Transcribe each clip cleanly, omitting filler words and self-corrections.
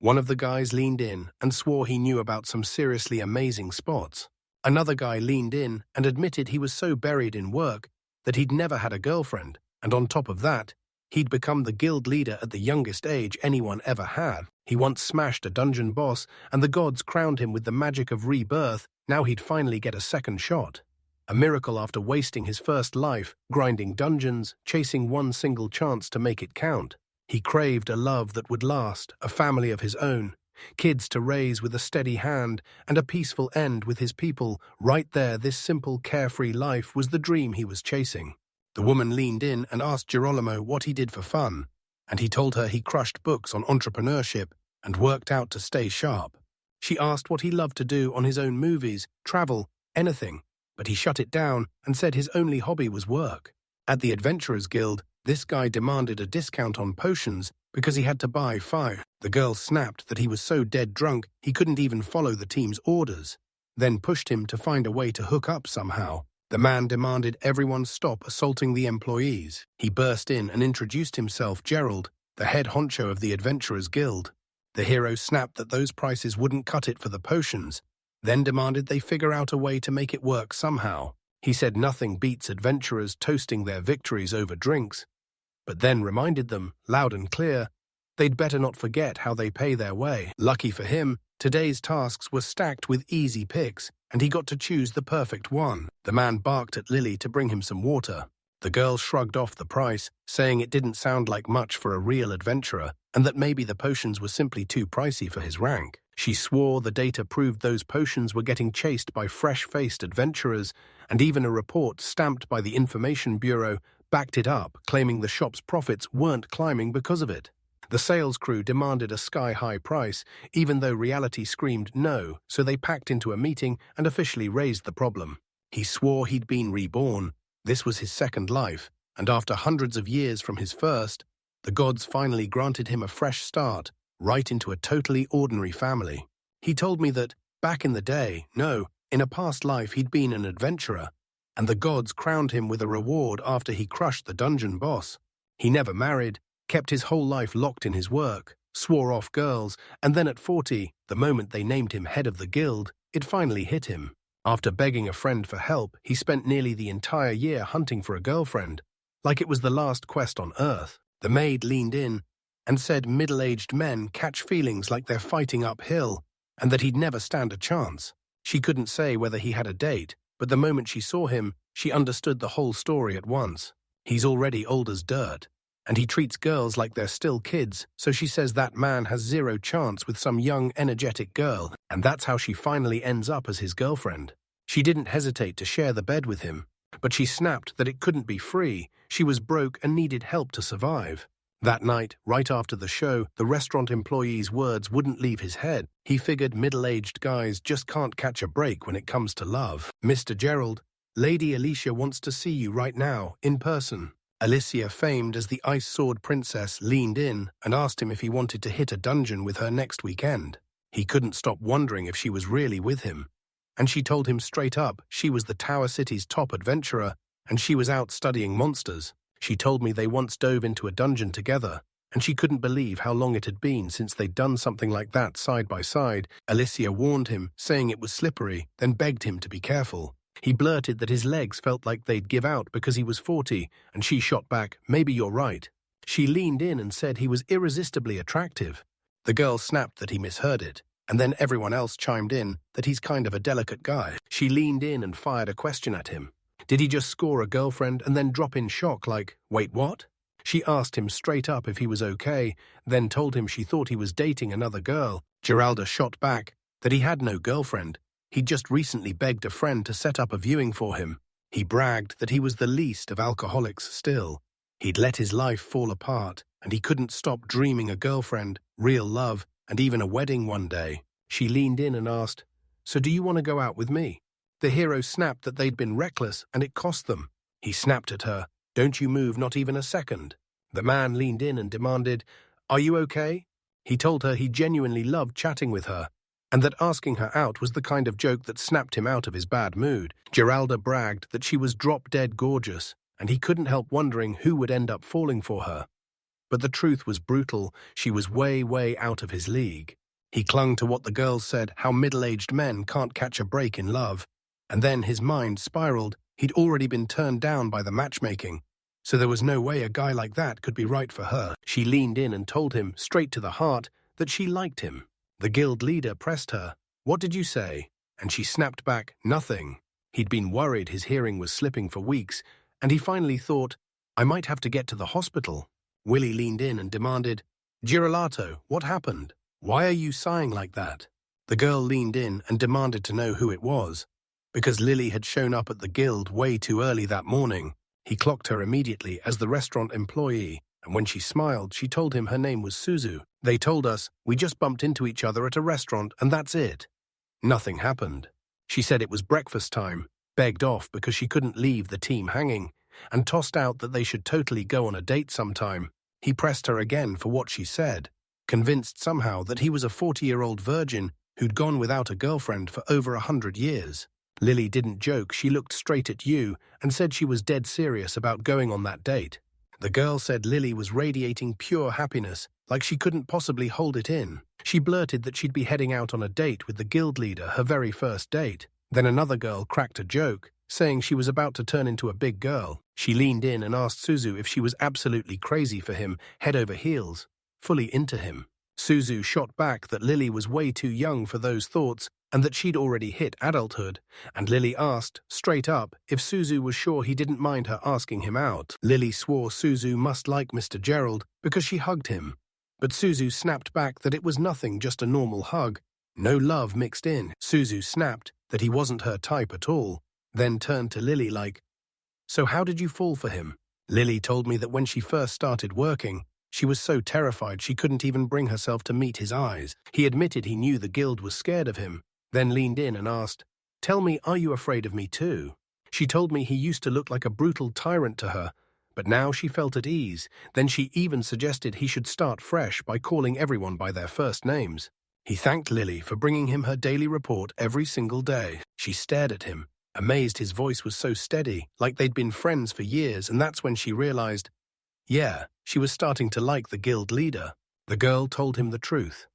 One of the guys leaned in and swore he knew about some seriously amazing spots. Another guy leaned in and admitted he was so buried in work that he'd never had a girlfriend, and on top of that, he'd become the guild leader at the youngest age anyone ever had. He once smashed a dungeon boss, and the gods crowned him with the magic of rebirth. Now he'd finally get a second shot. A miracle after wasting his first life, grinding dungeons, chasing one single chance to make it count. He craved a love that would last, a family of his own, kids to raise with a steady hand, and a peaceful end with his people. Right there, this simple, carefree life was the dream he was chasing. The woman leaned in and asked Girolamo what he did for fun, and he told her he crushed books on entrepreneurship and worked out to stay sharp. She asked what he loved to do on his own movies, travel, anything, but he shut it down and said his only hobby was work. At the Adventurers Guild, this guy demanded a discount on potions because he had to buy 5. The girl snapped that he was so dead drunk he couldn't even follow the team's orders, then pushed him to find a way to hook up somehow. The man demanded everyone stop assaulting the employees. He burst in and introduced himself, Gerald, the head honcho of the Adventurers Guild. The hero snapped that those prices wouldn't cut it for the potions, then demanded they figure out a way to make it work somehow. He said nothing beats adventurers toasting their victories over drinks, but then reminded them, loud and clear, they'd better not forget how they pay their way. Lucky for him, today's tasks were stacked with easy picks, and he got to choose the perfect one. The man barked at Lily to bring him some water. The girl shrugged off the price, saying it didn't sound like much for a real adventurer, and that maybe the potions were simply too pricey for his rank. She swore the data proved those potions were getting chased by fresh-faced adventurers, and even a report stamped by the Information Bureau backed it up, claiming the shop's profits weren't climbing because of it. The sales crew demanded a sky-high price, even though reality screamed no, so they packed into a meeting and officially raised the problem. He swore he'd been reborn. This was his second life, and after hundreds of years from his first, the gods finally granted him a fresh start, right into a totally ordinary family. He told me that, back in the day, in a past life he'd been an adventurer, and the gods crowned him with a reward after he crushed the dungeon boss. He never married, kept his whole life locked in his work, swore off girls, and then at 40, the moment they named him head of the guild, it finally hit him. After begging a friend for help, he spent nearly the entire year hunting for a girlfriend, like it was the last quest on Earth. The maid leaned in and said middle-aged men catch feelings like they're fighting uphill, and that he'd never stand a chance. She couldn't say whether he had a date, but the moment she saw him, she understood the whole story at once. He's already old as dirt, and he treats girls like they're still kids, so she says that man has zero chance with some young, energetic girl, and that's how she finally ends up as his girlfriend. She didn't hesitate to share the bed with him, but she snapped that it couldn't be free. She was broke and needed help to survive. That night, right after the show, the restaurant employee's words wouldn't leave his head. He figured middle-aged guys just can't catch a break when it comes to love. Mr. Gerald, Lady Alicia wants to see you right now, in person. Alicia, famed as the Ice Sword Princess, leaned in and asked him if he wanted to hit a dungeon with her next weekend. He couldn't stop wondering if she was really with him. And she told him straight up she was the Tower City's top adventurer, and she was out studying monsters. She told me they once dove into a dungeon together, and she couldn't believe how long it had been since they'd done something like that side by side. Alicia warned him, saying it was slippery, then begged him to be careful. He blurted that his legs felt like they'd give out because he was 40, and she shot back, maybe you're right. She leaned in and said he was irresistibly attractive. The girl snapped that he misheard it, and then everyone else chimed in that he's kind of a delicate guy. She leaned in and fired a question at him. Did he just score a girlfriend and then drop in shock like, wait, what? She asked him straight up if he was okay, then told him she thought he was dating another girl. Geralda shot back that he had no girlfriend. He'd just recently begged a friend to set up a viewing for him. He bragged that he was the least of alcoholics still. He'd let his life fall apart, and he couldn't stop dreaming a girlfriend, real love, and even a wedding one day. She leaned in and asked, so do you want to go out with me? The hero snapped that they'd been reckless, and it cost them. He snapped at her, don't you move not even a second. The man leaned in and demanded, are you okay? He told her he genuinely loved chatting with her, and that asking her out was the kind of joke that snapped him out of his bad mood. Geralda bragged that she was drop-dead gorgeous, and he couldn't help wondering who would end up falling for her. But the truth was brutal. She was way, way out of his league. He clung to what the girls said, how middle-aged men can't catch a break in love. And then his mind spiraled. He'd already been turned down by the matchmaking. So there was no way a guy like that could be right for her. She leaned in and told him, straight to the heart, that she liked him. The guild leader pressed her. "What did you say?" And she snapped back, "Nothing." He'd been worried his hearing was slipping for weeks, and he finally thought, "I might have to get to the hospital." Willie leaned in and demanded, "Girolato, what happened? Why are you sighing like that?" The girl leaned in and demanded to know who it was. Because Lily had shown up at the guild way too early that morning, he clocked her immediately as the restaurant employee, and when she smiled, she told him her name was Suzu. "They told us we just bumped into each other at a restaurant and that's it." Nothing happened. She said it was breakfast time, begged off because she couldn't leave the team hanging, and tossed out that they should totally go on a date sometime. He pressed her again for what she said, convinced somehow that he was a 40-year-old virgin who'd gone without a girlfriend for over 100 years. Lily didn't joke, she looked straight at you and said she was dead serious about going on that date. The girl said Lily was radiating pure happiness, like she couldn't possibly hold it in. She blurted that she'd be heading out on a date with the guild leader, her very first date. Then another girl cracked a joke, saying she was about to turn into a big girl. She leaned in and asked Suzu if she was absolutely crazy for him, head over heels, fully into him. Suzu shot back that Lily was way too young for those thoughts and that she'd already hit adulthood, and Lily asked, straight up, if Suzu was sure he didn't mind her asking him out. Lily swore Suzu must like Mr. Gerald because she hugged him, but Suzu snapped back that it was nothing, just a normal hug, no love mixed in. Suzu snapped that he wasn't her type at all, then turned to Lily like, "So how did you fall for him?" Lily told me that when she first started working, she was so terrified she couldn't even bring herself to meet his eyes. He admitted he knew the guild was scared of him, then leaned in and asked, "Tell me, are you afraid of me too?" She told me he used to look like a brutal tyrant to her, but now she felt at ease. Then she even suggested he should start fresh by calling everyone by their first names. He thanked Lily for bringing him her daily report every single day. She stared at him, amazed his voice was so steady, like they'd been friends for years, and that's when she realized, yeah, she was starting to like the guild leader. The girl told him the truth.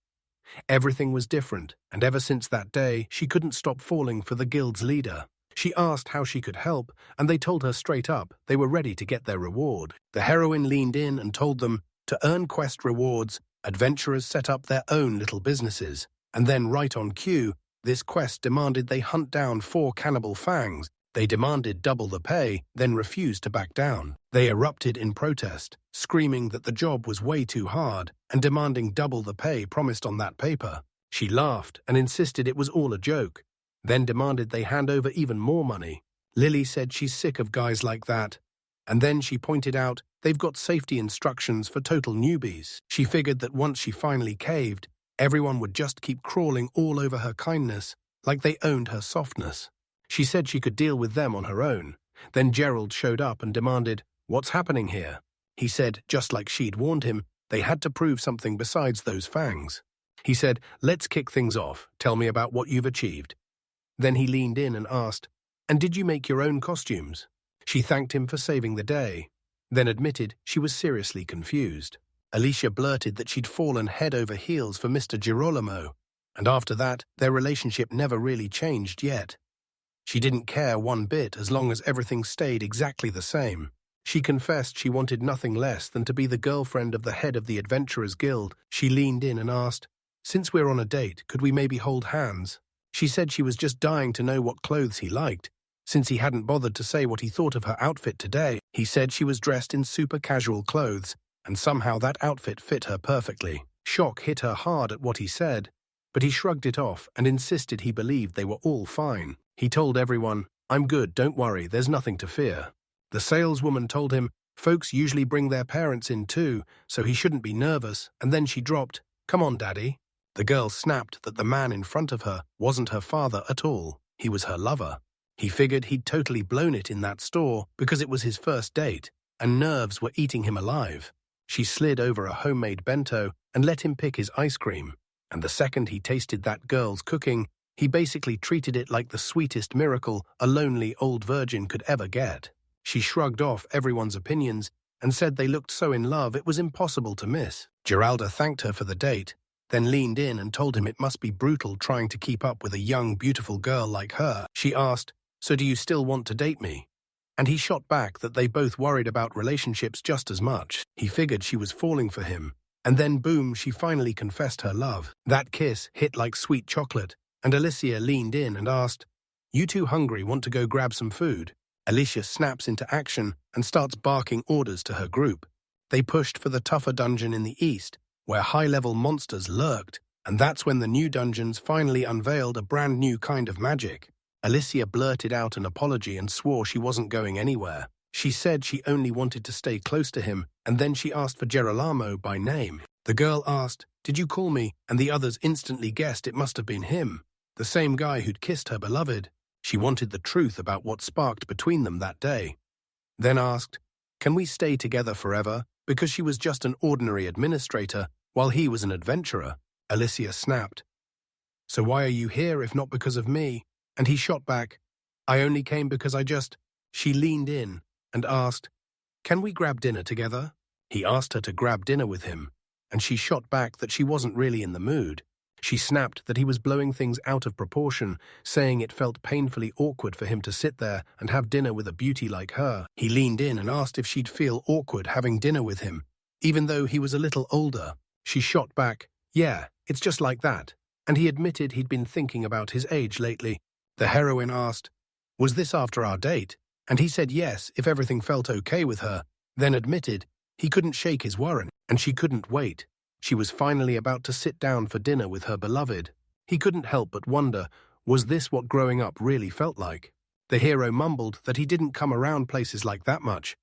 Everything was different, and ever since that day, she couldn't stop falling for the guild's leader. She asked how she could help, and they told her straight up they were ready to get their reward. The heroine leaned in and told them to earn quest rewards, adventurers set up their own little businesses, and then right on cue, this quest demanded they hunt down 4 cannibal fangs. They demanded double the pay, then refused to back down. They erupted in protest, screaming that the job was way too hard and demanding double the pay promised on that paper. She laughed and insisted it was all a joke, then demanded they hand over even more money. Lily said she's sick of guys like that, and then she pointed out they've got safety instructions for total newbies. She figured that once she finally caved, everyone would just keep crawling all over her kindness, like they owned her softness. She said she could deal with them on her own. Then Gerald showed up and demanded, "What's happening here?" He said, just like she'd warned him, they had to prove something besides those fangs. He said, "Let's kick things off. Tell me about what you've achieved." Then he leaned in and asked, "And did you make your own costumes?" She thanked him for saving the day, then admitted she was seriously confused. Alicia blurted that she'd fallen head over heels for Mr. Girolamo, and after that, their relationship never really changed yet. She didn't care one bit as long as everything stayed exactly the same. She confessed she wanted nothing less than to be the girlfriend of the head of the Adventurers Guild. She leaned in and asked, "Since we're on a date, could we maybe hold hands?" She said she was just dying to know what clothes he liked, since he hadn't bothered to say what he thought of her outfit today. He said she was dressed in super casual clothes, and somehow that outfit fit her perfectly. Shock hit her hard at what he said, but he shrugged it off and insisted he believed they were all fine. He told everyone, "I'm good, don't worry, there's nothing to fear." The saleswoman told him, folks usually bring their parents in too, so he shouldn't be nervous, and then she dropped, "Come on, Daddy." The girl snapped that the man in front of her wasn't her father at all, he was her lover. He figured he'd totally blown it in that store because it was his first date, and nerves were eating him alive. She slid over a homemade bento and let him pick his ice cream, and the second he tasted that girl's cooking, he basically treated it like the sweetest miracle a lonely old virgin could ever get. She shrugged off everyone's opinions and said they looked so in love it was impossible to miss. Geralda thanked her for the date, then leaned in and told him it must be brutal trying to keep up with a young, beautiful girl like her. She asked, "So do you still want to date me?" And he shot back that they both worried about relationships just as much. He figured she was falling for him. And then boom, she finally confessed her love. That kiss hit like sweet chocolate, and Alicia leaned in and asked, "You two hungry, want to go grab some food?" Alicia snaps into action and starts barking orders to her group. They pushed for the tougher dungeon in the east, where high-level monsters lurked, and that's when the new dungeons finally unveiled a brand new kind of magic. Alicia blurted out an apology and swore she wasn't going anywhere. She said she only wanted to stay close to him, and then she asked for Gerolamo by name. The girl asked, "Did you call me?" And the others instantly guessed it must have been him, the same guy who'd kissed her beloved. She wanted the truth about what sparked between them that day. Then asked, "Can we stay together forever?" Because she was just an ordinary administrator, while he was an adventurer. Alicia snapped, "So why are you here if not because of me?" And he shot back, "I only came because I just—" She leaned in and asked, "Can we grab dinner together?" He asked her to grab dinner with him, and she shot back that she wasn't really in the mood. She snapped that he was blowing things out of proportion, saying it felt painfully awkward for him to sit there and have dinner with a beauty like her. He leaned in and asked if she'd feel awkward having dinner with him, even though he was a little older. She shot back, "Yeah, it's just like that," and he admitted he'd been thinking about his age lately. The heroine asked, "Was this after our date?" And he said yes if everything felt okay with her, then admitted he couldn't shake his warrant, and she couldn't wait. She was finally about to sit down for dinner with her beloved. He couldn't help but wonder, was this what growing up really felt like? The hero mumbled that he didn't come around places like that much,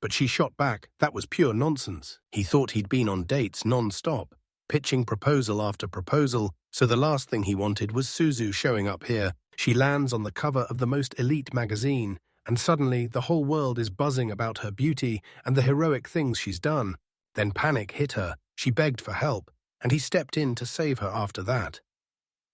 but she shot back that was pure nonsense. He thought he'd been on dates non-stop, pitching proposal after proposal, so the last thing he wanted was Suzu showing up here. She lands on the cover of the most elite magazine, and suddenly the whole world is buzzing about her beauty and the heroic things she's done. Then panic hit her. She begged for help, and he stepped in to save her after that.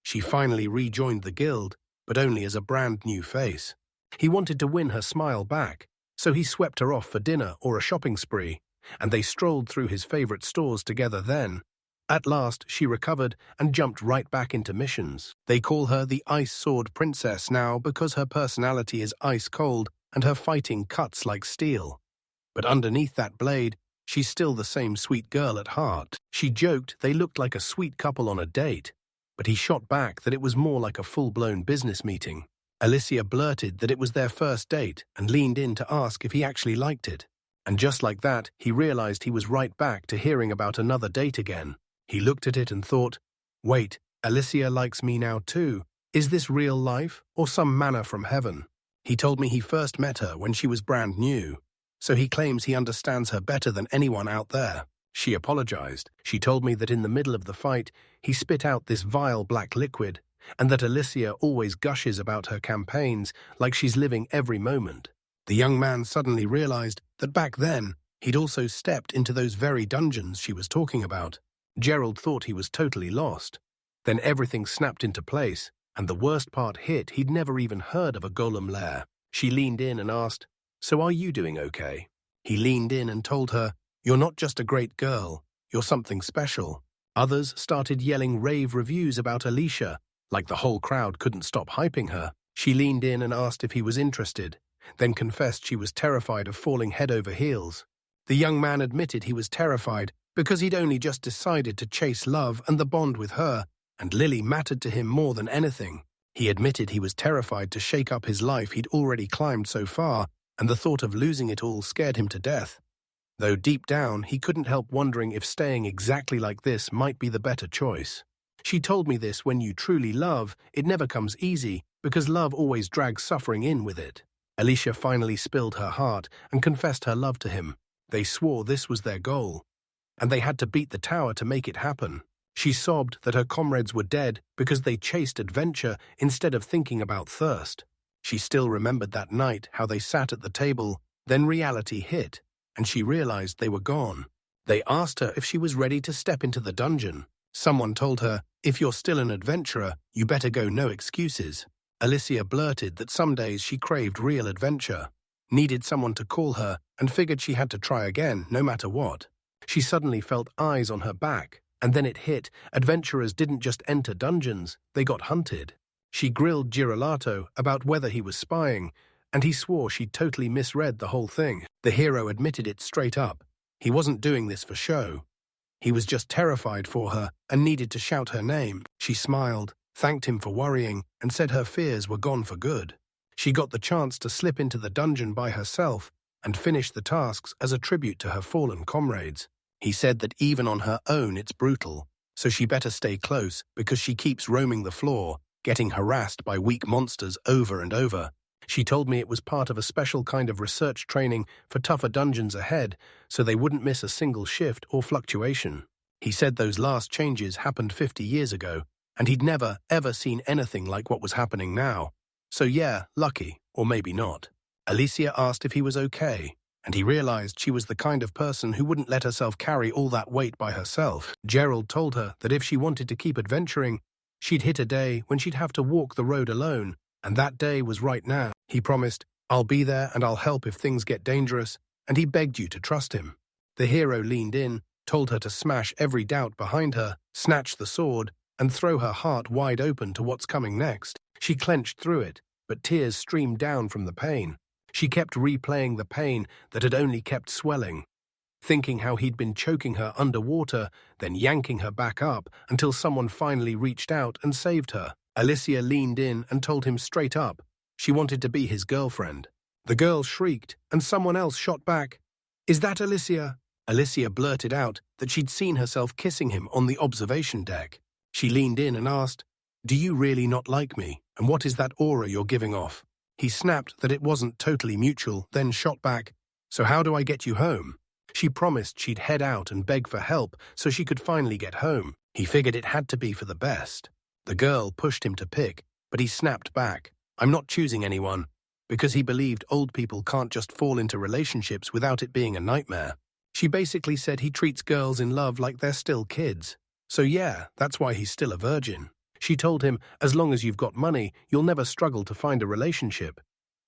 She finally rejoined the guild, but only as a brand new face. He wanted to win her smile back, so he swept her off for dinner or a shopping spree, and they strolled through his favorite stores together then. At last, she recovered and jumped right back into missions. They call her the Ice Sword Princess now because her personality is ice cold and her fighting cuts like steel. But underneath that blade, she's still the same sweet girl at heart. She joked they looked like a sweet couple on a date, but he shot back that it was more like a full-blown business meeting. Alicia blurted that it was their first date and leaned in to ask if he actually liked it. And just like that, he realized he was right back to hearing about another date again. He looked at it and thought, wait, Alicia likes me now too. Is this real life or some manna from heaven? He told me he first met her when she was brand new, so he claims he understands her better than anyone out there. She apologized. She told me that in the middle of the fight, he spit out this vile black liquid, and that Alicia always gushes about her campaigns like she's living every moment. The young man suddenly realized that back then, he'd also stepped into those very dungeons she was talking about. Gerald thought he was totally lost. Then everything snapped into place, and the worst part hit, he'd never even heard of a golem lair. She leaned in and asked, "So are you doing okay?" He leaned in and told her, "You're not just a great girl, you're something special." Others started yelling rave reviews about Alicia, like the whole crowd couldn't stop hyping her. She leaned in and asked if he was interested, then confessed she was terrified of falling head over heels. The young man admitted he was terrified because he'd only just decided to chase love and the bond with her, and Lily mattered to him more than anything. He admitted he was terrified to shake up his life he'd already climbed so far, and the thought of losing it all scared him to death. Though deep down, he couldn't help wondering if staying exactly like this might be the better choice. She told me this: when you truly love, it never comes easy, because love always drags suffering in with it. Alicia finally spilled her heart and confessed her love to him. They swore this was their goal, and they had to beat the tower to make it happen. She sobbed that her comrades were dead because they chased adventure instead of thinking about thirst. She still remembered that night, how they sat at the table, then reality hit, and she realized they were gone. They asked her if she was ready to step into the dungeon. Someone told her, "If you're still an adventurer, you better go, no excuses." Alicia blurted that some days she craved real adventure. needed someone to call her, and figured she had to try again, no matter what. She suddenly felt eyes on her back, and then it hit. Adventurers didn't just enter dungeons, they got hunted. She grilled Girolato about whether he was spying, and he swore she'd totally misread the whole thing. The hero admitted it straight up. He wasn't doing this for show. He was just terrified for her and needed to shout her name. She smiled, thanked him for worrying, and said her fears were gone for good. She got the chance to slip into the dungeon by herself and finish the tasks as a tribute to her fallen comrades. He said that even on her own it's brutal, so she better stay close because she keeps roaming the floor, getting harassed by weak monsters over and over. She told me it was part of a special kind of research training for tougher dungeons ahead, so they wouldn't miss a single shift or fluctuation. He said those last changes happened 50 years ago, and he'd never, ever seen anything like what was happening now. So yeah, lucky, or maybe not. Alicia asked if he was okay, and he realized she was the kind of person who wouldn't let herself carry all that weight by herself. Gerald told her that if she wanted to keep adventuring, she'd hit a day when she'd have to walk the road alone, and that day was right now. He promised, "I'll be there and I'll help if things get dangerous," and he begged you to trust him. The hero leaned in, told her to smash every doubt behind her, snatch the sword, and throw her heart wide open to what's coming next. She clenched through it, but tears streamed down from the pain. She kept replaying the pain that had only kept swelling, thinking how he'd been choking her underwater, then yanking her back up until someone finally reached out and saved her. Alicia leaned in and told him straight up she wanted to be his girlfriend. The girl shrieked, and someone else shot back, "Is that Alicia?" Alicia blurted out that she'd seen herself kissing him on the observation deck. She leaned in and asked, "Do you really not like me? And what is that aura you're giving off?" He snapped that it wasn't totally mutual, then shot back, "So how do I get you home?" She promised she'd head out and beg for help so she could finally get home. He figured it had to be for the best. The girl pushed him to pick, but he snapped back, "I'm not choosing anyone," because he believed old people can't just fall into relationships without it being a nightmare. She basically said he treats girls in love like they're still kids. So yeah, that's why he's still a virgin. She told him, as long as you've got money, you'll never struggle to find a relationship.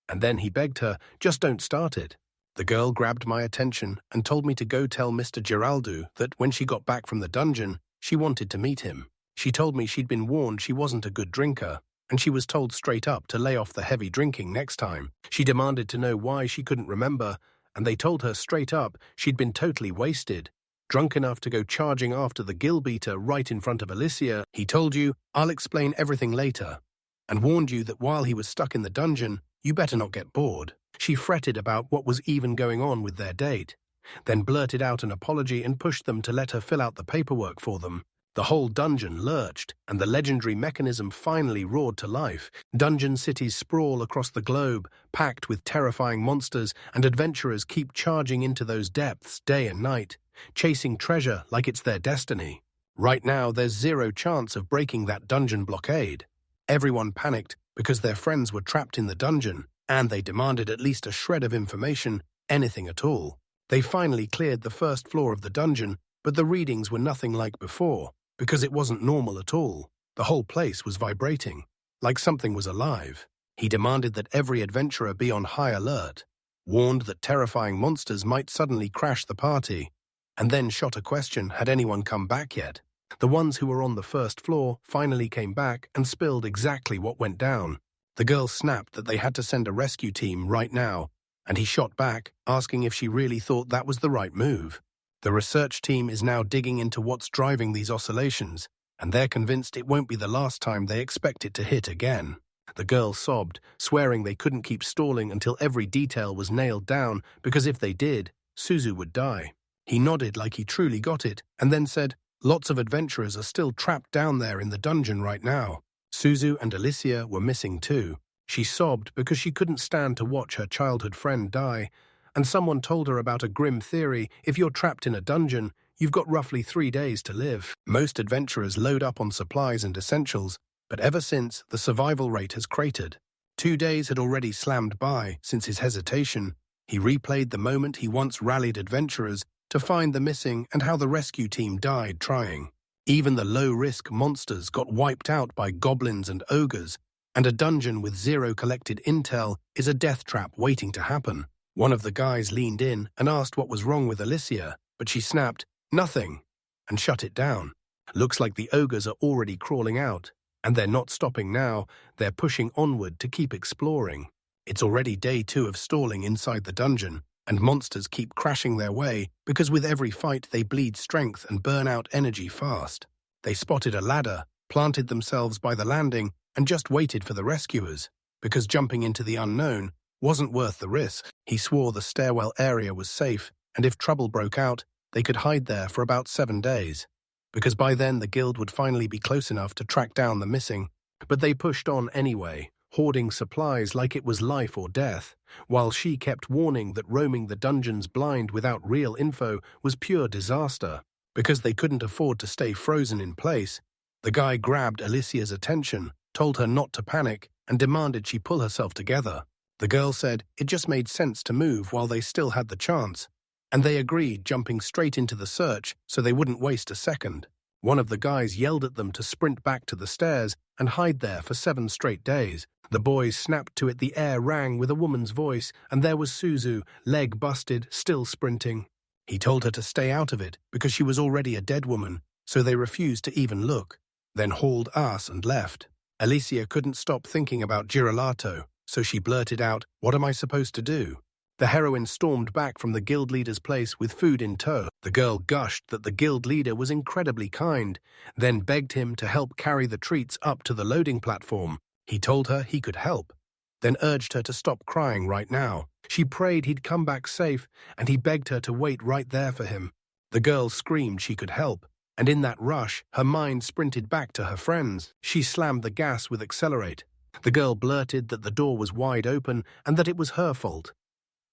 And then he begged her, "Just don't start it." The girl grabbed my attention and told me to go tell Mr. Geraldo that when she got back from the dungeon, she wanted to meet him. She told me she'd been warned she wasn't a good drinker, and she was told straight up to lay off the heavy drinking next time. She demanded to know why she couldn't remember, and they told her straight up she'd been totally wasted, drunk enough to go charging after the gill-beater right in front of Alicia. He told you, "I'll explain everything later," and warned you that while he was stuck in the dungeon, you better not get bored. She fretted about what was even going on with their date, then blurted out an apology and pushed them to let her fill out the paperwork for them. The whole dungeon lurched, and the legendary mechanism finally roared to life. Dungeon cities sprawl across the globe, packed with terrifying monsters, and adventurers keep charging into those depths day and night, chasing treasure like it's their destiny. Right now, there's zero chance of breaking that dungeon blockade. Everyone panicked because their friends were trapped in the dungeon, and they demanded at least a shred of information, anything at all. They finally cleared the first floor of the dungeon, but the readings were nothing like before, because it wasn't normal at all. The whole place was vibrating, like something was alive. He demanded that every adventurer be on high alert, warned that terrifying monsters might suddenly crash the party, and then shot a question, had anyone come back yet? The ones who were on the first floor finally came back and spilled exactly what went down. The girl snapped that they had to send a rescue team right now, and he shot back, asking if she really thought that was the right move. The research team is now digging into what's driving these oscillations, and they're convinced it won't be the last time they expect it to hit again. The girl sobbed, swearing they couldn't keep stalling until every detail was nailed down, because if they did, Suzu would die. He nodded like he truly got it, and then said, "Lots of adventurers are still trapped down there in the dungeon right now." Suzu and Alicia were missing too. She sobbed because she couldn't stand to watch her childhood friend die, and someone told her about a grim theory: if you're trapped in a dungeon, you've got roughly 3 days to live. Most adventurers load up on supplies and essentials, but ever since, the survival rate has cratered. 2 days had already slammed by since his hesitation. He replayed the moment he once rallied adventurers to find the missing and how the rescue team died trying. Even the low-risk monsters got wiped out by goblins and ogres, and a dungeon with zero collected intel is a death trap waiting to happen. One of the guys leaned in and asked what was wrong with Alicia, but she snapped, "Nothing," and shut it down. Looks like the ogres are already crawling out, and they're not stopping now, they're pushing onward to keep exploring. It's already day 2 of stalling inside the dungeon, and monsters keep crashing their way because with every fight they bleed strength and burn out energy fast. They spotted a ladder, planted themselves by the landing, and just waited for the rescuers, because jumping into the unknown wasn't worth the risk. He swore the stairwell area was safe, and if trouble broke out, they could hide there for about 7 days, because by then the guild would finally be close enough to track down the missing. But they pushed on anyway, hoarding supplies like it was life or death, while she kept warning that roaming the dungeons blind without real info was pure disaster. Because they couldn't afford to stay frozen in place, the guy grabbed Alicia's attention, told her not to panic, and demanded she pull herself together. The girl said it just made sense to move while they still had the chance, and they agreed, jumping straight into the search so they wouldn't waste a second. One of the guys yelled at them to sprint back to the stairs and hide there for 7 straight days. The boys snapped to it. The air rang with a woman's voice, and there was Suzu, leg busted, still sprinting. He told her to stay out of it because she was already a dead woman, so they refused to even look, then hauled ass and left. Alicia couldn't stop thinking about Girolato, so she blurted out, "What am I supposed to do?" The heroine stormed back from the guild leader's place with food in tow. The girl gushed that the guild leader was incredibly kind, then begged him to help carry the treats up to the loading platform. He told her he could help, then urged her to stop crying right now. She prayed he'd come back safe, and he begged her to wait right there for him. The girl screamed she could help, and in that rush, her mind sprinted back to her friends. She slammed the gas with accelerate. The girl blurted that the door was wide open and that it was her fault.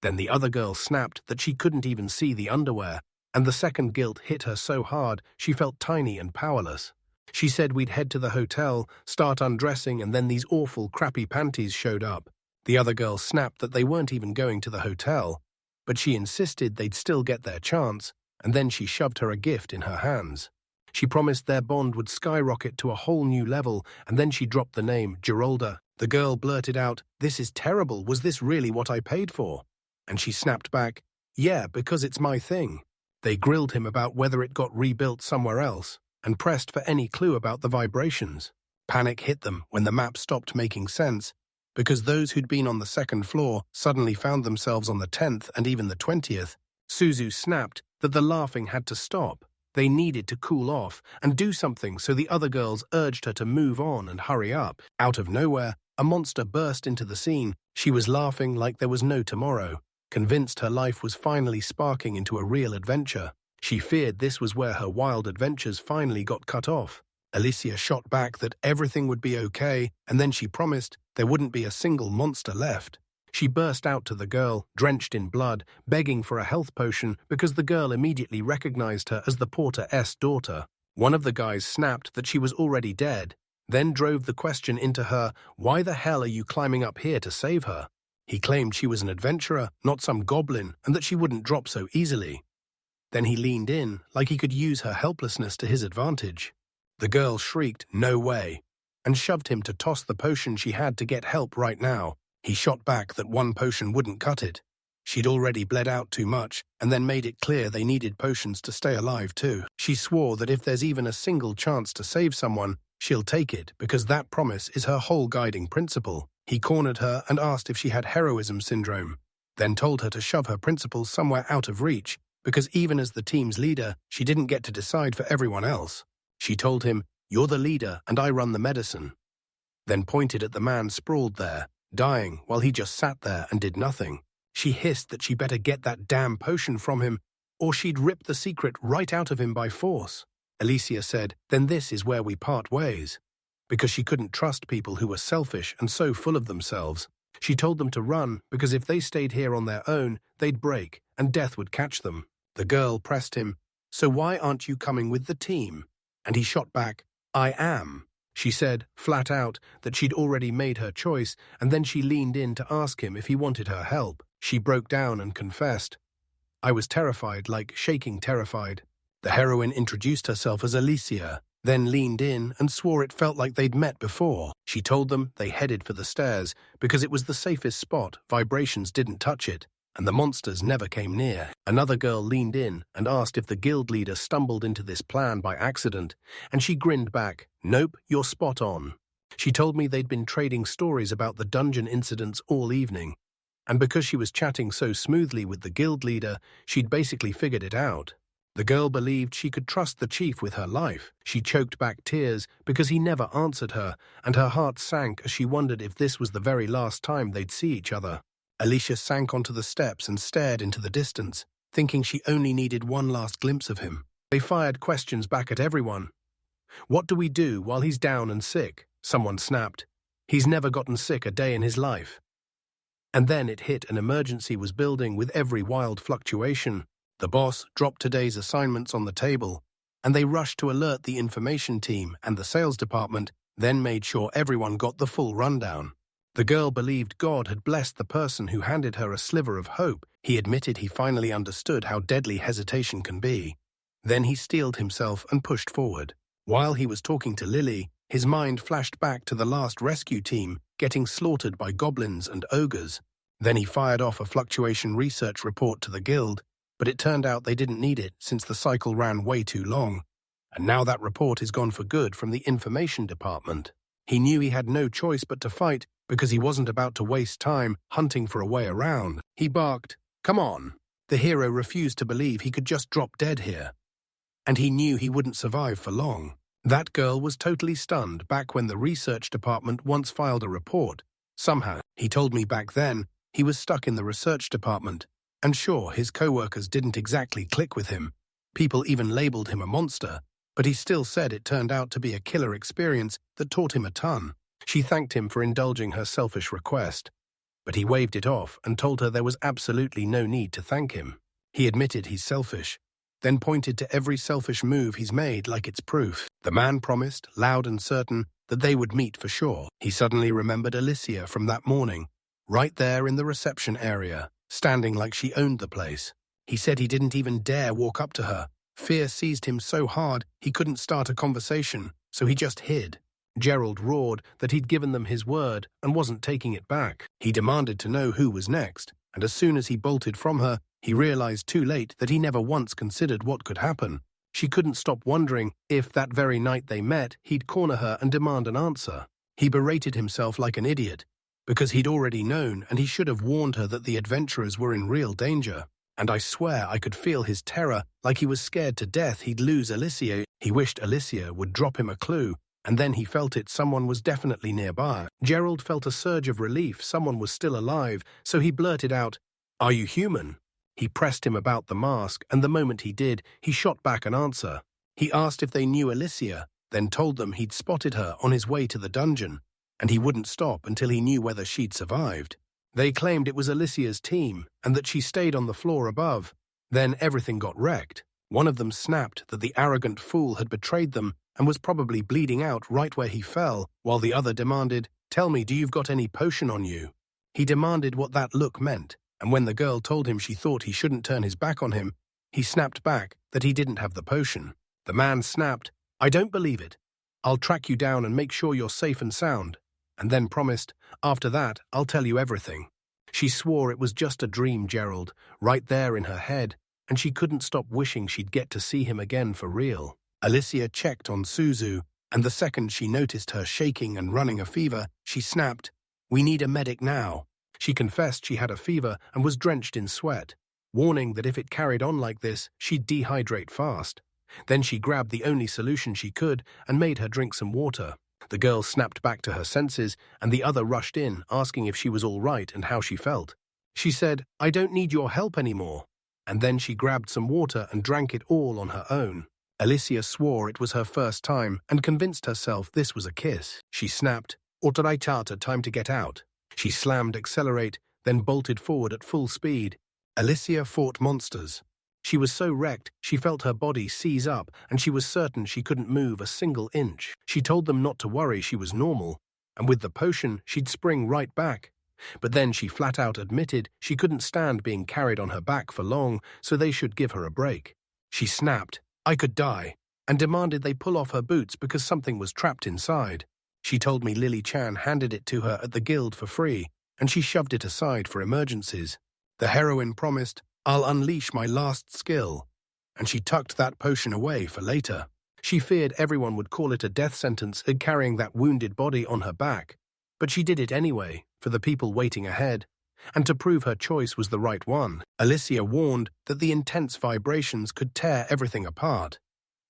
Then the other girl snapped that she couldn't even see the underwear, and the second guilt hit her so hard she felt tiny and powerless. She said we'd head to the hotel, start undressing, and then these awful, crappy panties showed up. The other girl snapped that they weren't even going to the hotel, but she insisted they'd still get their chance, and then she shoved her a gift in her hands. She promised their bond would skyrocket to a whole new level, and then she dropped the name, Geralda. The girl blurted out, "This is terrible. Was this really what I paid for?" And she snapped back, "Yeah, because it's my thing." They grilled him about whether it got rebuilt somewhere else, and pressed for any clue about the vibrations. Panic hit them when the map stopped making sense, because those who'd been on the 2nd floor suddenly found themselves on the 10th and even the 20th. Suzu snapped that the laughing had to stop. They needed to cool off and do something, so the other girls urged her to move on and hurry up. Out of nowhere, a monster burst into the scene. She was laughing like there was no tomorrow, convinced her life was finally sparking into a real adventure. She feared this was where her wild adventures finally got cut off. Alicia shot back that everything would be okay, and then she promised there wouldn't be a single monster left. She burst out to the girl, drenched in blood, begging for a health potion because the girl immediately recognized her as the porter's daughter. One of the guys snapped that she was already dead, then drove the question into her, "Why the hell are you climbing up here to save her?" He claimed she was an adventurer, not some goblin, and that she wouldn't drop so easily. Then he leaned in, like he could use her helplessness to his advantage. The girl shrieked, "No way," and shoved him to toss the potion she had to get help right now. He shot back that one potion wouldn't cut it. She'd already bled out too much, and then made it clear they needed potions to stay alive too. She swore that if there's even a single chance to save someone, she'll take it, because that promise is her whole guiding principle. He cornered her and asked if she had heroism syndrome, then told her to shove her principles somewhere out of reach, because even as the team's leader, she didn't get to decide for everyone else. She told him, "You're the leader and I run the medicine," then pointed at the man sprawled there, dying, while he just sat there and did nothing. She hissed that she better get that damn potion from him, or she'd rip the secret right out of him by force. Alicia said, "Then this is where we part ways," because she couldn't trust people who were selfish and so full of themselves. She told them to run, because if they stayed here on their own, they'd break, and death would catch them. The girl pressed him, "So why aren't you coming with the team?" And he shot back, "I am." She said, flat out, that she'd already made her choice, and then she leaned in to ask him if he wanted her help. She broke down and confessed, "I was terrified, like shaking terrified." The heroine introduced herself as Alicia, then leaned in and swore it felt like they'd met before. She told them they headed for the stairs because it was the safest spot, vibrations didn't touch it. and the monsters never came near. Another girl leaned in and asked if the guild leader stumbled into this plan by accident, and she grinned back, "Nope, you're spot on." She told me they'd been trading stories about the dungeon incidents all evening, and because she was chatting so smoothly with the guild leader, she'd basically figured it out. The girl believed she could trust the chief with her life. She choked back tears because he never answered her, and her heart sank as she wondered if this was the very last time they'd see each other. Alicia sank onto the steps and stared into the distance, thinking she only needed one last glimpse of him. They fired questions back at everyone. "What do we do while he's down and sick?" someone snapped. "He's never gotten sick a day in his life." And then it hit: an emergency was building with every wild fluctuation. The boss dropped today's assignments on the table, and they rushed to alert the information team and the sales department, then made sure everyone got the full rundown. The girl believed God had blessed the person who handed her a sliver of hope. He admitted he finally understood how deadly hesitation can be. Then he steeled himself and pushed forward. While he was talking to Lily, his mind flashed back to the last rescue team getting slaughtered by goblins and ogres. Then he fired off a fluctuation research report to the guild, but it turned out they didn't need it since the cycle ran way too long. And now that report is gone for good from the information department. He knew he had no choice but to fight because he wasn't about to waste time hunting for a way around. He barked, "Come on." The hero refused to believe he could just drop dead here. And he knew he wouldn't survive for long. That girl was totally stunned back when the research department once filed a report. Somehow, he told me back then, he was stuck in the research department. And sure, his co-workers didn't exactly click with him. People even labeled him a monster, but he still said it turned out to be a killer experience that taught him a ton. She thanked him for indulging her selfish request, but he waved it off and told her there was absolutely no need to thank him. He admitted he's selfish, then pointed to every selfish move he's made like it's proof. The man promised, loud and certain, that they would meet for sure. He suddenly remembered Alicia from that morning, right there in the reception area, standing like she owned the place. He said he didn't even dare walk up to her. Fear seized him so hard he couldn't start a conversation, so he just hid. Gerald roared that he'd given them his word and wasn't taking it back. He demanded to know who was next, and as soon as he bolted from her, he realized too late that he never once considered what could happen. She couldn't stop wondering if that very night they met, he'd corner her and demand an answer. He berated himself like an idiot, because he'd already known and he should have warned her that the adventurers were in real danger. And I swear I could feel his terror, like he was scared to death he'd lose Alicia. He wished Alicia would drop him a clue, and then he felt it: someone was definitely nearby. Gerald felt a surge of relief someone was still alive, so he blurted out, "Are you human?" He pressed him about the mask, and the moment he did, he shot back an answer. He asked if they knew Alicia, then told them he'd spotted her on his way to the dungeon, and he wouldn't stop until he knew whether she'd survived. They claimed it was Alicia's team, and that she stayed on the floor above. Then everything got wrecked. One of them snapped that the arrogant fool had betrayed them and was probably bleeding out right where he fell, while the other demanded, "Tell me, do you've got any potion on you?" He demanded what that look meant, and when the girl told him she thought he shouldn't turn his back on him, he snapped back that he didn't have the potion. The man snapped, "I don't believe it. I'll track you down and make sure you're safe and sound," and then promised, "After that, I'll tell you everything." She swore it was just a dream, Gerald, right there in her head, and she couldn't stop wishing she'd get to see him again for real. Alicia checked on Suzu, and the second she noticed her shaking and running a fever, she snapped, "We need a medic now." She confessed she had a fever and was drenched in sweat, warning that if it carried on like this, she'd dehydrate fast. Then she grabbed the only solution she could and made her drink some water. The girl snapped back to her senses, and the other rushed in, asking if she was all right and how she felt. She said, "I don't need your help anymore." And then she grabbed some water and drank it all on her own. Alicia swore it was her first time and convinced herself this was a kiss. She snapped, "Autoritata, time to get out." She slammed accelerate, then bolted forward at full speed. Alicia fought monsters. She was so wrecked, she felt her body seize up, and she was certain she couldn't move a single inch. She told them not to worry, she was normal, and with the potion, she'd spring right back. But then she flat out admitted she couldn't stand being carried on her back for long, so they should give her a break. She snapped, "I could die," and demanded they pull off her boots because something was trapped inside. She told me Lily Chan handed it to her at the guild for free, and she shoved it aside for emergencies. The heroine promised, "I'll unleash my last skill," and she tucked that potion away for later. She feared everyone would call it a death sentence carrying that wounded body on her back, but she did it anyway, for the people waiting ahead, and to prove her choice was the right one. Alicia warned that the intense vibrations could tear everything apart.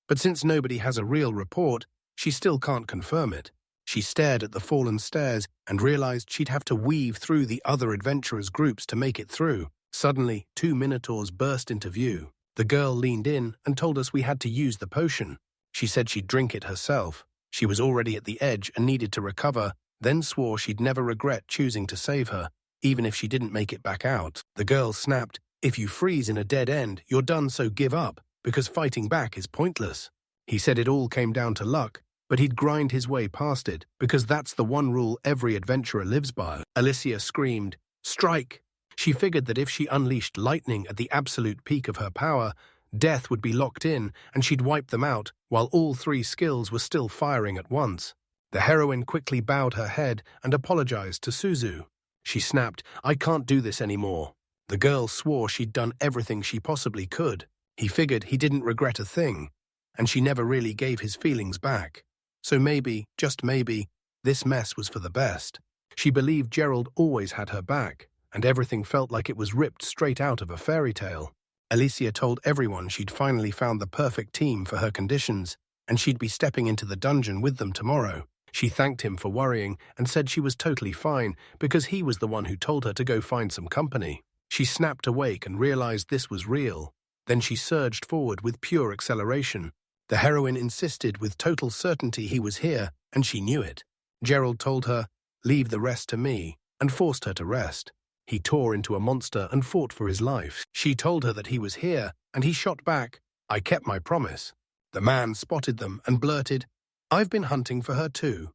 But since nobody has a real report, she still can't confirm it. She stared at the fallen stairs and realized she'd have to weave through the other adventurers' groups to make it through. Suddenly, 2 minotaurs burst into view. The girl leaned in and told us we had to use the potion. She said she'd drink it herself. She was already at the edge and needed to recover, then swore she'd never regret choosing to save her, even if she didn't make it back out. The girl snapped, "If you freeze in a dead end, you're done, so give up, because fighting back is pointless." He said it all came down to luck, but he'd grind his way past it, because that's the one rule every adventurer lives by. Alicia screamed, "Strike!" She figured that if she unleashed lightning at the absolute peak of her power, death would be locked in and she'd wipe them out while all 3 skills were still firing at once. The heroine quickly bowed her head and apologized to Suzu. She snapped, "I can't do this anymore." The girl swore she'd done everything she possibly could. He figured he didn't regret a thing, and she never really gave his feelings back. So maybe, just maybe, this mess was for the best. She believed Gerald always had her back, and everything felt like it was ripped straight out of a fairy tale. Alicia told everyone she'd finally found the perfect team for her conditions, and she'd be stepping into the dungeon with them tomorrow. She thanked him for worrying and said she was totally fine because he was the one who told her to go find some company. She snapped awake and realized this was real. Then she surged forward with pure acceleration. The heroine insisted with total certainty he was here, and she knew it. Gerald told her, "Leave the rest to me," and forced her to rest. He tore into a monster and fought for his life. She told her that he was here, and he shot back, "I kept my promise." The man spotted them and blurted, "I've been hunting for her too.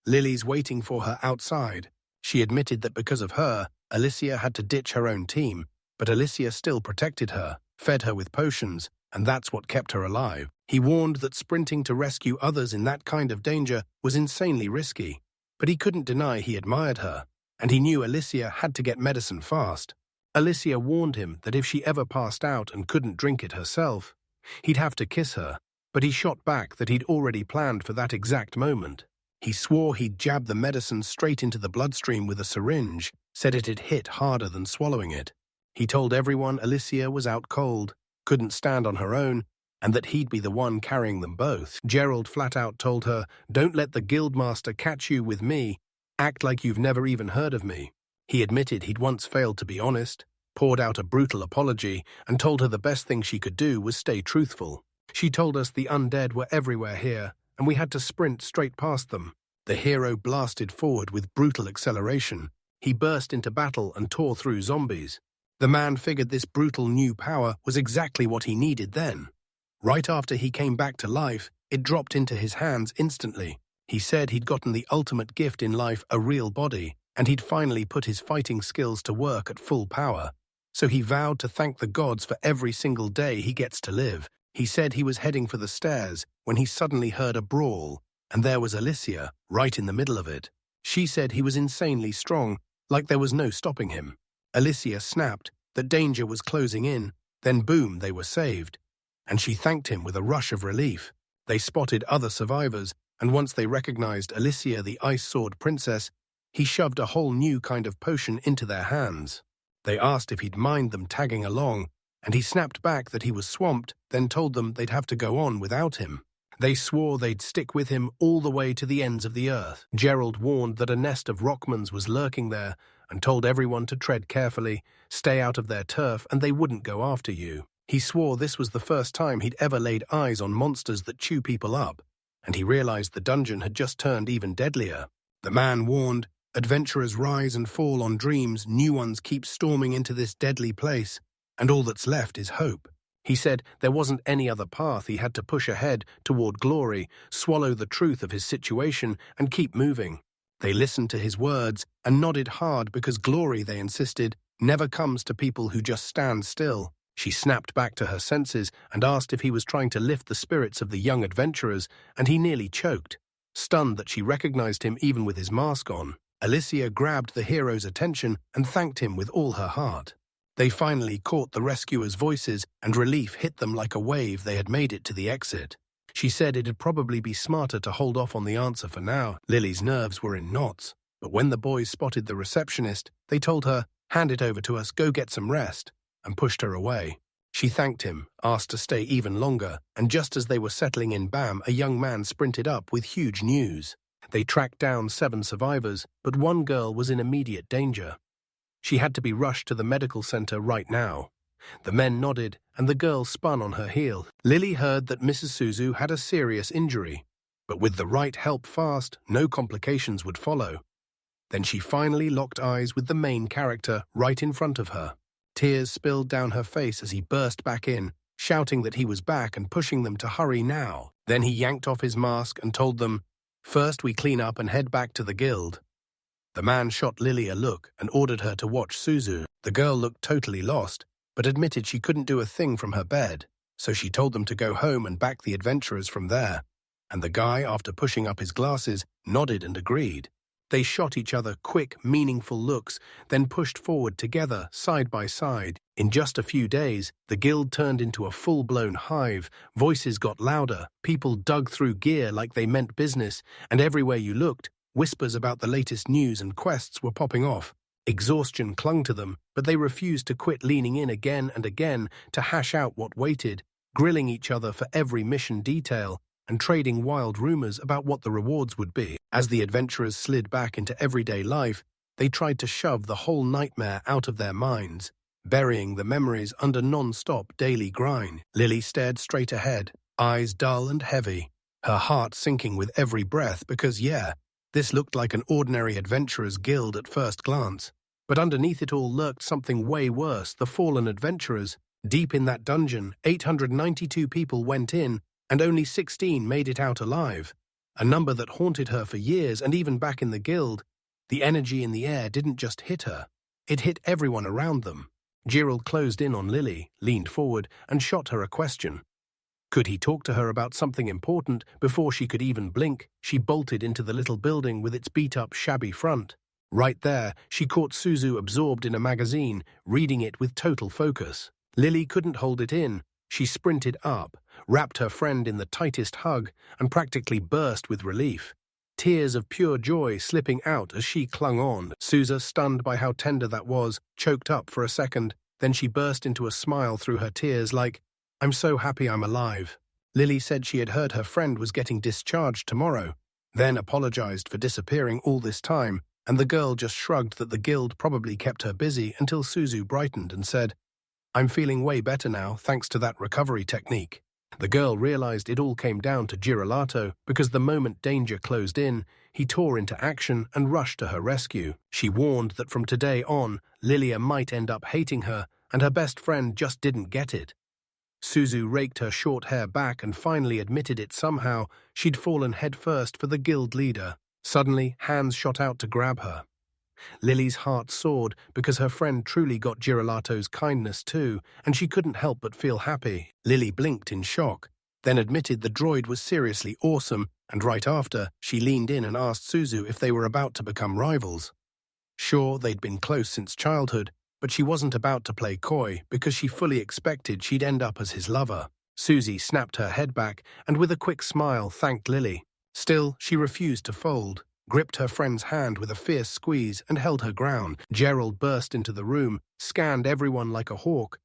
Lily's waiting for her outside." She admitted that because of her, Alicia had to ditch her own team, but Alicia still protected her, fed her with potions, and that's what kept her alive. He warned that sprinting to rescue others in that kind of danger was insanely risky, but he couldn't deny he admired her, and he knew Alicia had to get medicine fast. Alicia warned him that if she ever passed out and couldn't drink it herself, he'd have to kiss her, but he shot back that he'd already planned for that exact moment. He swore he'd jab the medicine straight into the bloodstream with a syringe, said it'd hit harder than swallowing it. He told everyone Alicia was out cold, couldn't stand on her own, and that he'd be the one carrying them both. Gerald flat out told her, "Don't let the guildmaster catch you with me. Act like you've never even heard of me." He admitted he'd once failed to be honest, poured out a brutal apology, and told her the best thing she could do was stay truthful. She told us the undead were everywhere here, and we had to sprint straight past them. The hero blasted forward with brutal acceleration. He burst into battle and tore through zombies. The man figured this brutal new power was exactly what he needed then. Right after he came back to life, it dropped into his hands instantly. He said he'd gotten the ultimate gift in life, a real body, and he'd finally put his fighting skills to work at full power. So he vowed to thank the gods for every single day he gets to live. He said he was heading for the stairs when he suddenly heard a brawl, and there was Alicia right in the middle of it. She said he was insanely strong, like there was no stopping him. Alicia snapped that danger was closing in, then boom, they were saved. And she thanked him with a rush of relief. They spotted other survivors, and once they recognized Alicia, the Ice Sword Princess, he shoved a whole new kind of potion into their hands. They asked if he'd mind them tagging along, and he snapped back that he was swamped, then told them they'd have to go on without him. They swore they'd stick with him all the way to the ends of the earth. Gerald warned that a nest of Rockmans was lurking there, and told everyone to tread carefully, stay out of their turf, and they wouldn't go after you. He swore this was the first time he'd ever laid eyes on monsters that chew people up, and he realized the dungeon had just turned even deadlier. The man warned, "Adventurers rise and fall on dreams, new ones keep storming into this deadly place, and all that's left is hope." He said there wasn't any other path. He had to push ahead toward glory, swallow the truth of his situation, and keep moving. They listened to his words and nodded hard because glory, they insisted, never comes to people who just stand still. She snapped back to her senses and asked if he was trying to lift the spirits of the young adventurers, and he nearly choked, stunned that she recognized him even with his mask on. Alicia grabbed the hero's attention and thanked him with all her heart. They finally caught the rescuers' voices, and relief hit them like a wave. They had made it to the exit. She said it'd probably be smarter to hold off on the answer for now. Lily's nerves were in knots, but when the boys spotted the receptionist, they told her, "Hand it over to us, go get some rest," and pushed her away. She thanked him, asked to stay even longer, and just as they were settling in, bam, a young man sprinted up with huge news. They tracked down 7 survivors, but one girl was in immediate danger. She had to be rushed to the medical center right now. The men nodded, and the girl spun on her heel. Lily heard that Mrs. Suzu had a serious injury, but with the right help fast, no complications would follow. Then she finally locked eyes with the main character right in front of her. Tears spilled down her face as he burst back in, shouting that he was back and pushing them to hurry now. Then he yanked off his mask and told them, "First we clean up and head back to the guild." The man shot Lily a look and ordered her to watch Suzu. The girl looked totally lost, but admitted she couldn't do a thing from her bed, so she told them to go home and back the adventurers from there. And the guy, after pushing up his glasses, nodded and agreed. They shot each other quick, meaningful looks, then pushed forward together, side by side. In just a few days, the guild turned into a full-blown hive. Voices got louder, people dug through gear like they meant business, and everywhere you looked, whispers about the latest news and quests were popping off. Exhaustion clung to them, but they refused to quit, leaning in again and again to hash out what waited, grilling each other for every mission detail, and trading wild rumors about what the rewards would be. As the adventurers slid back into everyday life, they tried to shove the whole nightmare out of their minds, burying the memories under non-stop daily grind. Lily stared straight ahead, eyes dull and heavy, her heart sinking with every breath because, this looked like an ordinary adventurers' guild at first glance. But underneath it all lurked something way worse: the fallen adventurers. Deep in that dungeon, 892 people went in, and only 16 made it out alive. A number that haunted her for years, and even back in the guild, the energy in the air didn't just hit her. It hit everyone around them. Gerald closed in on Lily, leaned forward, and shot her a question. Could he talk to her about something important? Before she could even blink, she bolted into the little building with its beat-up, shabby front. Right there, she caught Suzu absorbed in a magazine, reading it with total focus. Lily couldn't hold it in. She sprinted up, wrapped her friend in the tightest hug, and practically burst with relief. Tears of pure joy slipping out as she clung on. Suzu, stunned by how tender that was, choked up for a second. Then she burst into a smile through her tears like, "I'm so happy I'm alive." Lily said she had heard her friend was getting discharged tomorrow, then apologized for disappearing all this time, and the girl just shrugged that the guild probably kept her busy until Suzu brightened and said, "I'm feeling way better now, thanks to that recovery technique." The girl realized it all came down to Girolato, because the moment danger closed in, he tore into action and rushed to her rescue. She warned that from today on, Lilia might end up hating her, and her best friend just didn't get it. Suzu raked her short hair back and finally admitted it somehow. She'd fallen headfirst for the guild leader. Suddenly, hands shot out to grab her. Lily's heart soared because her friend truly got Girolato's kindness too, and she couldn't help but feel happy. Lily blinked in shock, then admitted the droid was seriously awesome, and right after, she leaned in and asked Suzu if they were about to become rivals. Sure, they'd been close since childhood, but she wasn't about to play coy because she fully expected she'd end up as his lover. Suzy snapped her head back and with a quick smile thanked Lily. Still, she refused to fold, gripped her friend's hand with a fierce squeeze and held her ground. Gerald burst into the room, scanned everyone like a hawk,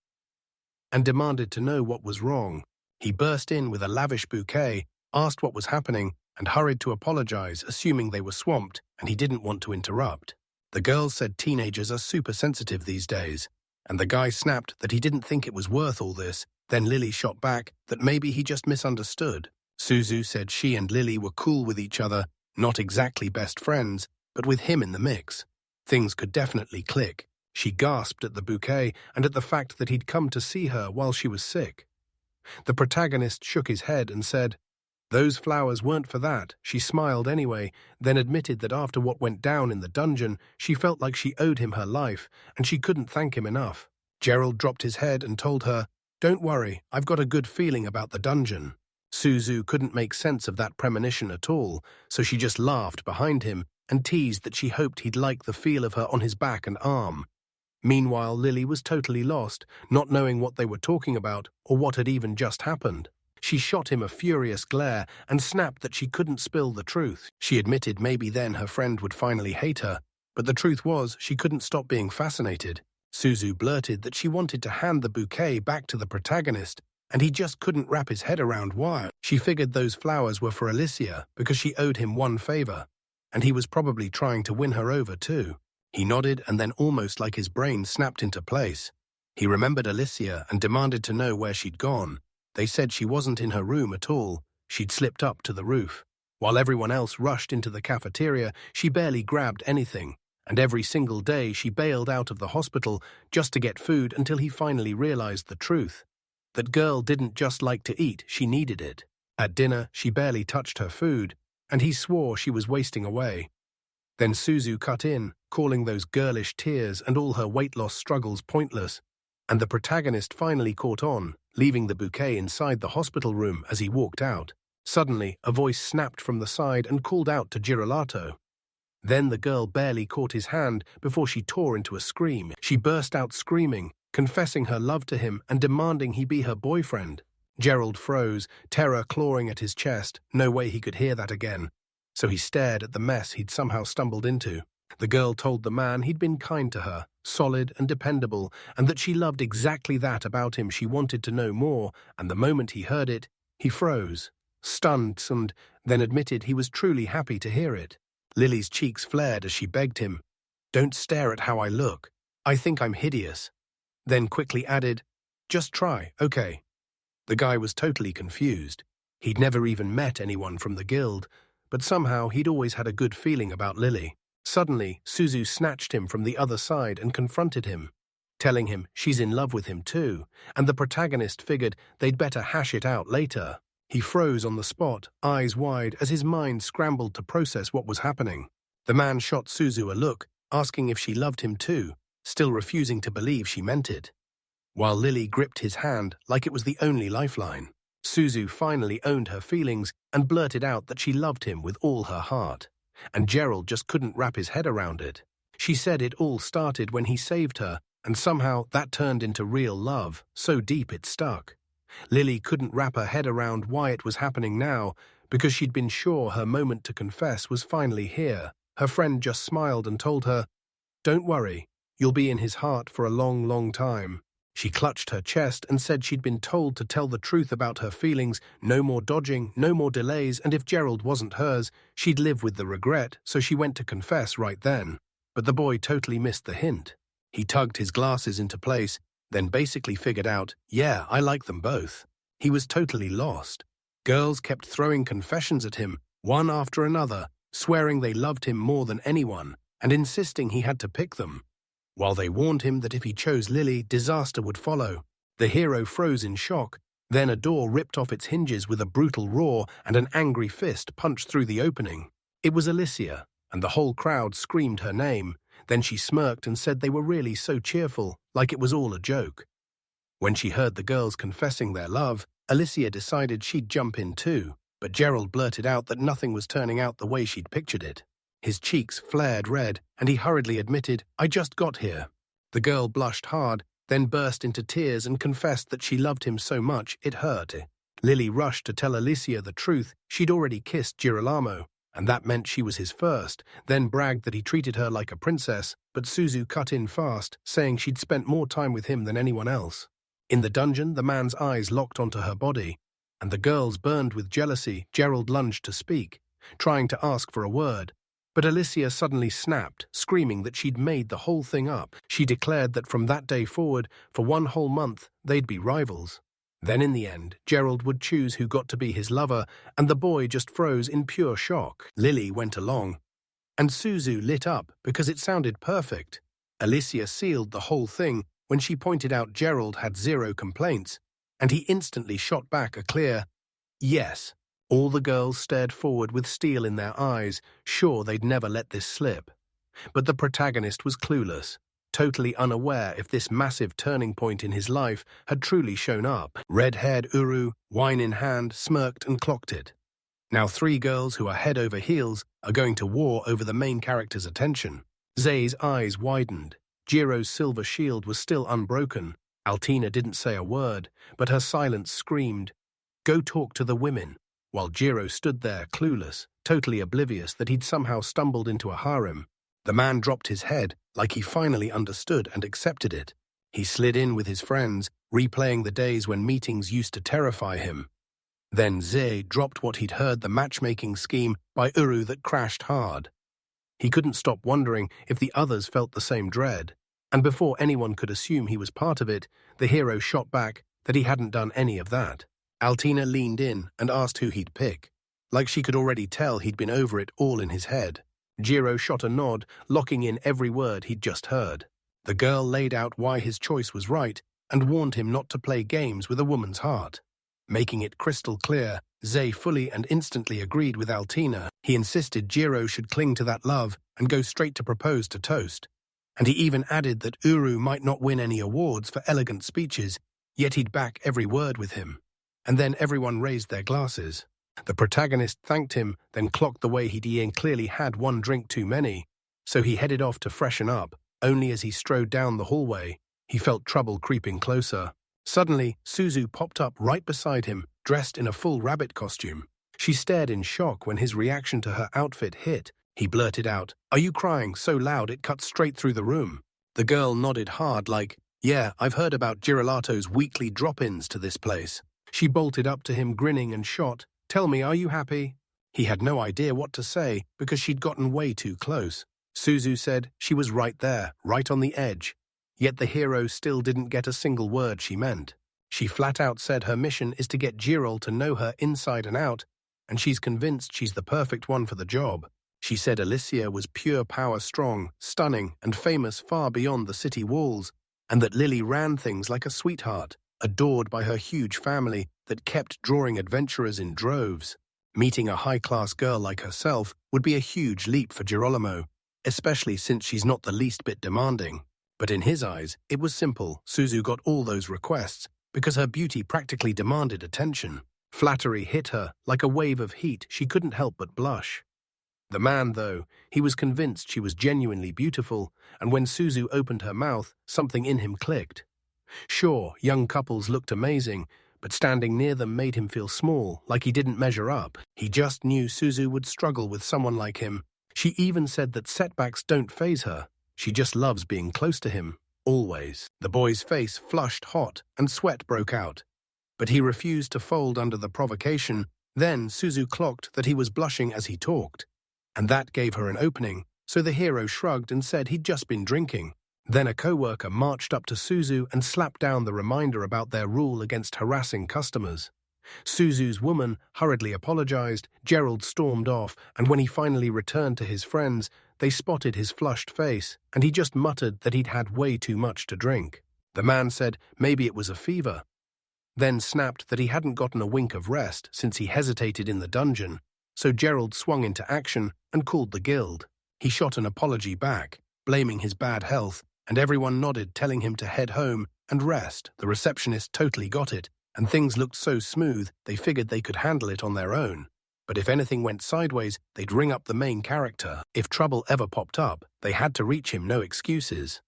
and demanded to know what was wrong. He burst in with a lavish bouquet, asked what was happening, and hurried to apologize, assuming they were swamped and he didn't want to interrupt. The girls said teenagers are super sensitive these days, and the guy snapped that he didn't think it was worth all this. Then Lily shot back that maybe he just misunderstood. Suzu said she and Lily were cool with each other, not exactly best friends, but with him in the mix, things could definitely click. She gasped at the bouquet and at the fact that he'd come to see her while she was sick. The protagonist shook his head and said, "Those flowers weren't for that." She smiled anyway, then admitted that after what went down in the dungeon, she felt like she owed him her life, and she couldn't thank him enough. Gerald dropped his head and told her, "Don't worry, I've got a good feeling about the dungeon." Suzu couldn't make sense of that premonition at all, so she just laughed behind him and teased that she hoped he'd like the feel of her on his back and arm. Meanwhile, Lily was totally lost, not knowing what they were talking about or what had even just happened. She shot him a furious glare and snapped that she couldn't spill the truth. She admitted maybe then her friend would finally hate her, but the truth was she couldn't stop being fascinated. Suzu blurted that she wanted to hand the bouquet back to the protagonist, and he just couldn't wrap his head around why. She figured those flowers were for Alicia because she owed him one favor, and he was probably trying to win her over too. He nodded and then almost like his brain snapped into place. He remembered Alicia and demanded to know where she'd gone. They said she wasn't in her room at all. She'd slipped up to the roof. While everyone else rushed into the cafeteria, she barely grabbed anything, and every single day she bailed out of the hospital just to get food until he finally realized the truth. That girl didn't just like to eat, she needed it. At dinner, she barely touched her food, and he swore she was wasting away. Then Suzu cut in, calling those girlish tears and all her weight loss struggles pointless, and the protagonist finally caught on, leaving the bouquet inside the hospital room as he walked out. Suddenly, a voice snapped from the side and called out to Girolato. Then the girl barely caught his hand before she tore into a scream. She burst out screaming, confessing her love to him and demanding he be her boyfriend. Gerald froze, terror clawing at his chest. No way he could hear that again. So he stared at the mess he'd somehow stumbled into. The girl told the man he'd been kind to her, solid and dependable, and that she loved exactly that about him. She wanted to know more, and the moment he heard it, he froze, stunned, and then admitted he was truly happy to hear it. Lily's cheeks flared as she begged him, "Don't stare at how I look. I think I'm hideous." Then quickly added, "Just try, okay?" The guy was totally confused. He'd never even met anyone from the guild, but somehow he'd always had a good feeling about Lily. Suddenly, Suzu snatched him from the other side and confronted him, telling him she's in love with him too, and the protagonist figured they'd better hash it out later. He froze on the spot, eyes wide, as his mind scrambled to process what was happening. The man shot Suzu a look, asking if she loved him too, still refusing to believe she meant it, while Lily gripped his hand like it was the only lifeline. Suzu finally owned her feelings and blurted out that she loved him with all her heart, and Gerald just couldn't wrap his head around it. She said it all started when he saved her, and somehow that turned into real love, so deep it stuck. Lily couldn't wrap her head around why it was happening now, because she'd been sure her moment to confess was finally here. Her friend just smiled and told her, "Don't worry, you'll be in his heart for a long, long time." She clutched her chest and said she'd been told to tell the truth about her feelings, no more dodging, no more delays, and if Gerald wasn't hers, she'd live with the regret, so she went to confess right then. But the boy totally missed the hint. He tugged his glasses into place, then basically figured out, yeah, I like them both. He was totally lost. Girls kept throwing confessions at him, one after another, swearing they loved him more than anyone, and insisting he had to pick them, while they warned him that if he chose Lily, disaster would follow. The hero froze in shock. Then a door ripped off its hinges with a brutal roar and an angry fist punched through the opening. It was Alicia, and the whole crowd screamed her name. Then she smirked and said they were really so cheerful, like it was all a joke. When she heard the girls confessing their love, Alicia decided she'd jump in too, but Gerald blurted out that nothing was turning out the way she'd pictured it. His cheeks flared red, and he hurriedly admitted, "I just got here." The girl blushed hard, then burst into tears and confessed that she loved him so much it hurt. Lily rushed to tell Alicia the truth. She'd already kissed Girolamo, and that meant she was his first, then bragged that he treated her like a princess, but Suzu cut in fast, saying she'd spent more time with him than anyone else. In the dungeon, the man's eyes locked onto her body, and the girls burned with jealousy. Gerald lunged to speak, trying to ask for a word, but Alicia suddenly snapped, screaming that she'd made the whole thing up. She declared that from that day forward, for one whole month, they'd be rivals. Then in the end, Gerald would choose who got to be his lover, and the boy just froze in pure shock. Lily went along, and Suzu lit up because it sounded perfect. Alicia sealed the whole thing when she pointed out Gerald had 0 complaints, and he instantly shot back a clear yes. All the girls stared forward with steel in their eyes, sure they'd never let this slip. But the protagonist was clueless, totally unaware if this massive turning point in his life had truly shown up. Red-haired Uru, wine in hand, smirked and clocked it. Now 3 girls who are head over heels are going to war over the main character's attention. Zay's eyes widened. Jiro's silver shield was still unbroken. Altina didn't say a word, but her silence screamed, "Go talk to the women," while Jiro stood there, clueless, totally oblivious that he'd somehow stumbled into a harem. The man dropped his head, like he finally understood and accepted it. He slid in with his friends, replaying the days when meetings used to terrify him. Then Ze dropped what he'd heard, the matchmaking scheme by Uru that crashed hard. He couldn't stop wondering if the others felt the same dread, and before anyone could assume he was part of it, the hero shot back that he hadn't done any of that. Altina leaned in and asked who he'd pick, like she could already tell he'd been over it all in his head. Jiro shot a nod, locking in every word he'd just heard. The girl laid out why his choice was right and warned him not to play games with a woman's heart. Making it crystal clear, Ze fully and instantly agreed with Altina. He insisted Jiro should cling to that love and go straight to propose to Toast. And he even added that Uru might not win any awards for elegant speeches, yet he'd back every word with him. And then everyone raised their glasses. The protagonist thanked him, then clocked the way he'd clearly had one drink too many, so he headed off to freshen up. Only as he strode down the hallway, he felt trouble creeping closer. Suddenly, Suzu popped up right beside him, dressed in a full rabbit costume. She stared in shock when his reaction to her outfit hit. He blurted out, "Are you crying?" so loud it cut straight through the room. The girl nodded hard like, "Yeah, I've heard about Girolato's weekly drop-ins to this place." She bolted up to him, grinning, and shot, "Tell me, are you happy?" He had no idea what to say because she'd gotten way too close. Suzu said she was right there, right on the edge. Yet the hero still didn't get a single word she meant. She flat out said her mission is to get Girol to know her inside and out, and she's convinced she's the perfect one for the job. She said Alicia was pure power, strong, stunning, and famous far beyond the city walls, and that Lily ran things like a sweetheart, adored by her huge family that kept drawing adventurers in droves. Meeting a high-class girl like herself would be a huge leap for Girolamo, especially since she's not the least bit demanding. But in his eyes, it was simple. Suzu got all those requests because her beauty practically demanded attention. Flattery hit her like a wave of heat. She couldn't help but blush. The man, though, he was convinced she was genuinely beautiful, and when Suzu opened her mouth, something in him clicked. Sure, young couples looked amazing, but standing near them made him feel small, like he didn't measure up. He just knew Suzu would struggle with someone like him. She even said that setbacks don't faze her. She just loves being close to him, always. The boy's face flushed hot and sweat broke out, but he refused to fold under the provocation. Then Suzu clocked that he was blushing as he talked, and that gave her an opening, so the hero shrugged and said he'd just been drinking. Then a co-worker marched up to Suzu and slapped down the reminder about their rule against harassing customers. Suzu's woman hurriedly apologized, Gerald stormed off, and when he finally returned to his friends, they spotted his flushed face, and he just muttered that he'd had way too much to drink. The man said maybe it was a fever, then snapped that he hadn't gotten a wink of rest since he hesitated in the dungeon, so Gerald swung into action and called the guild. He shot an apology back, blaming his bad health, and everyone nodded, telling him to head home and rest. The receptionist totally got it, and things looked so smooth they figured they could handle it on their own. But if anything went sideways, they'd ring up the main character. If trouble ever popped up, they had to reach him, no excuses.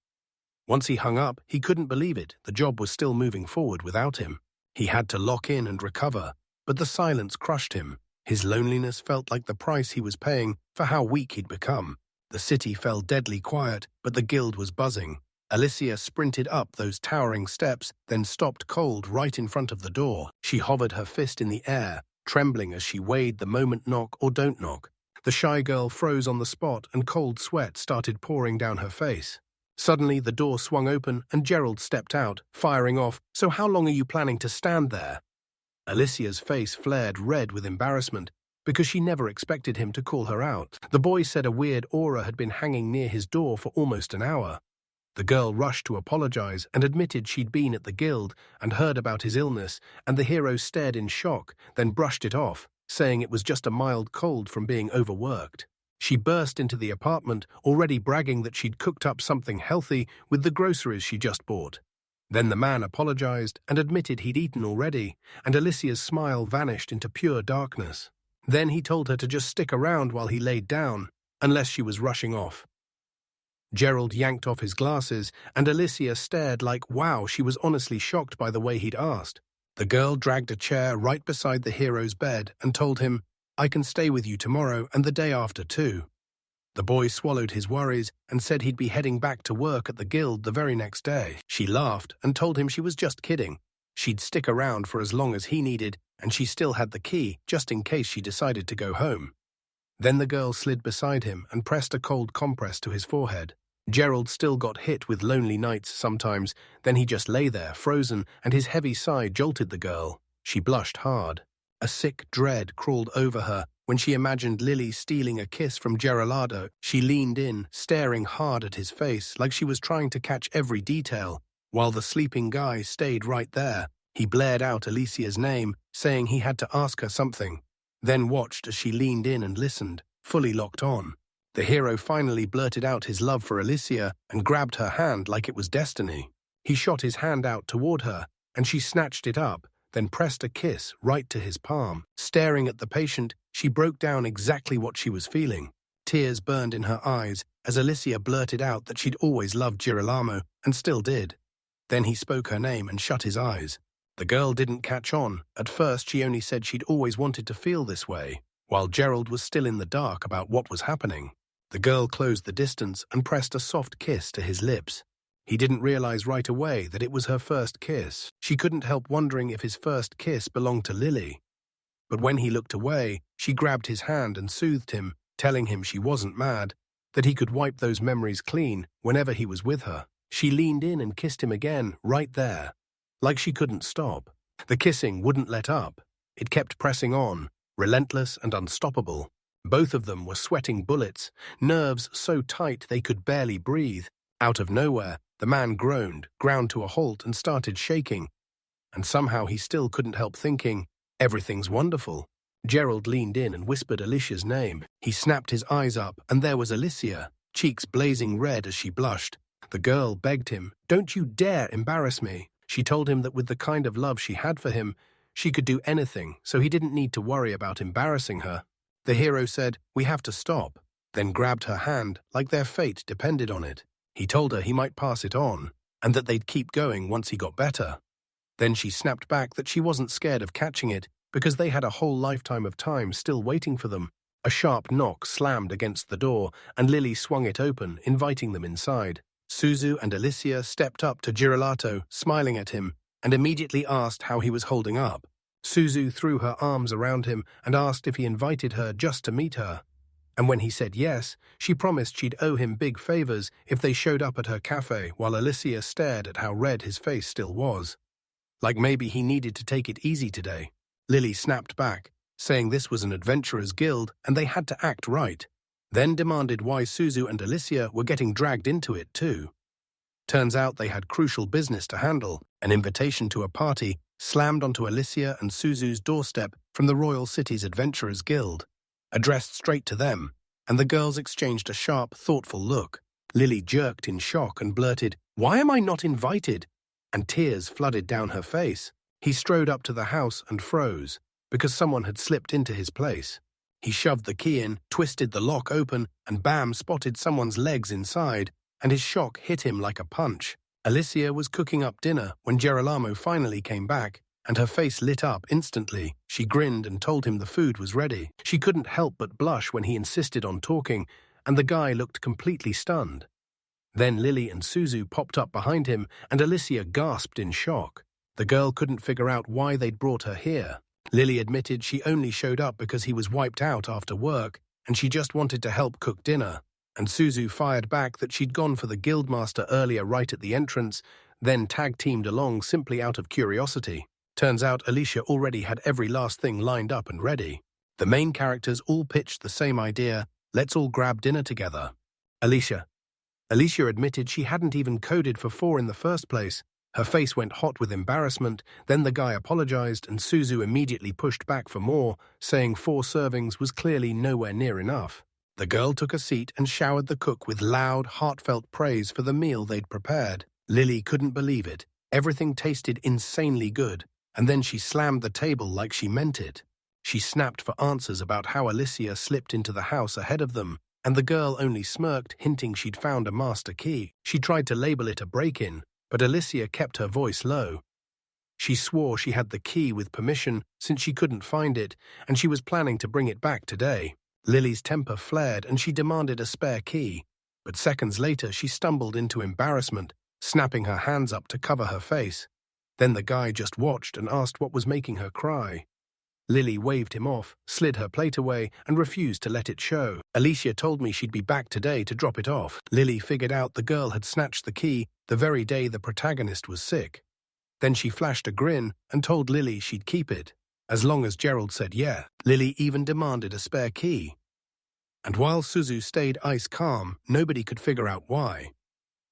Once he hung up, he couldn't believe it. The job was still moving forward without him. He had to lock in and recover, but the silence crushed him. His loneliness felt like the price he was paying for how weak he'd become. The city fell deadly quiet, but the guild was buzzing. Alicia sprinted up those towering steps, then stopped cold right in front of the door. She hovered her fist in the air, trembling as she weighed the moment knock or don't knock. The shy girl froze on the spot and cold sweat started pouring down her face. Suddenly, the door swung open and Gerald stepped out, firing off, "So how long are you planning to stand there?" Alicia's face flared red with embarrassment because she never expected him to call her out. The boy said a weird aura had been hanging near his door for almost an hour. The girl rushed to apologize and admitted she'd been at the guild and heard about his illness, and the hero stared in shock, then brushed it off, saying it was just a mild cold from being overworked. She burst into the apartment, already bragging that she'd cooked up something healthy with the groceries she just bought. Then the man apologized and admitted he'd eaten already, and Alicia's smile vanished into pure darkness. Then he told her to just stick around while he laid down, unless she was rushing off. Gerald yanked off his glasses, and Alicia stared like, wow, she was honestly shocked by the way he'd asked. The girl dragged a chair right beside the hero's bed and told him, "I can stay with you tomorrow and the day after too." The boy swallowed his worries and said he'd be heading back to work at the guild the very next day. She laughed and told him she was just kidding. She'd stick around for as long as he needed, and she still had the key, just in case she decided to go home. Then the girl slid beside him and pressed a cold compress to his forehead. Gerald still got hit with lonely nights sometimes, then he just lay there, frozen, and his heavy sigh jolted the girl. She blushed hard. A sick dread crawled over her when she imagined Lily stealing a kiss from Geraldo. She leaned in, staring hard at his face like she was trying to catch every detail, while the sleeping guy stayed right there. He blared out Alicia's name, saying he had to ask her something, then watched as she leaned in and listened, fully locked on. The hero finally blurted out his love for Alicia and grabbed her hand like it was destiny. He shot his hand out toward her, and she snatched it up, then pressed a kiss right to his palm. Staring at the patient, she broke down exactly what she was feeling. Tears burned in her eyes as Alicia blurted out that she'd always loved Girolamo, and still did. Then he spoke her name and shut his eyes. The girl didn't catch on. At first, she only said she'd always wanted to feel this way, while Gerald was still in the dark about what was happening. The girl closed the distance and pressed a soft kiss to his lips. He didn't realize right away that it was her first kiss. She couldn't help wondering if his first kiss belonged to Lily. But when he looked away, she grabbed his hand and soothed him, telling him she wasn't mad, that he could wipe those memories clean whenever he was with her. She leaned in and kissed him again, right there. Like she couldn't stop. The kissing wouldn't let up. It kept pressing on, relentless and unstoppable. Both of them were sweating bullets, nerves so tight they could barely breathe. Out of nowhere, the man groaned, ground to a halt, and started shaking. And somehow he still couldn't help thinking, everything's wonderful. Gerald leaned in and whispered Alicia's name. He snapped his eyes up, and there was Alicia, cheeks blazing red as she blushed. The girl begged him, "Don't you dare embarrass me." She told him that with the kind of love she had for him, she could do anything, so he didn't need to worry about embarrassing her. The hero said, "We have to stop," then grabbed her hand like their fate depended on it. He told her he might pass it on, and that they'd keep going once he got better. Then she snapped back that she wasn't scared of catching it, because they had a whole lifetime of time still waiting for them. A sharp knock slammed against the door, and Lily swung it open, inviting them inside. Suzu and Alicia stepped up to Girolato, smiling at him, and immediately asked how he was holding up. Suzu threw her arms around him and asked if he invited her just to meet her. And when he said yes, she promised she'd owe him big favors if they showed up at her cafe, while Alicia stared at how red his face still was. Like maybe he needed to take it easy today. Lily snapped back, saying this was an adventurers' guild and they had to act right, then demanded why Suzu and Alicia were getting dragged into it too. Turns out they had crucial business to handle. An invitation to a party slammed onto Alicia and Suzu's doorstep from the Royal City's Adventurers Guild, addressed straight to them, and the girls exchanged a sharp, thoughtful look. Lily jerked in shock and blurted, "Why am I not invited?" And tears flooded down her face. He strode up to the house and froze, because someone had slipped into his place. He shoved the key in, twisted the lock open, and bam, spotted someone's legs inside, and his shock hit him like a punch. Alicia was cooking up dinner when Girolamo finally came back, and her face lit up instantly. She grinned and told him the food was ready. She couldn't help but blush when he insisted on talking, and the guy looked completely stunned. Then Lily and Suzu popped up behind him, and Alicia gasped in shock. The girl couldn't figure out why they'd brought her here. Lily admitted she only showed up because he was wiped out after work, and she just wanted to help cook dinner. And Suzu fired back that she'd gone for the guildmaster earlier right at the entrance, then tag-teamed along simply out of curiosity. Turns out Alicia already had every last thing lined up and ready. The main characters all pitched the same idea, let's all grab dinner together. Alicia admitted she hadn't even coded for 4 in the first place. Her face went hot with embarrassment, then the guy apologized and Suzu immediately pushed back for more, saying 4 servings was clearly nowhere near enough. The girl took a seat and showered the cook with loud, heartfelt praise for the meal they'd prepared. Lily couldn't believe it. Everything tasted insanely good, and then she slammed the table like she meant it. She snapped for answers about how Alicia slipped into the house ahead of them, and the girl only smirked, hinting she'd found a master key. She tried to label it a break-in, but Alicia kept her voice low. She swore she had the key with permission since she couldn't find it, and she was planning to bring it back today. Lily's temper flared and she demanded a spare key, but seconds later she stumbled into embarrassment, snapping her hands up to cover her face. Then the guy just watched and asked what was making her cry. Lily waved him off, slid her plate away, and refused to let it show. Alicia told me she'd be back today to drop it off. Lily figured out the girl had snatched the key the very day the protagonist was sick. Then she flashed a grin and told Lily she'd keep it, as long as Gerald said yeah. Lily even demanded a spare key. And while Suzu stayed ice calm, nobody could figure out why.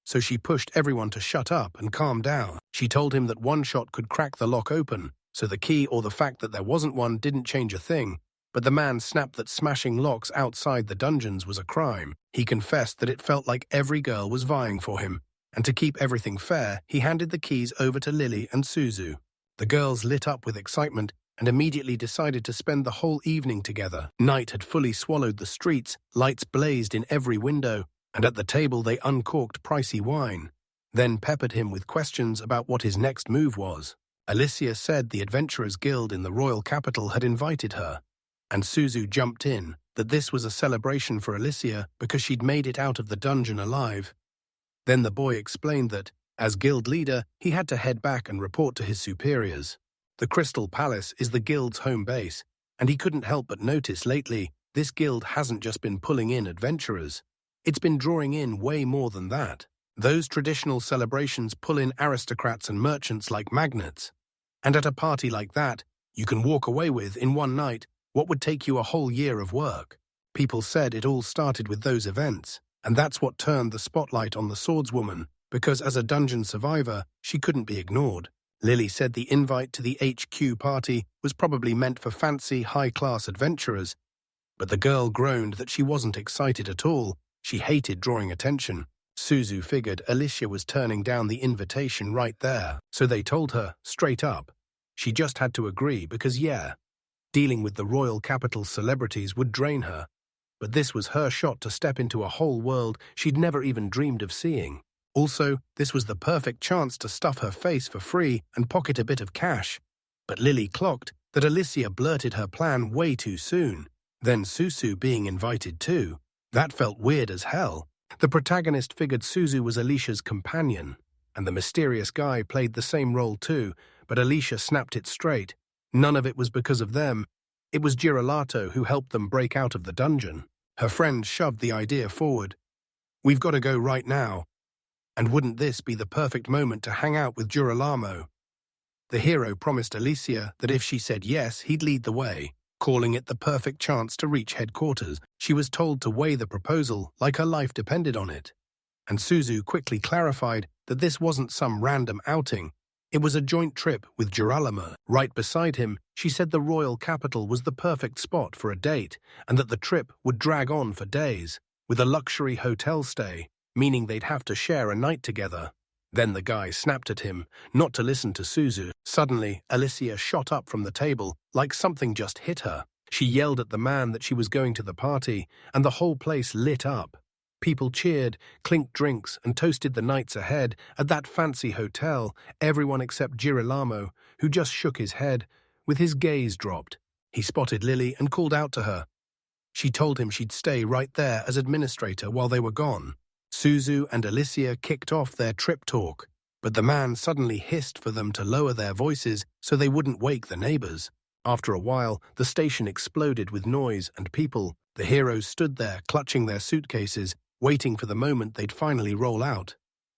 So she pushed everyone to shut up and calm down. She told him that one shot could crack the lock open, so the key or the fact that there wasn't one didn't change a thing, but the man snapped that smashing locks outside the dungeons was a crime. He confessed that it felt like every girl was vying for him, and to keep everything fair, he handed the keys over to Lily and Suzu. The girls lit up with excitement and immediately decided to spend the whole evening together. Night had fully swallowed the streets, lights blazed in every window, and at the table they uncorked pricey wine, then peppered him with questions about what his next move was. Alicia said the Adventurers Guild in the royal capital had invited her, and Suzu jumped in that this was a celebration for Alicia because she'd made it out of the dungeon alive. Then the boy explained that, as guild leader, he had to head back and report to his superiors. The Crystal Palace is the guild's home base, and he couldn't help but notice lately this guild hasn't just been pulling in adventurers. It's been drawing in way more than that. Those traditional celebrations pull in aristocrats and merchants like magnets. And at a party like that, you can walk away with, in one night, what would take you a whole year of work. People said it all started with those events, and that's what turned the spotlight on the swordswoman, because as a dungeon survivor, she couldn't be ignored. Lily said the invite to the HQ party was probably meant for fancy, high-class adventurers, but the girl groaned that she wasn't excited at all. She hated drawing attention. Suzu figured Alicia was turning down the invitation right there, so they told her, straight up. She just had to agree because, yeah, dealing with the royal capital's celebrities would drain her, but this was her shot to step into a whole world she'd never even dreamed of seeing. Also, this was the perfect chance to stuff her face for free and pocket a bit of cash. But Lily clocked that Alicia blurted her plan way too soon. Then Suzu being invited too. That felt weird as hell. The protagonist figured Suzu was Alicia's companion, and the mysterious guy played the same role too, but Alicia snapped it straight. None of it was because of them. It was Girolato who helped them break out of the dungeon. Her friend shoved the idea forward. We've got to go right now. And wouldn't this be the perfect moment to hang out with Girolamo? The hero promised Alicia that if she said yes, he'd lead the way, calling it the perfect chance to reach headquarters. She was told to weigh the proposal like her life depended on it. And Suzu quickly clarified that this wasn't some random outing. It was a joint trip with Girolamo. Right beside him, she said the royal capital was the perfect spot for a date, and that the trip would drag on for days, with a luxury hotel stay, meaning they'd have to share a night together. Then the guy snapped at him, not to listen to Suzu. Suddenly, Alicia shot up from the table, like something just hit her. She yelled at the man that she was going to the party, and the whole place lit up. People cheered, clinked drinks, and toasted the nights ahead at that fancy hotel, everyone except Girolamo, who just shook his head, with his gaze dropped. He spotted Lily and called out to her. She told him she'd stay right there as administrator while they were gone. Suzu and Alicia kicked off their trip talk, but the man suddenly hissed for them to lower their voices so they wouldn't wake the neighbors. After a while, the station exploded with noise and people. The heroes stood there, clutching their suitcases, waiting for the moment they'd finally roll out.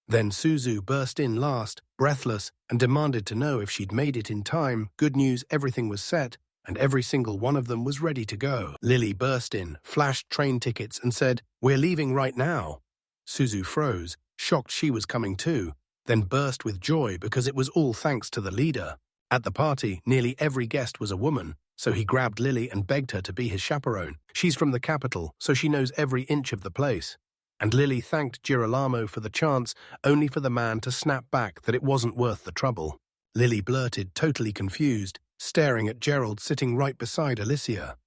Then Suzu burst in last, breathless, and demanded to know if she'd made it in time. Good news, everything was set, and every single one of them was ready to go. Lily burst in, flashed train tickets, and said, "We're leaving right now." Suzu froze, shocked she was coming too, then burst with joy because it was all thanks to the leader. At the party, nearly every guest was a woman, so he grabbed Lily and begged her to be his chaperone. She's from the capital, so she knows every inch of the place. And Lily thanked Girolamo for the chance, only for the man to snap back that it wasn't worth the trouble. Lily blurted, totally confused, staring at Gerald sitting right beside Alicia.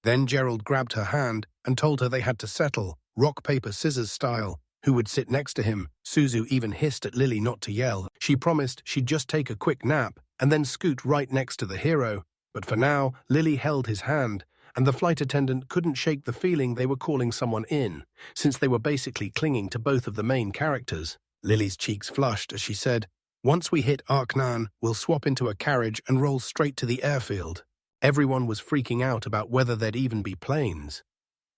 Then Gerald grabbed her hand and told her they had to settle, rock, paper, scissors style, who would sit next to him. Suzu even hissed at Lily not to yell. She promised she'd just take a quick nap and then scoot right next to the hero. But for now, Lily held his hand, and the flight attendant couldn't shake the feeling they were calling someone in, since they were basically clinging to both of the main characters. Lily's cheeks flushed as she said, "Once we hit Arknan, we'll swap into a carriage and roll straight to the airfield." Everyone was freaking out about whether there'd even be planes.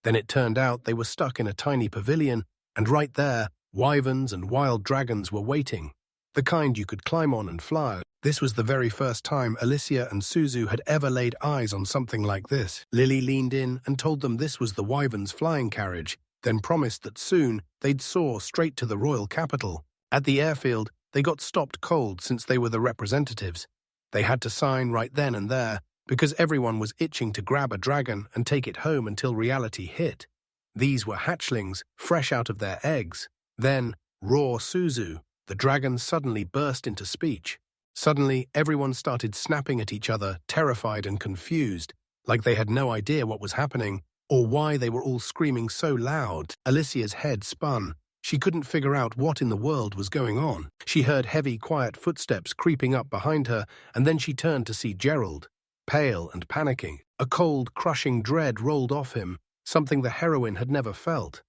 Then it turned out they were stuck in a tiny pavilion, and right there, wyverns and wild dragons were waiting, the kind you could climb on and fly. This was the very first time Alicia and Suzu had ever laid eyes on something like this. Lily leaned in and told them this was the wyverns' flying carriage, then promised that soon they'd soar straight to the royal capital. At the airfield, they got stopped cold since they were the representatives. They had to sign right then and there, because everyone was itching to grab a dragon and take it home until reality hit. These were hatchlings, fresh out of their eggs. Then, raw Suzu, the dragon, suddenly burst into speech. Suddenly, everyone started snapping at each other, terrified and confused, like they had no idea what was happening, or why they were all screaming so loud. Alicia's head spun. She couldn't figure out what in the world was going on. She heard heavy, quiet footsteps creeping up behind her, and then she turned to see Gerald. Pale and panicking, a cold, crushing dread rolled off him, something the heroine had never felt.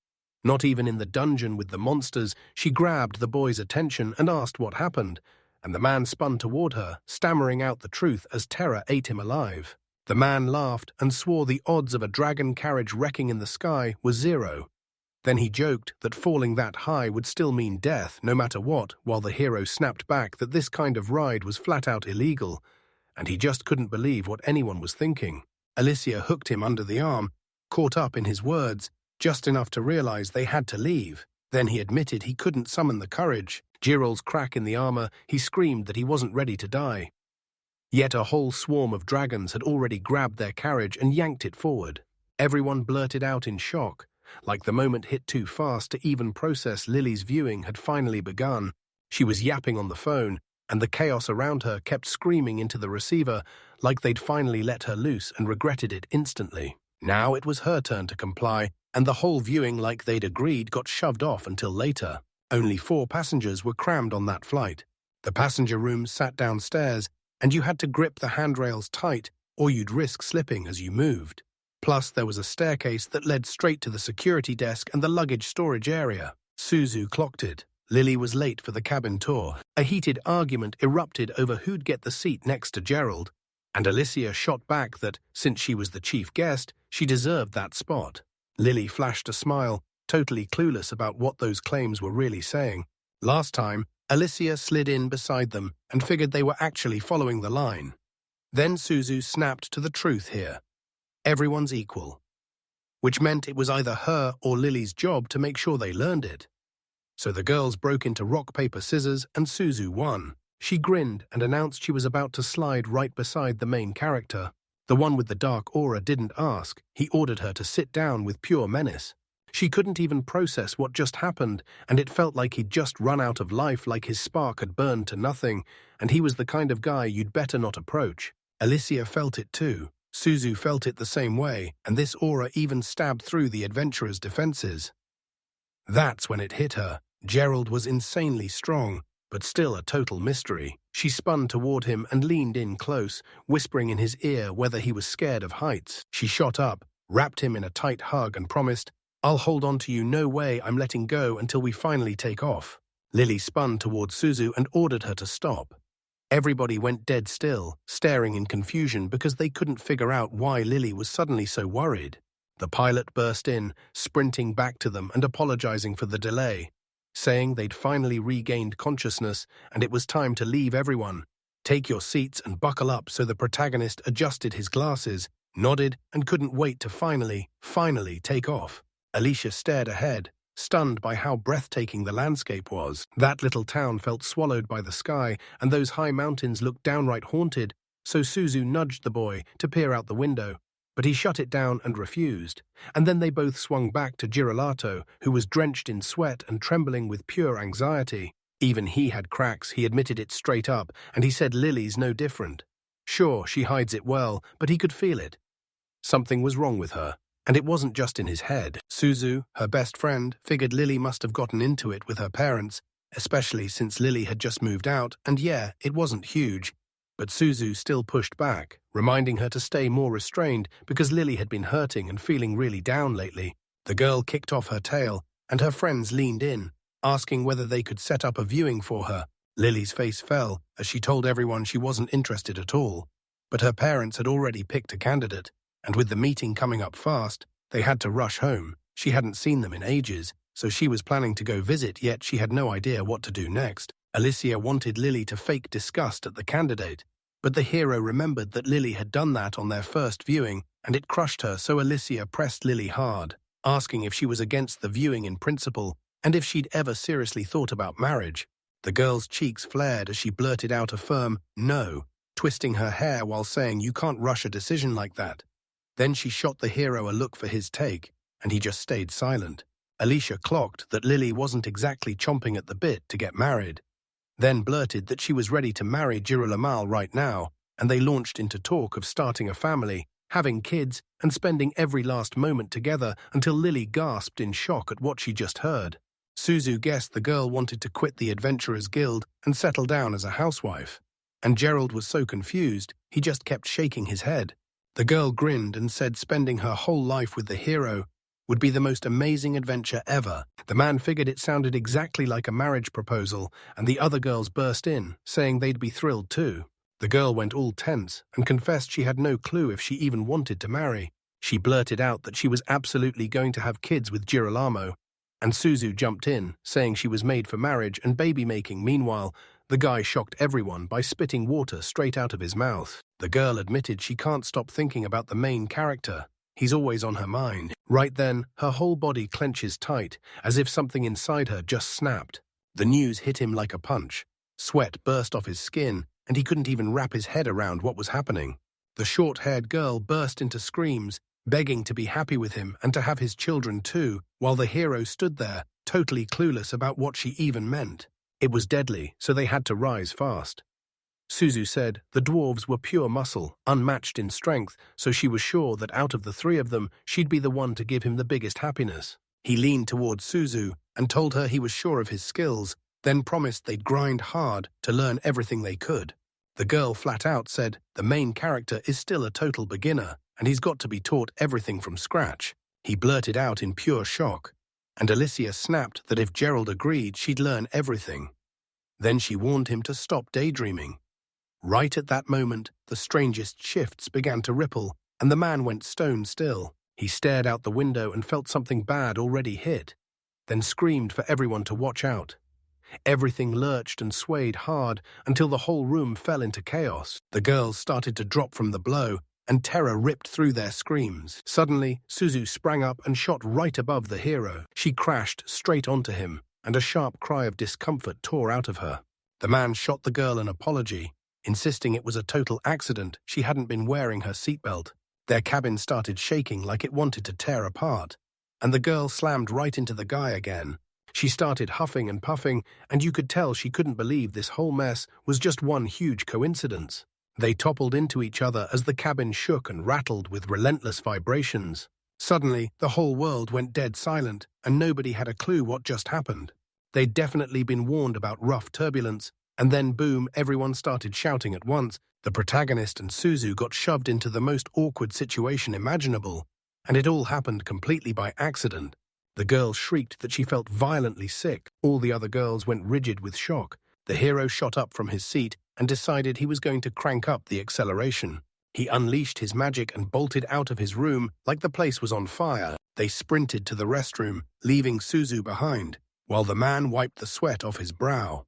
Not even in the dungeon with the monsters, she grabbed the boy's attention and asked what happened, and the man spun toward her, stammering out the truth as terror ate him alive. The man laughed and swore the odds of a dragon carriage wrecking in the sky was 0. Then he joked that falling that high would still mean death no matter what, while the hero snapped back that this kind of ride was flat out illegal, and he just couldn't believe what anyone was thinking. Alicia hooked him under the arm, caught up in his words, just enough to realize they had to leave. Then he admitted he couldn't summon the courage. Gerald's crack in the armor, he screamed that he wasn't ready to die. Yet a whole swarm of dragons had already grabbed their carriage and yanked it forward. Everyone blurted out in shock, like the moment hit too fast to even process. Lily's viewing had finally begun. She was yapping on the phone, and the chaos around her kept screaming into the receiver like they'd finally let her loose and regretted it instantly. Now it was her turn to comply, and the whole viewing, like they'd agreed, got shoved off until later. Only 4 passengers were crammed on that flight. The passenger rooms sat downstairs, and you had to grip the handrails tight or you'd risk slipping as you moved. Plus, there was a staircase that led straight to the security desk and the luggage storage area. Suzu clocked it. Lily was late for the cabin tour. A heated argument erupted over who'd get the seat next to Gerald, and Alicia shot back that, since she was the chief guest, she deserved that spot. Lily flashed a smile, totally clueless about what those claims were really saying. Last time, Alicia slid in beside them and figured they were actually following the line. Then Suzu snapped to the truth here. Everyone's equal. Which meant it was either her or Lily's job to make sure they learned it. So the girls broke into rock, paper, scissors, and Suzu won. She grinned and announced she was about to slide right beside the main character. The one with the dark aura didn't ask. He ordered her to sit down with pure menace. She couldn't even process what just happened, and it felt like he'd just run out of life, like his spark had burned to nothing, and he was the kind of guy you'd better not approach. Alicia felt it too. Suzu felt it the same way, and this aura even stabbed through the adventurer's defenses. That's when it hit her. Gerald was insanely strong, but still a total mystery. She spun toward him and leaned in close, whispering in his ear whether he was scared of heights. She shot up, wrapped him in a tight hug and promised, "I'll hold on to you, no way I'm letting go until we finally take off." Lily spun toward Suzu and ordered her to stop. Everybody went dead still, staring in confusion because they couldn't figure out why Lily was suddenly so worried. The pilot burst in, sprinting back to them and apologizing for the delay, saying they'd finally regained consciousness and it was time to leave everyone. "Take your seats and buckle up." So the protagonist adjusted his glasses, nodded, and couldn't wait to finally take off. Alicia stared ahead, stunned by how breathtaking the landscape was. That little town felt swallowed by the sky, and those high mountains looked downright haunted, so Suzu nudged the boy to peer out the window, but he shut it down and refused. And then they both swung back to Girolato, who was drenched in sweat and trembling with pure anxiety. Even he had cracks, he admitted it straight up, and he said Lily's no different. Sure, she hides it well, but he could feel it. Something was wrong with her, and it wasn't just in his head. Suzu, her best friend, figured Lily must have gotten into it with her parents, especially since Lily had just moved out, and yeah, it wasn't huge. But Suzu still pushed back, reminding her to stay more restrained because Lily had been hurting and feeling really down lately. The girl kicked off her tail, and her friends leaned in, asking whether they could set up a viewing for her. Lily's face fell as she told everyone she wasn't interested at all. But her parents had already picked a candidate, and with the meeting coming up fast, they had to rush home. She hadn't seen them in ages, so she was planning to go visit, yet she had no idea what to do next. Alicia wanted Lily to fake disgust at the candidate, but the hero remembered that Lily had done that on their first viewing, and it crushed her, so Alicia pressed Lily hard, asking if she was against the viewing in principle and if she'd ever seriously thought about marriage. The girl's cheeks flared as she blurted out a firm no, twisting her hair while saying, "You can't rush a decision like that." Then she shot the hero a look for his take, and he just stayed silent. Alicia clocked that Lily wasn't exactly chomping at the bit to get married, then blurted that she was ready to marry Girolamal right now, and they launched into talk of starting a family, having kids, and spending every last moment together until Lily gasped in shock at what she just heard. Suzu guessed the girl wanted to quit the Adventurers Guild and settle down as a housewife. And Gerald was so confused, he just kept shaking his head. The girl grinned and said spending her whole life with the hero would be the most amazing adventure ever. The man figured it sounded exactly like a marriage proposal, and the other girls burst in, saying they'd be thrilled too. The girl went all tense and confessed she had no clue if she even wanted to marry. She blurted out that she was absolutely going to have kids with Girolamo, and Suzu jumped in, saying she was made for marriage and baby-making. Meanwhile, the guy shocked everyone by spitting water straight out of his mouth. The girl admitted she can't stop thinking about the main character. He's always on her mind. Right then, her whole body clenches tight, as if something inside her just snapped. The news hit him like a punch. Sweat burst off his skin, and he couldn't even wrap his head around what was happening. The short-haired girl burst into screams, begging to be happy with him and to have his children too, while the hero stood there, totally clueless about what she even meant. It was deadly, so they had to rise fast. Suzu said the dwarves were pure muscle, unmatched in strength, so she was sure that out of the three of them, she'd be the one to give him the biggest happiness. He leaned towards Suzu and told her he was sure of his skills, then promised they'd grind hard to learn everything they could. The girl flat out said the main character is still a total beginner, and he's got to be taught everything from scratch. He blurted out in pure shock, and Alicia snapped that if Gerald agreed, she'd learn everything. Then she warned him to stop daydreaming. Right at that moment, the strangest shifts began to ripple, and the man went stone still. He stared out the window and felt something bad already hit, then screamed for everyone to watch out. Everything lurched and swayed hard until the whole room fell into chaos. The girls started to drop from the blow, and terror ripped through their screams. Suddenly, Suzu sprang up and shot right above the hero. She crashed straight onto him, and a sharp cry of discomfort tore out of her. The man shot the girl an apology, insisting it was a total accident. She hadn't been wearing her seatbelt. Their cabin started shaking like it wanted to tear apart, and the girl slammed right into the guy again. She started huffing and puffing, and you could tell she couldn't believe this whole mess was just one huge coincidence. They toppled into each other as the cabin shook and rattled with relentless vibrations. Suddenly, the whole world went dead silent, and nobody had a clue what just happened. They'd definitely been warned about rough turbulence, and then boom, everyone started shouting at once. The protagonist and Suzu got shoved into the most awkward situation imaginable, and it all happened completely by accident. The girl shrieked that she felt violently sick. All the other girls went rigid with shock. The hero shot up from his seat and decided he was going to crank up the acceleration. He unleashed his magic and bolted out of his room like the place was on fire. They sprinted to the restroom, leaving Suzu behind, while the man wiped the sweat off his brow.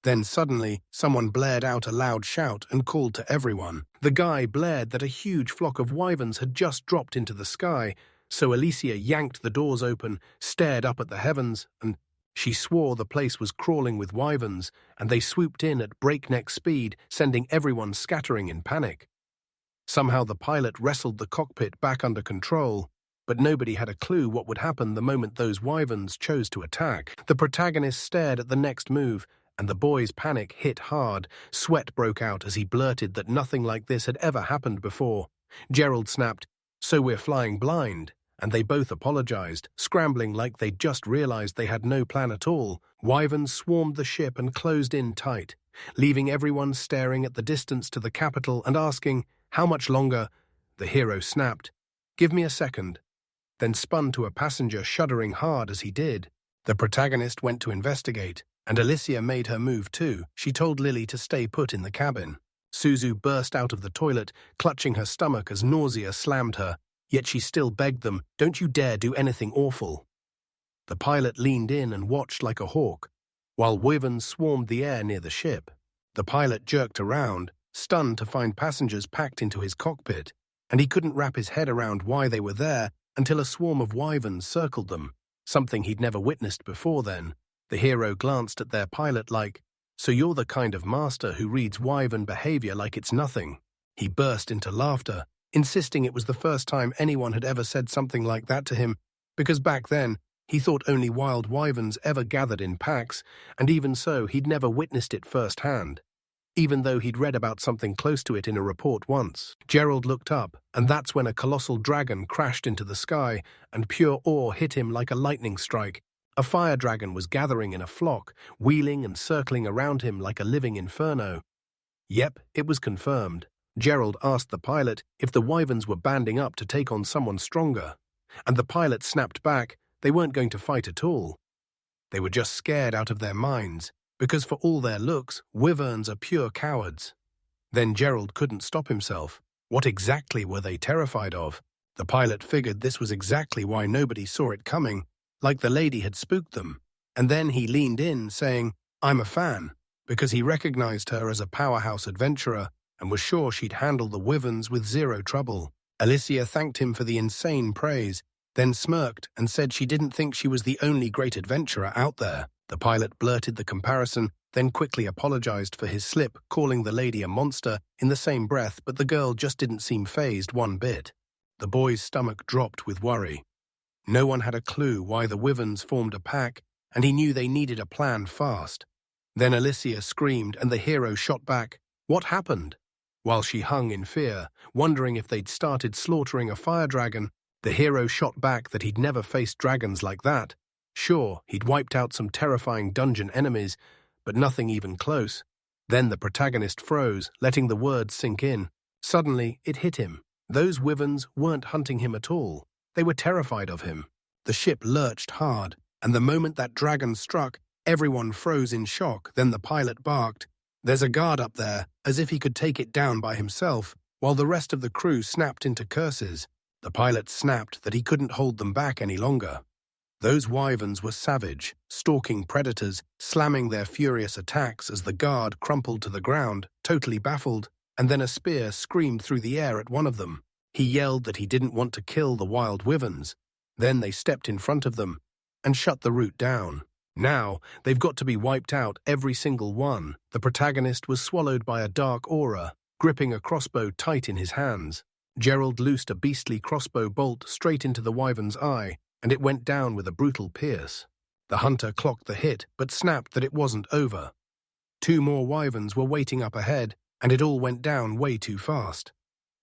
Then suddenly, someone blared out a loud shout and called to everyone. The guy blared that a huge flock of wyverns had just dropped into the sky, so Alicia yanked the doors open, stared up at the heavens, and she swore the place was crawling with wyverns, and they swooped in at breakneck speed, sending everyone scattering in panic. Somehow the pilot wrestled the cockpit back under control, but nobody had a clue what would happen the moment those wyverns chose to attack. The protagonist stared at the next move, and the boy's panic hit hard. Sweat broke out as he blurted that nothing like this had ever happened before. Gerald snapped, "So we're flying blind," and they both apologized, scrambling like they'd just realized they had no plan at all. Wyverns swarmed the ship and closed in tight, leaving everyone staring at the distance to the capital and asking, "How much longer?" The hero snapped, "Give me a second," then spun to a passenger, shuddering hard as he did. The protagonist went to investigate, and Alicia made her move too. She told Lily to stay put in the cabin. Suzu burst out of the toilet, clutching her stomach as nausea slammed her, yet she still begged them, "Don't you dare do anything awful." The pilot leaned in and watched like a hawk, while wyverns swarmed the air near the ship. The pilot jerked around, stunned to find passengers packed into his cockpit, and he couldn't wrap his head around why they were there until a swarm of wyverns circled them, something he'd never witnessed before then. The hero glanced at their pilot like, "So you're the kind of master who reads wyvern behavior like it's nothing." He burst into laughter, insisting it was the first time anyone had ever said something like that to him, because back then, he thought only wild wyverns ever gathered in packs, and even so, he'd never witnessed it firsthand, even though he'd read about something close to it in a report once. Gerald looked up, and that's when a colossal dragon crashed into the sky, and pure awe hit him like a lightning strike. A fire dragon was gathering in a flock, wheeling and circling around him like a living inferno. Yep, it was confirmed. Gerald asked the pilot if the wyverns were banding up to take on someone stronger, and the pilot snapped back they weren't going to fight at all. They were just scared out of their minds, because for all their looks, wyverns are pure cowards. Then Gerald couldn't stop himself. What exactly were they terrified of? The pilot figured this was exactly why nobody saw it coming, like the lady had spooked them. And then he leaned in, saying, "I'm a fan," because he recognized her as a powerhouse adventurer and was sure she'd handle the wyverns with zero trouble. Alicia thanked him for the insane praise, then smirked and said she didn't think she was the only great adventurer out there. The pilot blurted the comparison, then quickly apologized for his slip, calling the lady a monster in the same breath, but the girl just didn't seem fazed one bit. The boy's stomach dropped with worry. No one had a clue why the wyverns formed a pack, and he knew they needed a plan fast. Then Alicia screamed, and the hero shot back, "What happened?" While she hung in fear, wondering if they'd started slaughtering a fire dragon, the hero shot back that he'd never faced dragons like that. Sure, he'd wiped out some terrifying dungeon enemies, but nothing even close. Then the protagonist froze, letting the words sink in. Suddenly, it hit him. Those wyverns weren't hunting him at all. They were terrified of him. The ship lurched hard, and the moment that dragon struck, everyone froze in shock. Then the pilot barked, "There's a guard up there," as if he could take it down by himself, while the rest of the crew snapped into curses. The pilot snapped that he couldn't hold them back any longer. Those wyverns were savage, stalking predators, slamming their furious attacks as the guard crumpled to the ground, totally baffled, and then a spear screamed through the air at one of them. He yelled that he didn't want to kill the wild wyverns. Then they stepped in front of them and shut the route down. Now, they've got to be wiped out, every single one. The protagonist was swallowed by a dark aura, gripping a crossbow tight in his hands. Gerald loosed a beastly crossbow bolt straight into the wyvern's eye, and it went down with a brutal pierce. The hunter clocked the hit, but snapped that it wasn't over. 2 more wyverns were waiting up ahead, and it all went down way too fast.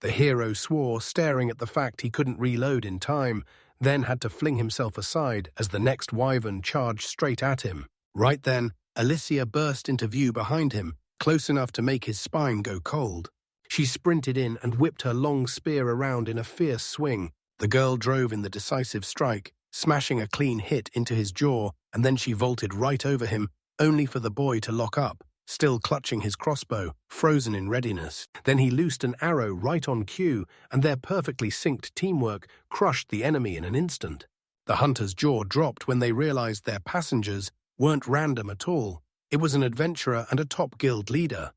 The hero swore, staring at the fact he couldn't reload in time, then had to fling himself aside as the next wyvern charged straight at him. Right then, Alicia burst into view behind him, close enough to make his spine go cold. She sprinted in and whipped her long spear around in a fierce swing. The girl drove in the decisive strike, smashing a clean hit into his jaw, and then she vaulted right over him, only for the boy to lock up, still clutching his crossbow, frozen in readiness. Then he loosed an arrow right on cue, and their perfectly synced teamwork crushed the enemy in an instant. The hunter's jaw dropped when they realized their passengers weren't random at all. It was an adventurer and a top guild leader.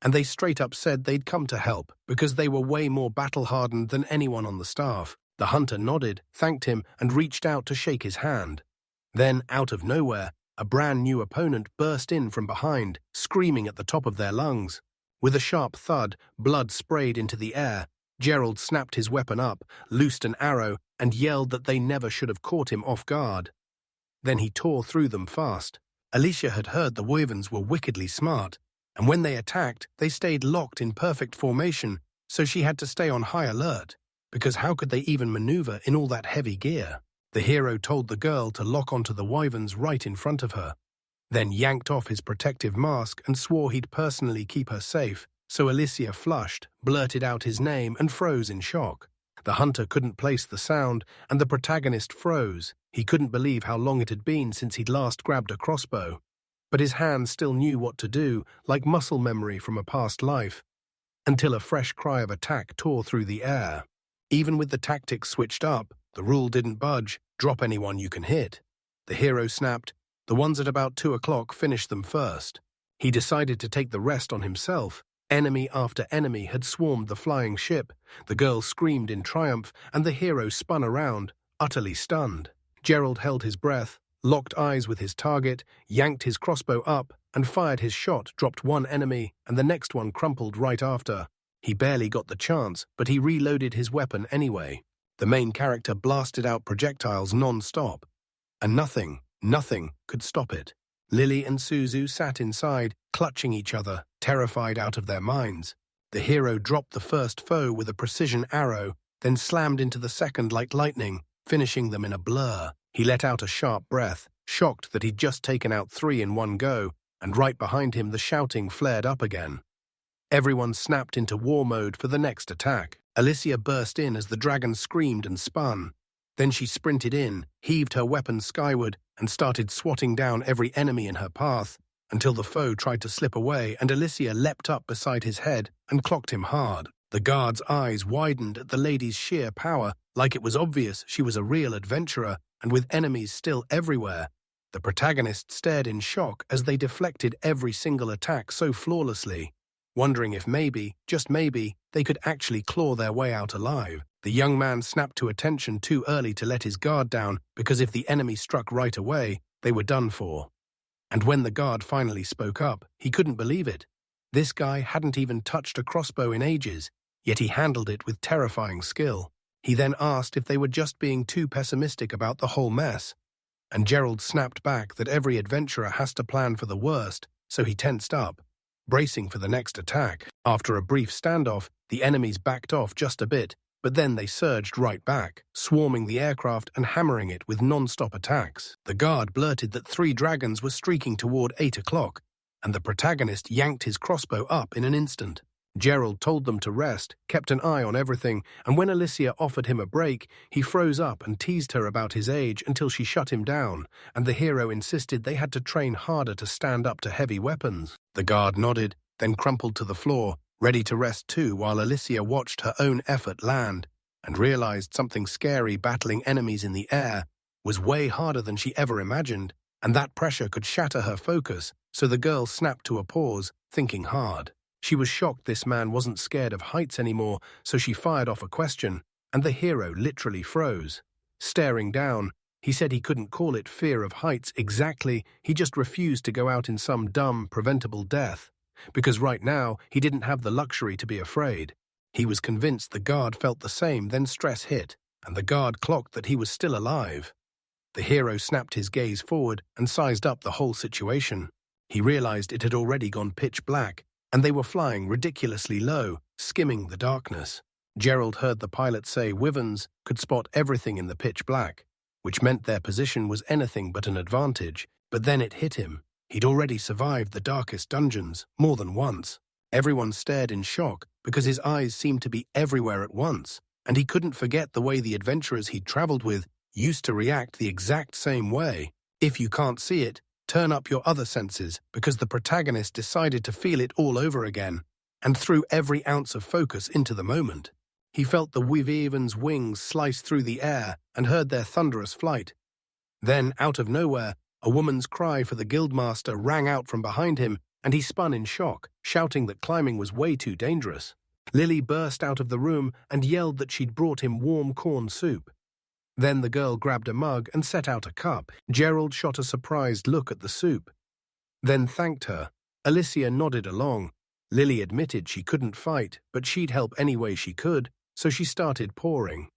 And they straight up said they'd come to help because they were way more battle-hardened than anyone on the staff. The hunter nodded, thanked him, and reached out to shake his hand. Then, out of nowhere, a brand new opponent burst in from behind, screaming at the top of their lungs. With a sharp thud, blood sprayed into the air. Gerald snapped his weapon up, loosed an arrow, and yelled that they never should have caught him off guard. Then he tore through them fast. Alicia had heard the wyverns were wickedly smart, and when they attacked, they stayed locked in perfect formation, so she had to stay on high alert. because how could they even maneuver in all that heavy gear? The hero told the girl to lock onto the wyverns right in front of her, then yanked off his protective mask and swore he'd personally keep her safe, so Alicia flushed, blurted out his name, and froze in shock. The hunter couldn't place the sound, and the protagonist froze. He couldn't believe how long it had been since he'd last grabbed a crossbow. But his hand still knew what to do, like muscle memory from a past life, until a fresh cry of attack tore through the air. Even with the tactics switched up, the rule didn't budge: drop anyone you can hit. The hero snapped, the ones at about 2 o'clock, finish them first. He decided to take the rest on himself. Enemy after enemy had swarmed the flying ship. The girl screamed in triumph, and the hero spun around, utterly stunned. Gerald held his breath, locked eyes with his target, yanked his crossbow up, and fired his shot, dropped one enemy, and the next one crumpled right after. He barely got the chance, but he reloaded his weapon anyway. The main character blasted out projectiles non-stop, and nothing could stop it. Lily and Suzu sat inside, clutching each other, terrified out of their minds. The hero dropped the first foe with a precision arrow, then slammed into the second like lightning, finishing them in a blur. He let out a sharp breath, shocked that he'd just taken out 3 in one go, and right behind him the shouting flared up again. Everyone snapped into war mode for the next attack. Alicia burst in as the dragon screamed and spun. Then she sprinted in, heaved her weapon skyward, and started swatting down every enemy in her path, until the foe tried to slip away and Alicia leapt up beside his head and clocked him hard. The guard's eyes widened at the lady's sheer power, like it was obvious she was a real adventurer, and with enemies still everywhere. The protagonist stared in shock as they deflected every single attack so flawlessly, wondering if maybe, just maybe, they could actually claw their way out alive. The young man snapped to attention too early to let his guard down, because if the enemy struck right away, they were done for. And when the guard finally spoke up, he couldn't believe it. This guy hadn't even touched a crossbow in ages, yet he handled it with terrifying skill. He then asked if they were just being too pessimistic about the whole mess, and Gerald snapped back that every adventurer has to plan for the worst, so he tensed up, bracing for the next attack. After a brief standoff, the enemies backed off just a bit, but then they surged right back, swarming the aircraft and hammering it with non-stop attacks. The guard blurted that 3 dragons were streaking toward 8 o'clock, and the protagonist yanked his crossbow up in an instant. Gerald told them to rest, kept an eye on everything, and when Alicia offered him a break, he froze up and teased her about his age until she shut him down, and the hero insisted they had to train harder to stand up to heavy weapons. The guard nodded, then crumpled to the floor, ready to rest too, while Alicia watched her own effort land and realized something scary. Battling enemies in the air was way harder than she ever imagined, and that pressure could shatter her focus, so the girl snapped to a pause, thinking hard. She was shocked this man wasn't scared of heights anymore, so she fired off a question, and the hero literally froze. Staring down, he said he couldn't call it fear of heights exactly, he just refused to go out in some dumb, preventable death, because right now he didn't have the luxury to be afraid. He was convinced the guard felt the same, then stress hit, and the guard clocked that he was still alive. The hero snapped his gaze forward and sized up the whole situation. He realized it had already gone pitch black, and they were flying ridiculously low, skimming the darkness. Gerald heard the pilot say wyverns could spot everything in the pitch black, which meant their position was anything but an advantage, but then it hit him. He'd already survived the darkest dungeons, more than once. Everyone stared in shock because his eyes seemed to be everywhere at once, and he couldn't forget the way the adventurers he'd traveled with used to react the exact same way. If you can't see it, turn up your other senses, because the protagonist decided to feel it all over again, and threw every ounce of focus into the moment. He felt the wyvern's wings slice through the air and heard their thunderous flight. Then, out of nowhere, a woman's cry for the guildmaster rang out from behind him, and he spun in shock, shouting that climbing was way too dangerous. Lily burst out of the room and yelled that she'd brought him warm corn soup. Then the girl grabbed a mug and set out a cup. Gerald shot a surprised look at the soup, then thanked her. Alicia nodded along. Lily admitted she couldn't fight, but she'd help any way she could, so she started pouring.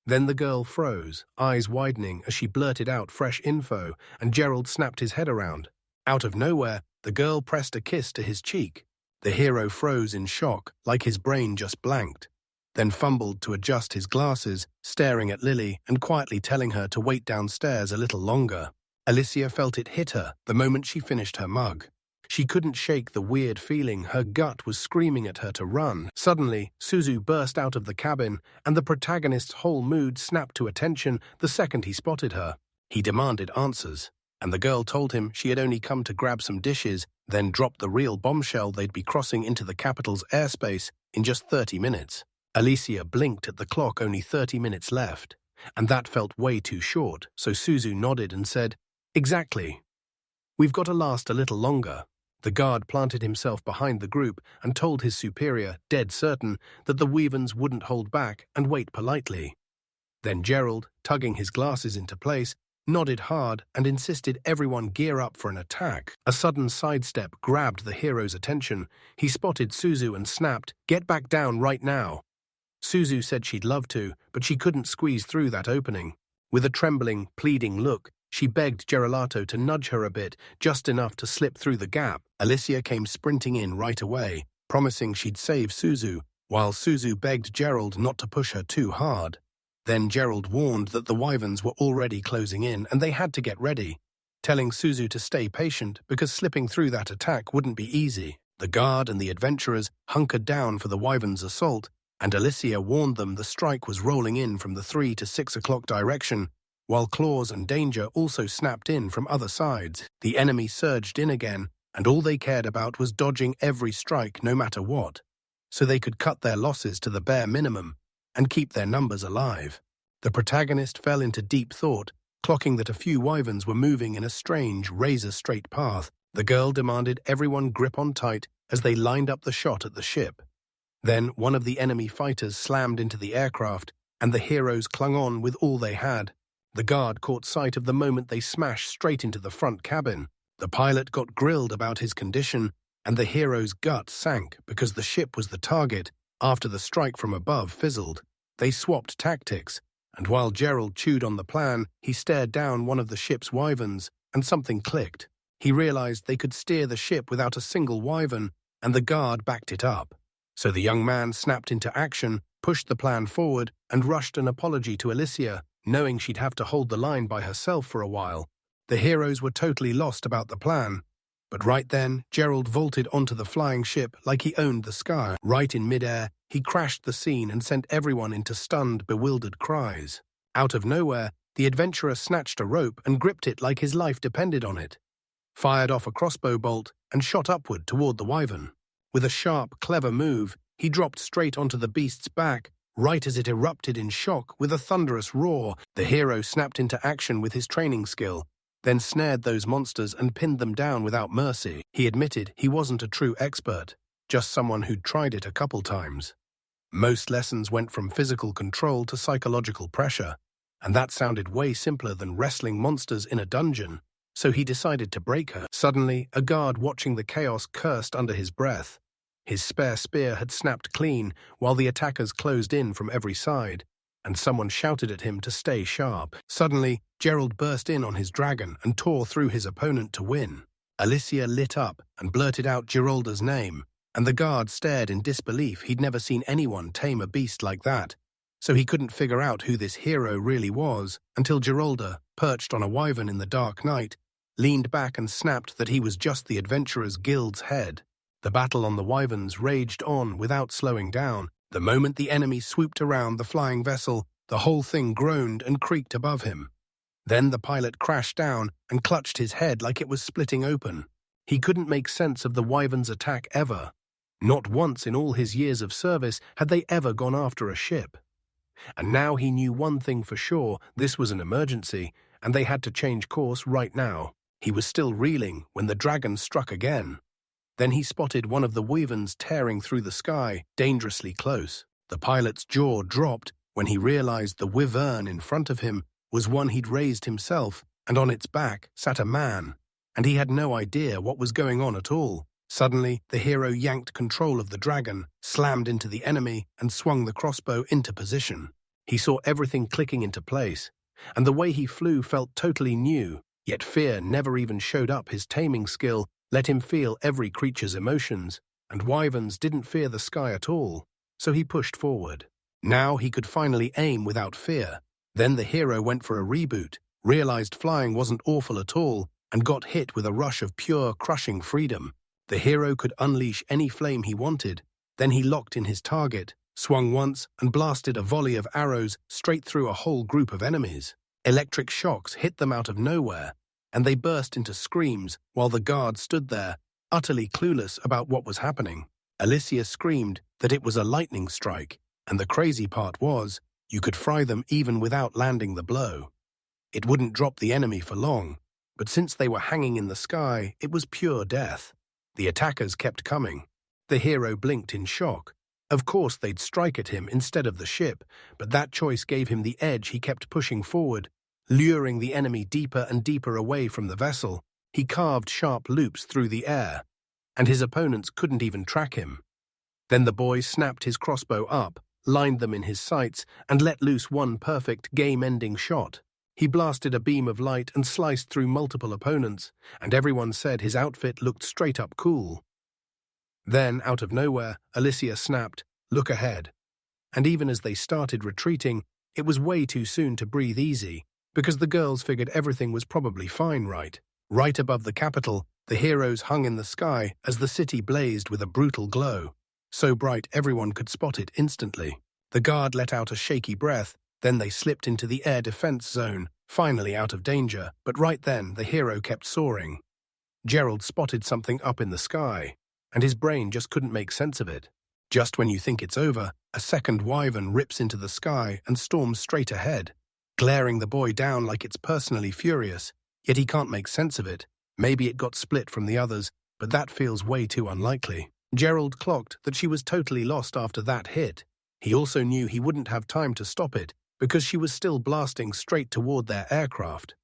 Then the girl froze, eyes widening as she blurted out fresh info, and Gerald snapped his head around. Out of nowhere, the girl pressed a kiss to his cheek. The hero froze in shock, like his brain just blanked. then fumbled to adjust his glasses, staring at Lily and quietly telling her to wait downstairs a little longer. Alicia felt it hit her the moment she finished her mug. She couldn't shake the weird feeling her gut was screaming at her to run. Suddenly, Suzu burst out of the cabin, and the protagonist's whole mood snapped to attention the second he spotted her. He demanded answers, and the girl told him she had only come to grab some dishes, then dropped the real bombshell they'd be crossing into the capital's airspace in just 30 minutes. Alicia blinked at the clock, only 30 minutes left, and that felt way too short, so Suzu nodded and said, "Exactly. We've got to last a little longer." The guard planted himself behind the group and told his superior, dead certain, that the Weavens wouldn't hold back and wait politely. Then Gerald, tugging his glasses into place, nodded hard and insisted everyone gear up for an attack. A sudden sidestep grabbed the hero's attention. He spotted Suzu and snapped, "Get back down right now." Suzu said she'd love to, but she couldn't squeeze through that opening. With a trembling, pleading look, she begged Geralato to nudge her a bit, just enough to slip through the gap. Alicia came sprinting in right away, promising she'd save Suzu, while Suzu begged Gerald not to push her too hard. Then Gerald warned that the Wyverns were already closing in and they had to get ready, telling Suzu to stay patient because slipping through that attack wouldn't be easy. The guard and the adventurers hunkered down for the Wyverns' assault, and Alicia warned them the strike was rolling in from the 3 to 6 o'clock direction, while Claws and Danger also snapped in from other sides. The enemy surged in again, and all they cared about was dodging every strike no matter what, so they could cut their losses to the bare minimum and keep their numbers alive. The protagonist fell into deep thought, clocking that a few Wyverns were moving in a strange, razor-straight path. The girl demanded everyone grip on tight as they lined up the shot at the ship. Then one of the enemy fighters slammed into the aircraft, and the heroes clung on with all they had. The guard caught sight of the moment they smashed straight into the front cabin. The pilot got grilled about his condition, and the hero's gut sank because the ship was the target after the strike from above fizzled. They swapped tactics, and while Gerald chewed on the plan, he stared down one of the ship's Wyverns, and something clicked. He realized they could steer the ship without a single Wyvern, and the guard backed it up. So the young man snapped into action, pushed the plan forward, and rushed an apology to Alicia, knowing she'd have to hold the line by herself for a while. The heroes were totally lost about the plan. But right then, Gerald vaulted onto the flying ship like he owned the sky. Right in midair, he crashed the scene and sent everyone into stunned, bewildered cries. Out of nowhere, the adventurer snatched a rope and gripped it like his life depended on it, fired off a crossbow bolt, and shot upward toward the Wyvern. With a sharp, clever move, he dropped straight onto the beast's back, right as it erupted in shock with a thunderous roar. The hero snapped into action with his training skill, then snared those monsters and pinned them down without mercy. He admitted he wasn't a true expert, just someone who'd tried it a couple times. Most lessons went from physical control to psychological pressure, and that sounded way simpler than wrestling monsters in a dungeon, so he decided to break her. Suddenly, a guard watching the chaos cursed under his breath. His spare spear had snapped clean while the attackers closed in from every side, and someone shouted at him to stay sharp. Suddenly, Gerald burst in on his dragon and tore through his opponent to win. Alicia lit up and blurted out Geralda's name, and the guard stared in disbelief. He'd never seen anyone tame a beast like that, so he couldn't figure out who this hero really was until Geralda, perched on a wyvern in the dark night, leaned back and snapped that he was just the adventurer's guild's head. The battle on the Wyverns raged on without slowing down. The moment the enemy swooped around the flying vessel, the whole thing groaned and creaked above him. Then the pilot crashed down and clutched his head like it was splitting open. He couldn't make sense of the Wyverns' attack ever. Not once in all his years of service had they ever gone after a ship. And now he knew one thing for sure: this was an emergency, and they had to change course right now. He was still reeling when the dragon struck again. Then he spotted one of the Wyverns tearing through the sky, dangerously close. The pilot's jaw dropped when he realized the Wyvern in front of him was one he'd raised himself, and on its back sat a man, and he had no idea what was going on at all. Suddenly, the hero yanked control of the dragon, slammed into the enemy, and swung the crossbow into position. He saw everything clicking into place, and the way he flew felt totally new, yet fear never even showed up. His taming skill let him feel every creature's emotions, and Wyverns didn't fear the sky at all, so he pushed forward. Now he could finally aim without fear. Then the hero went for a reboot, realized flying wasn't awful at all, and got hit with a rush of pure, crushing freedom. The hero could unleash any flame he wanted. Then he locked in his target, swung once, and blasted a volley of arrows straight through a whole group of enemies. Electric shocks hit them out of nowhere, and they burst into screams while the guard stood there, utterly clueless about what was happening. Alicia screamed that it was a lightning strike, and the crazy part was, you could fry them even without landing the blow. It wouldn't drop the enemy for long, but since they were hanging in the sky, it was pure death. The attackers kept coming. The hero blinked in shock. Of course they'd strike at him instead of the ship, but that choice gave him the edge. He kept pushing forward, luring the enemy deeper and deeper away from the vessel. He carved sharp loops through the air, and his opponents couldn't even track him. Then the boy snapped his crossbow up, lined them in his sights, and let loose one perfect game-ending shot. He blasted a beam of light and sliced through multiple opponents, and everyone said his outfit looked straight-up cool. Then, out of nowhere, Alicia snapped, "Look ahead." And even as they started retreating, it was way too soon to breathe easy, because the girls figured everything was probably fine, right? Right above the capital, the heroes hung in the sky as the city blazed with a brutal glow. So bright everyone could spot it instantly. The guard let out a shaky breath, then they slipped into the air defense zone, finally out of danger, but right then the hero kept soaring. Gerald spotted something up in the sky, and his brain just couldn't make sense of it. Just when you think it's over, a second wyvern rips into the sky and storms straight ahead, glaring the boy down like it's personally furious, yet he can't make sense of it. Maybe it got split from the others, but that feels way too unlikely. Gerald clocked that she was totally lost after that hit. He also knew he wouldn't have time to stop it, because she was still blasting straight toward their aircraft.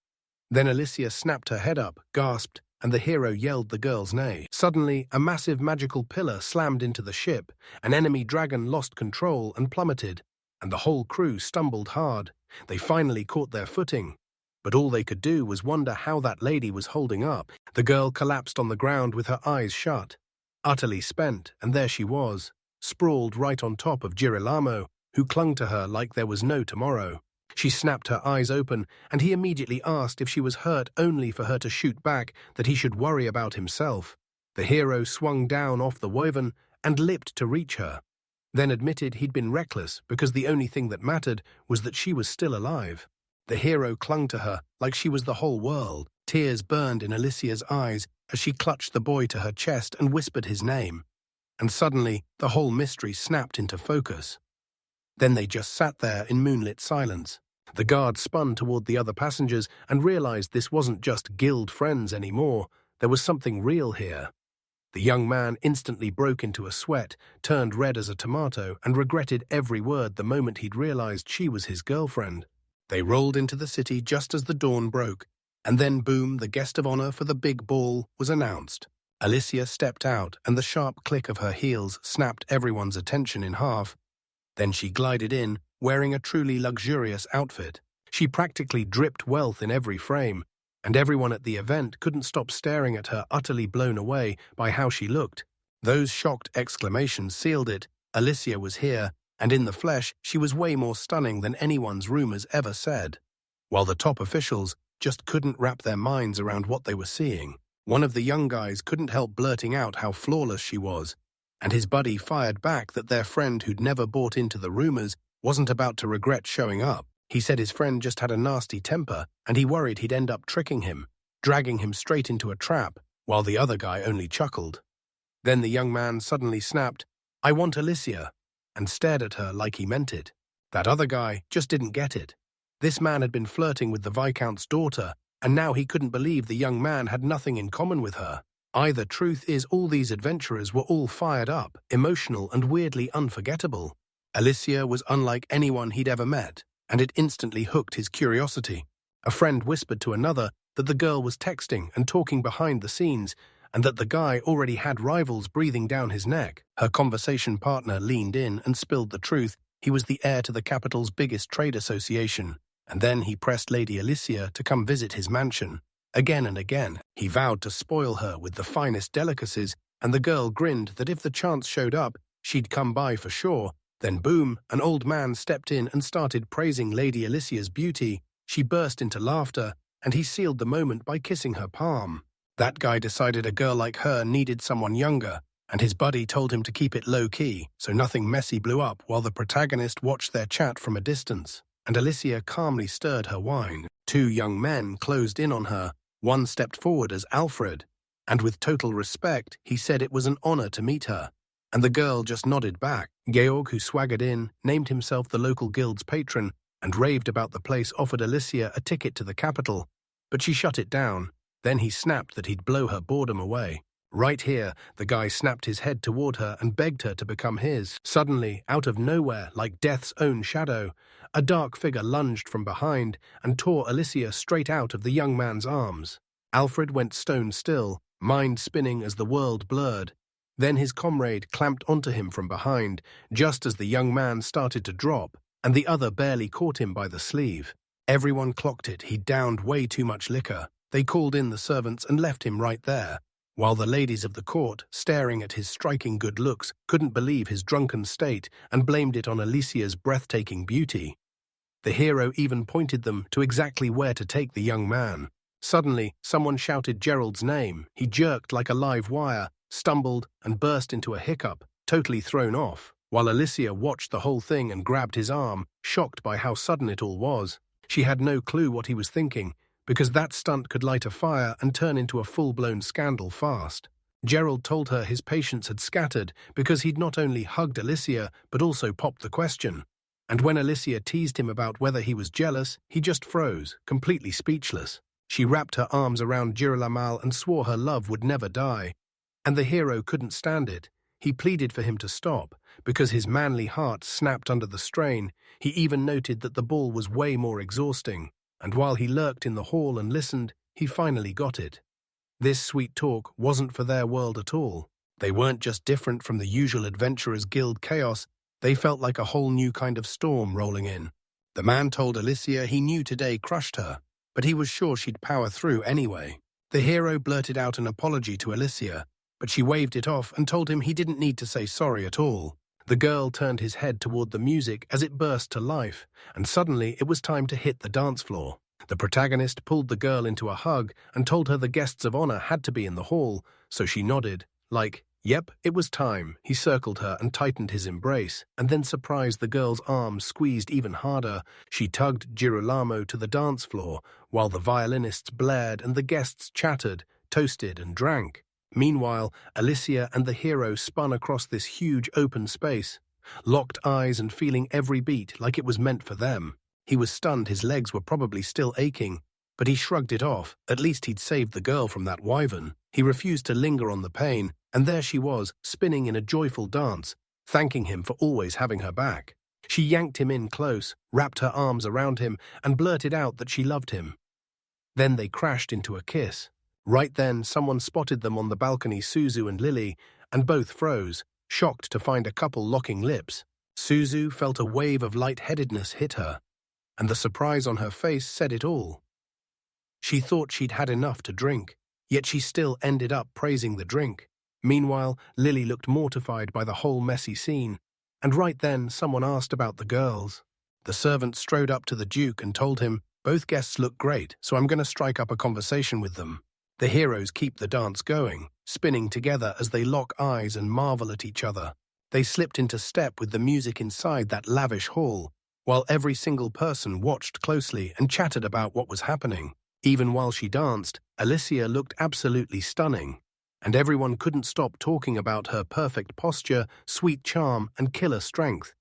Then Alicia snapped her head up, gasped, and the hero yelled the girl's name. Suddenly, a massive magical pillar slammed into the ship, an enemy dragon lost control and plummeted, and the whole crew stumbled hard. They finally caught their footing, but all they could do was wonder how that lady was holding up. The girl collapsed on the ground with her eyes shut, utterly spent, and there she was, sprawled right on top of Girolamo, who clung to her like there was no tomorrow. She snapped her eyes open, and he immediately asked if she was hurt, only for her to shoot back that he should worry about himself. The hero swung down off the wyvern and leapt to reach her, then admitted he'd been reckless because the only thing that mattered was that she was still alive. The hero clung to her like she was the whole world. Tears burned in Alicia's eyes as she clutched the boy to her chest and whispered his name. And suddenly, the whole mystery snapped into focus. Then they just sat there in moonlit silence. The guard spun toward the other passengers and realized this wasn't just guild friends anymore. There was something real here. The young man instantly broke into a sweat, turned red as a tomato, and regretted every word the moment he'd realized she was his girlfriend. They rolled into the city just as the dawn broke, and then boom, the guest of honor for the big ball was announced. Alicia stepped out, and the sharp click of her heels snapped everyone's attention in half. Then she glided in, wearing a truly luxurious outfit. She practically dripped wealth in every frame, and everyone at the event couldn't stop staring at her, utterly blown away by how she looked. Those shocked exclamations sealed it. Alicia was here, and in the flesh, she was way more stunning than anyone's rumors ever said. While the top officials just couldn't wrap their minds around what they were seeing. One of the young guys couldn't help blurting out how flawless she was, and his buddy fired back that their friend who'd never bought into the rumors wasn't about to regret showing up. He said his friend just had a nasty temper, and he worried he'd end up tricking him, dragging him straight into a trap, while the other guy only chuckled. Then the young man suddenly snapped, "I want Alicia," and stared at her like he meant it. That other guy just didn't get it. This man had been flirting with the Viscount's daughter, and now he couldn't believe the young man had nothing in common with her. Either truth is all these adventurers were all fired up, emotional, and weirdly unforgettable. Alicia was unlike anyone he'd ever met, and it instantly hooked his curiosity. A friend whispered to another that the girl was texting and talking behind the scenes, and that the guy already had rivals breathing down his neck. Her conversation partner leaned in and spilled the truth. He was the heir to the capital's biggest trade association, and then he pressed Lady Alicia to come visit his mansion. Again and again, he vowed to spoil her with the finest delicacies, and the girl grinned that if the chance showed up, she'd come by for sure. Then boom, an old man stepped in and started praising Lady Alicia's beauty. She burst into laughter, and he sealed the moment by kissing her palm. That guy decided a girl like her needed someone younger, and his buddy told him to keep it low-key, so nothing messy blew up while the protagonist watched their chat from a distance, and Alicia calmly stirred her wine. Two young men closed in on her. One stepped forward as Alfred, and with total respect, he said it was an honor to meet her, and the girl just nodded back. Georg, who swaggered in, named himself the local guild's patron, and raved about the place, offered Alicia a ticket to the capital, but she shut it down. Then he snapped that he'd blow her boredom away. Right here, the guy snapped his head toward her and begged her to become his. Suddenly, out of nowhere, like death's own shadow, a dark figure lunged from behind and tore Alicia straight out of the young man's arms. Alfred went stone still, mind spinning as the world blurred. Then his comrade clamped onto him from behind, just as the young man started to drop, and the other barely caught him by the sleeve. Everyone clocked it. He'd downed way too much liquor. They called in the servants and left him right there, while the ladies of the court, staring at his striking good looks, couldn't believe his drunken state and blamed it on Alicia's breathtaking beauty. The hero even pointed them to exactly where to take the young man. Suddenly, someone shouted Gerald's name. He jerked like a live wire, stumbled, and burst into a hiccup, totally thrown off, while Alicia watched the whole thing and grabbed his arm, shocked by how sudden it all was. She had no clue what he was thinking, because that stunt could light a fire and turn into a full-blown scandal fast. Gerald told her his patience had scattered because he'd not only hugged Alicia but also popped the question. And when Alicia teased him about whether he was jealous, he just froze, completely speechless. She wrapped her arms around Girolamo and swore her love would never die. And the hero couldn't stand it. He pleaded for him to stop, because his manly heart snapped under the strain. He even noted that the ball was way more exhausting. And while he lurked in the hall and listened, he finally got it. This sweet talk wasn't for their world at all. They weren't just different from the usual Adventurers Guild chaos, they felt like a whole new kind of storm rolling in. The man told Alicia he knew today crushed her, but he was sure she'd power through anyway. The hero blurted out an apology to Alicia, but she waved it off and told him he didn't need to say sorry at all. The girl turned his head toward the music as it burst to life, and suddenly it was time to hit the dance floor. The protagonist pulled the girl into a hug and told her the guests of honor had to be in the hall, so she nodded, like, yep, it was time. He circled her and tightened his embrace, and then surprised the girl's arms squeezed even harder. She tugged Girolamo to the dance floor, while the violinists blared and the guests chattered, toasted, and drank. Meanwhile, Alicia and the hero spun across this huge open space, locked eyes and feeling every beat like it was meant for them. He was stunned, his legs were probably still aching, but he shrugged it off. At least he'd saved the girl from that wyvern. He refused to linger on the pain, and there she was, spinning in a joyful dance, thanking him for always having her back. She yanked him in close, wrapped her arms around him, and blurted out that she loved him. Then they crashed into a kiss. Right then, someone spotted them on the balcony, Suzu and Lily, and both froze, shocked to find a couple locking lips. Suzu felt a wave of lightheadedness hit her, and the surprise on her face said it all. She thought she'd had enough to drink, yet she still ended up praising the drink. Meanwhile, Lily looked mortified by the whole messy scene, and right then someone asked about the girls. The servant strode up to the Duke and told him, "Both guests look great, so I'm going to strike up a conversation with them." The heroes keep the dance going, spinning together as they lock eyes and marvel at each other. They slipped into step with the music inside that lavish hall, while every single person watched closely and chatted about what was happening. Even while she danced, Alicia looked absolutely stunning, and everyone couldn't stop talking about her perfect posture, sweet charm, and killer strength,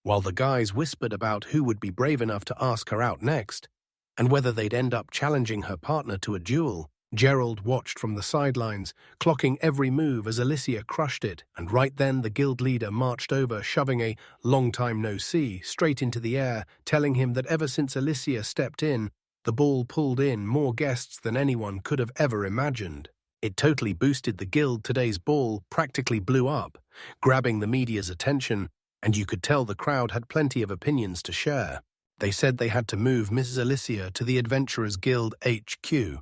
while the guys whispered about who would be brave enough to ask her out next, and whether they'd end up challenging her partner to a duel. Gerald watched from the sidelines, clocking every move as Alicia crushed it, and right then the guild leader marched over, shoving a "long time no see" straight into the air, telling him that ever since Alicia stepped in, the ball pulled in more guests than anyone could have ever imagined. It totally boosted the guild. Today's ball practically blew up, grabbing the media's attention, and you could tell the crowd had plenty of opinions to share. They said they had to move Mrs. Alicia to the Adventurers Guild HQ,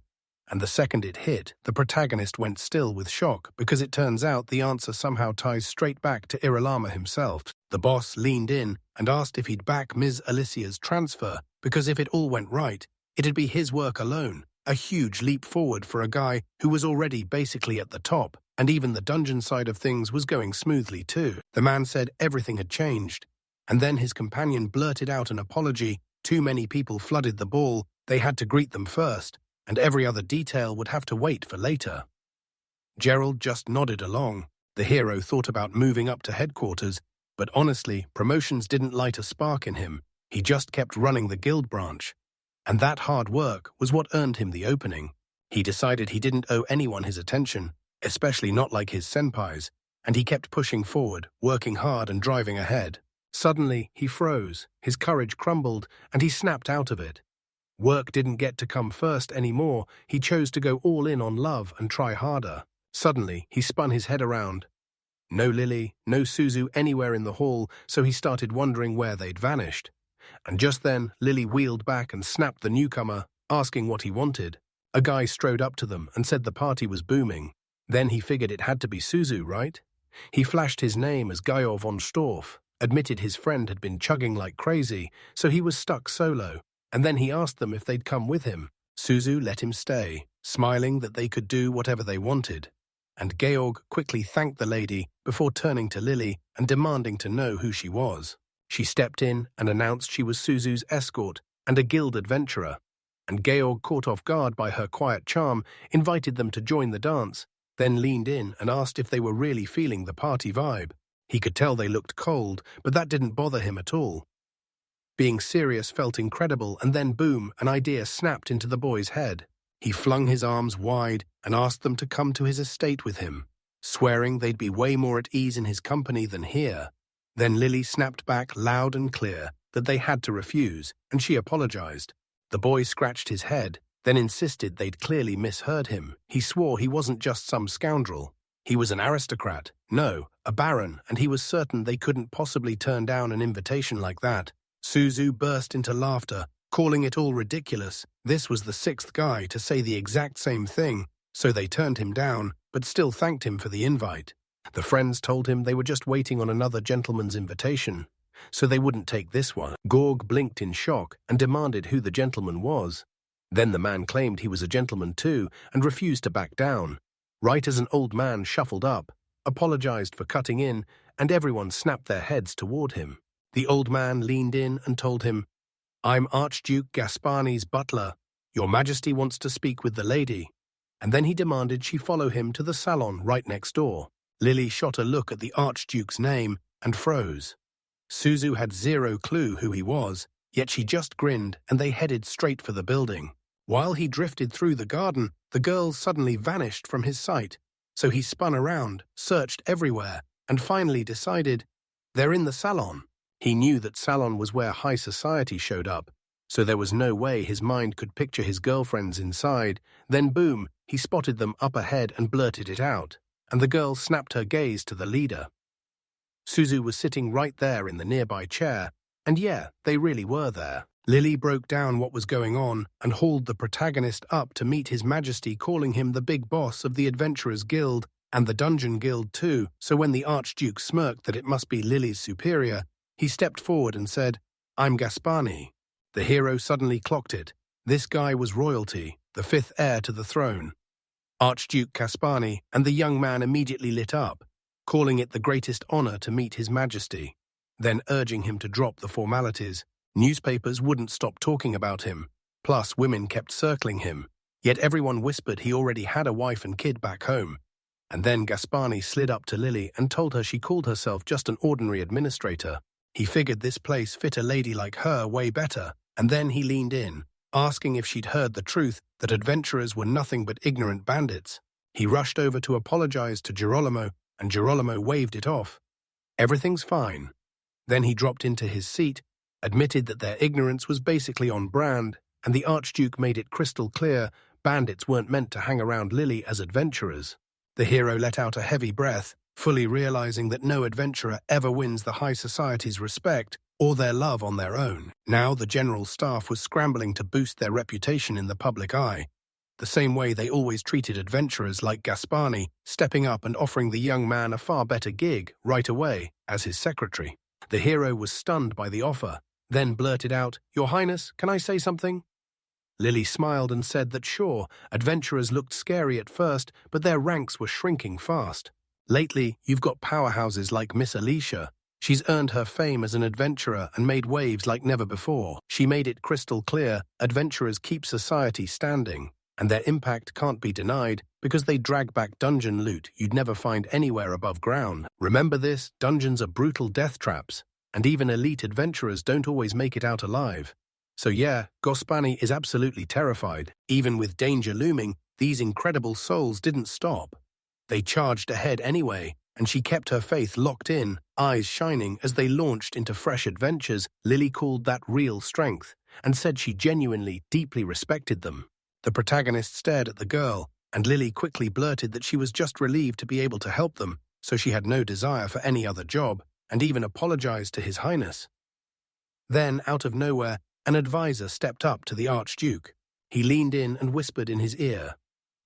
and the second it hit, the protagonist went still with shock, because it turns out the answer somehow ties straight back to Irolama himself. The boss leaned in and asked if he'd back Ms. Alicia's transfer, because if it all went right, it'd be his work alone, a huge leap forward for a guy who was already basically at the top, and even the dungeon side of things was going smoothly too. The man said everything had changed, and then his companion blurted out an apology. Too many people flooded the ball, they had to greet them first, and every other detail would have to wait for later. Gerald just nodded along. The hero thought about moving up to headquarters, but honestly, promotions didn't light a spark in him. He just kept running the guild branch. And that hard work was what earned him the opening. He decided he didn't owe anyone his attention, especially not like his senpais, and he kept pushing forward, working hard and driving ahead. Suddenly, he froze, his courage crumbled, and he snapped out of it. Work didn't get to come first anymore. He chose to go all in on love and try harder. Suddenly, he spun his head around. No Lily, no Suzu anywhere in the hall, so he started wondering where they'd vanished. And just then, Lily wheeled back and snapped the newcomer, asking what he wanted. A guy strode up to them and said the party was booming. Then he figured it had to be Suzu, right? He flashed his name as Georg von Storff, admitted his friend had been chugging like crazy, so he was stuck solo, and then he asked them if they'd come with him. Suzu let him stay, smiling that they could do whatever they wanted. And Georg quickly thanked the lady before turning to Lily and demanding to know who she was. She stepped in and announced she was Suzu's escort and a guild adventurer, and Georg, caught off guard by her quiet charm, invited them to join the dance, then leaned in and asked if they were really feeling the party vibe. He could tell they looked cold, but that didn't bother him at all. Being serious felt incredible, and then boom, an idea snapped into the boy's head. He flung his arms wide and asked them to come to his estate with him, swearing they'd be way more at ease in his company than here. Then Lily snapped back loud and clear that they had to refuse, and she apologized. The boy scratched his head, then insisted they'd clearly misheard him. He swore he wasn't just some scoundrel. He was an aristocrat, no, a baron, and he was certain they couldn't possibly turn down an invitation like that. Suzu burst into laughter, calling it all ridiculous. This was the sixth guy to say the exact same thing, so they turned him down, but still thanked him for the invite. The friends told him they were just waiting on another gentleman's invitation, so they wouldn't take this one. Georg blinked in shock and demanded who the gentleman was. Then the man claimed he was a gentleman too and refused to back down. Right as an old man shuffled up, apologized for cutting in, and everyone snapped their heads toward him. The old man leaned in and told him, "I'm Archduke Gaspani's butler. Your Majesty wants to speak with the lady." And then he demanded she follow him to the salon right next door. Lily shot a look at the Archduke's name and froze. Suzu had zero clue who he was, yet she just grinned and they headed straight for the building. While he drifted through the garden, the girls suddenly vanished from his sight, so he spun around, searched everywhere, and finally decided, they're in the salon. He knew that salon was where high society showed up, so there was no way his mind could picture his girlfriends inside. Then boom, he spotted them up ahead and blurted it out, and the girl snapped her gaze to the leader. Suzu was sitting right there in the nearby chair, and yeah, they really were there. Lily broke down what was going on and hauled the protagonist up to meet his Majesty, calling him the big boss of the Adventurers Guild and the Dungeon Guild too, so when the Archduke smirked that it must be Lily's superior, he stepped forward and said, "I'm Gaspani." The hero suddenly clocked it. This guy was royalty, the fifth heir to the throne. Archduke Gaspani, and the young man immediately lit up, calling it the greatest honor to meet his Majesty, then urging him to drop the formalities. Newspapers wouldn't stop talking about him, plus women kept circling him, yet everyone whispered he already had a wife and kid back home. And then Gaspani slid up to Lily and told her she called herself just an ordinary administrator. He figured this place fit a lady like her way better, and then he leaned in, asking if she'd heard the truth that adventurers were nothing but ignorant bandits. He rushed over to apologize to Girolamo, and Girolamo waved it off. Everything's fine. Then he dropped into his seat, admitted that their ignorance was basically on brand, and the Archduke made it crystal clear bandits weren't meant to hang around Lily as adventurers. The hero let out a heavy breath, fully realizing that no adventurer ever wins the high society's respect or their love on their own. Now the general staff was scrambling to boost their reputation in the public eye, the same way they always treated adventurers like Gaspani, stepping up and offering the young man a far better gig right away as his secretary. The hero was stunned by the offer, then blurted out, "Your Highness, can I say something?" Lily smiled and said that sure, adventurers looked scary at first, but their ranks were shrinking fast. Lately, you've got powerhouses like Miss Alicia. She's earned her fame as an adventurer and made waves like never before. She made it crystal clear adventurers keep society standing, and their impact can't be denied because they drag back dungeon loot you'd never find anywhere above ground. Remember this, dungeons are brutal death traps, and even elite adventurers don't always make it out alive. So yeah, Gospani is absolutely terrified. Even with danger looming, these incredible souls didn't stop. They charged ahead anyway, and she kept her faith locked in, eyes shining as they launched into fresh adventures. Lily called that real strength, and said she genuinely, deeply respected them. The protagonist stared at the girl, and Lily quickly blurted that she was just relieved to be able to help them, so she had no desire for any other job, and even apologized to His Highness. Then, out of nowhere, an advisor stepped up to the Archduke. He leaned in and whispered in his ear,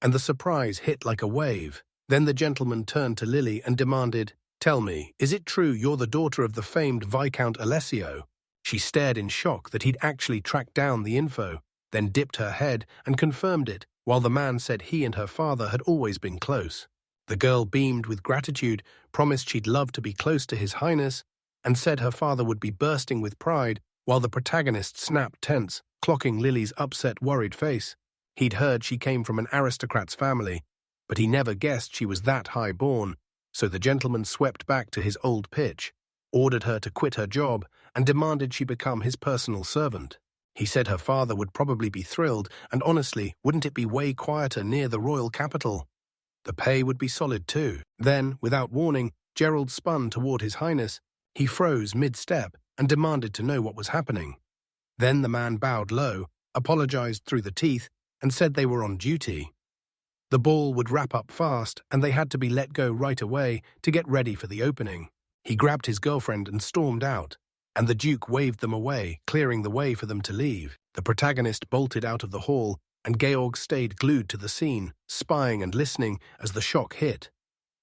and the surprise hit like a wave. Then the gentleman turned to Lily and demanded, "Tell me, is it true you're the daughter of the famed Viscount Alessio?" She stared in shock that he'd actually tracked down the info, then dipped her head and confirmed it, while the man said he and her father had always been close. The girl beamed with gratitude, promised she'd love to be close to His Highness, and said her father would be bursting with pride, while the protagonist snapped tense, clocking Lily's upset, worried face. He'd heard she came from an aristocrat's family, but he never guessed she was that high-born, so the gentleman swept back to his old pitch, ordered her to quit her job, and demanded she become his personal servant. He said her father would probably be thrilled, and honestly, wouldn't it be way quieter near the royal capital? The pay would be solid too. Then, without warning, Gerald spun toward His Highness. He froze mid-step and demanded to know what was happening. Then the man bowed low, apologized through the teeth, and said they were on duty. The ball would wrap up fast, and they had to be let go right away to get ready for the opening. He grabbed his girlfriend and stormed out, and the Duke waved them away, clearing the way for them to leave. The protagonist bolted out of the hall, and Georg stayed glued to the scene, spying and listening as the shock hit.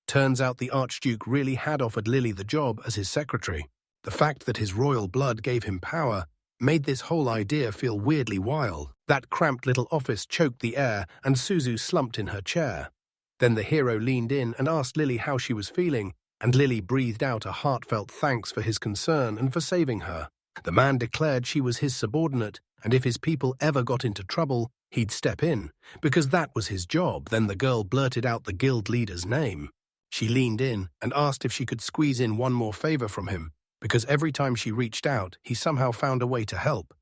Turns out the Archduke really had offered Lily the job as his secretary. The fact that his royal blood gave him power made this whole idea feel weirdly wild. That cramped little office choked the air, and Suzu slumped in her chair. Then the hero leaned in and asked Lily how she was feeling, and Lily breathed out a heartfelt thanks for his concern and for saving her. The man declared she was his subordinate, and if his people ever got into trouble, he'd step in, because that was his job. Then the girl blurted out the guild leader's name. She leaned in and asked if she could squeeze in one more favor from him, because every time she reached out, he somehow found a way to help,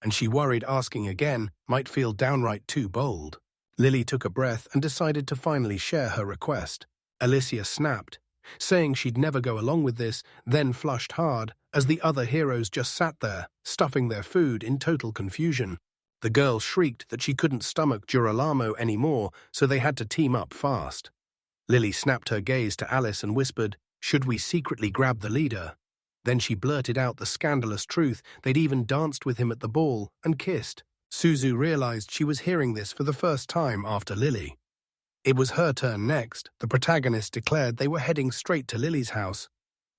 and she worried asking again might feel downright too bold. Lily took a breath and decided to finally share her request. Alicia snapped, saying she'd never go along with this, then flushed hard as the other heroes just sat there, stuffing their food in total confusion. The girl shrieked that she couldn't stomach Girolamo anymore, so they had to team up fast. Lily snapped her gaze to Alice and whispered, "Should we secretly grab the leader?" Then she blurted out the scandalous truth they'd even danced with him at the ball and kissed. Suzu realized she was hearing this for the first time after Lily. It was her turn next. The protagonist declared they were heading straight to Lily's house,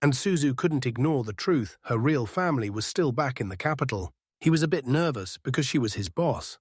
and Suzu couldn't ignore the truth. Her real family was still back in the capital. He was a bit nervous because she was his boss,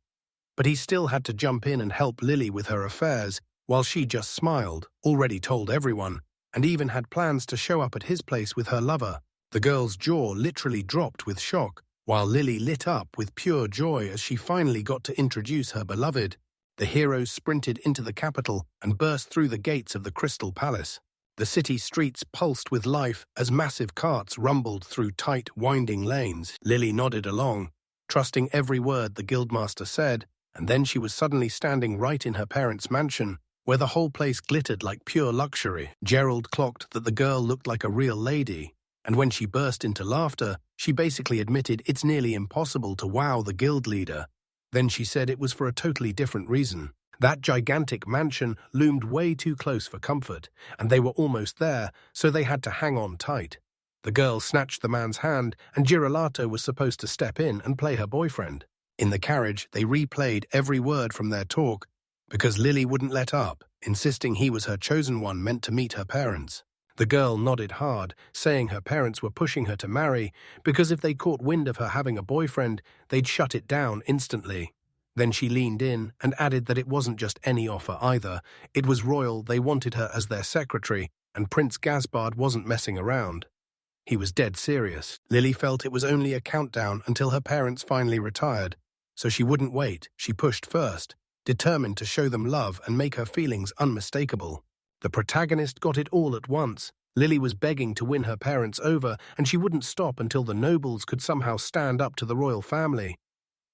but he still had to jump in and help Lily with her affairs, while she just smiled, already told everyone, and even had plans to show up at his place with her lover. The girl's jaw literally dropped with shock, while Lily lit up with pure joy as she finally got to introduce her beloved. The heroes sprinted into the capital and burst through the gates of the Crystal Palace. The city streets pulsed with life as massive carts rumbled through tight, winding lanes. Lily nodded along, trusting every word the guildmaster said, and then she was suddenly standing right in her parents' mansion, where the whole place glittered like pure luxury. Gerald clocked that the girl looked like a real lady, and when she burst into laughter, she basically admitted it's nearly impossible to wow the guild leader. Then she said it was for a totally different reason. That gigantic mansion loomed way too close for comfort, and they were almost there, so they had to hang on tight. The girl snatched the man's hand, and Girolato was supposed to step in and play her boyfriend. In the carriage, they replayed every word from their talk, because Lily wouldn't let up, insisting he was her chosen one meant to meet her parents. The girl nodded hard, saying her parents were pushing her to marry because if they caught wind of her having a boyfriend, they'd shut it down instantly. Then she leaned in and added that it wasn't just any offer either. It was royal, they wanted her as their secretary, and Prince Gaspard wasn't messing around. He was dead serious. Lily felt it was only a countdown until her parents finally retired, so she wouldn't wait. She pushed first, determined to show them love and make her feelings unmistakable. The protagonist got it all at once. Lily was begging to win her parents over, and she wouldn't stop until the nobles could somehow stand up to the royal family.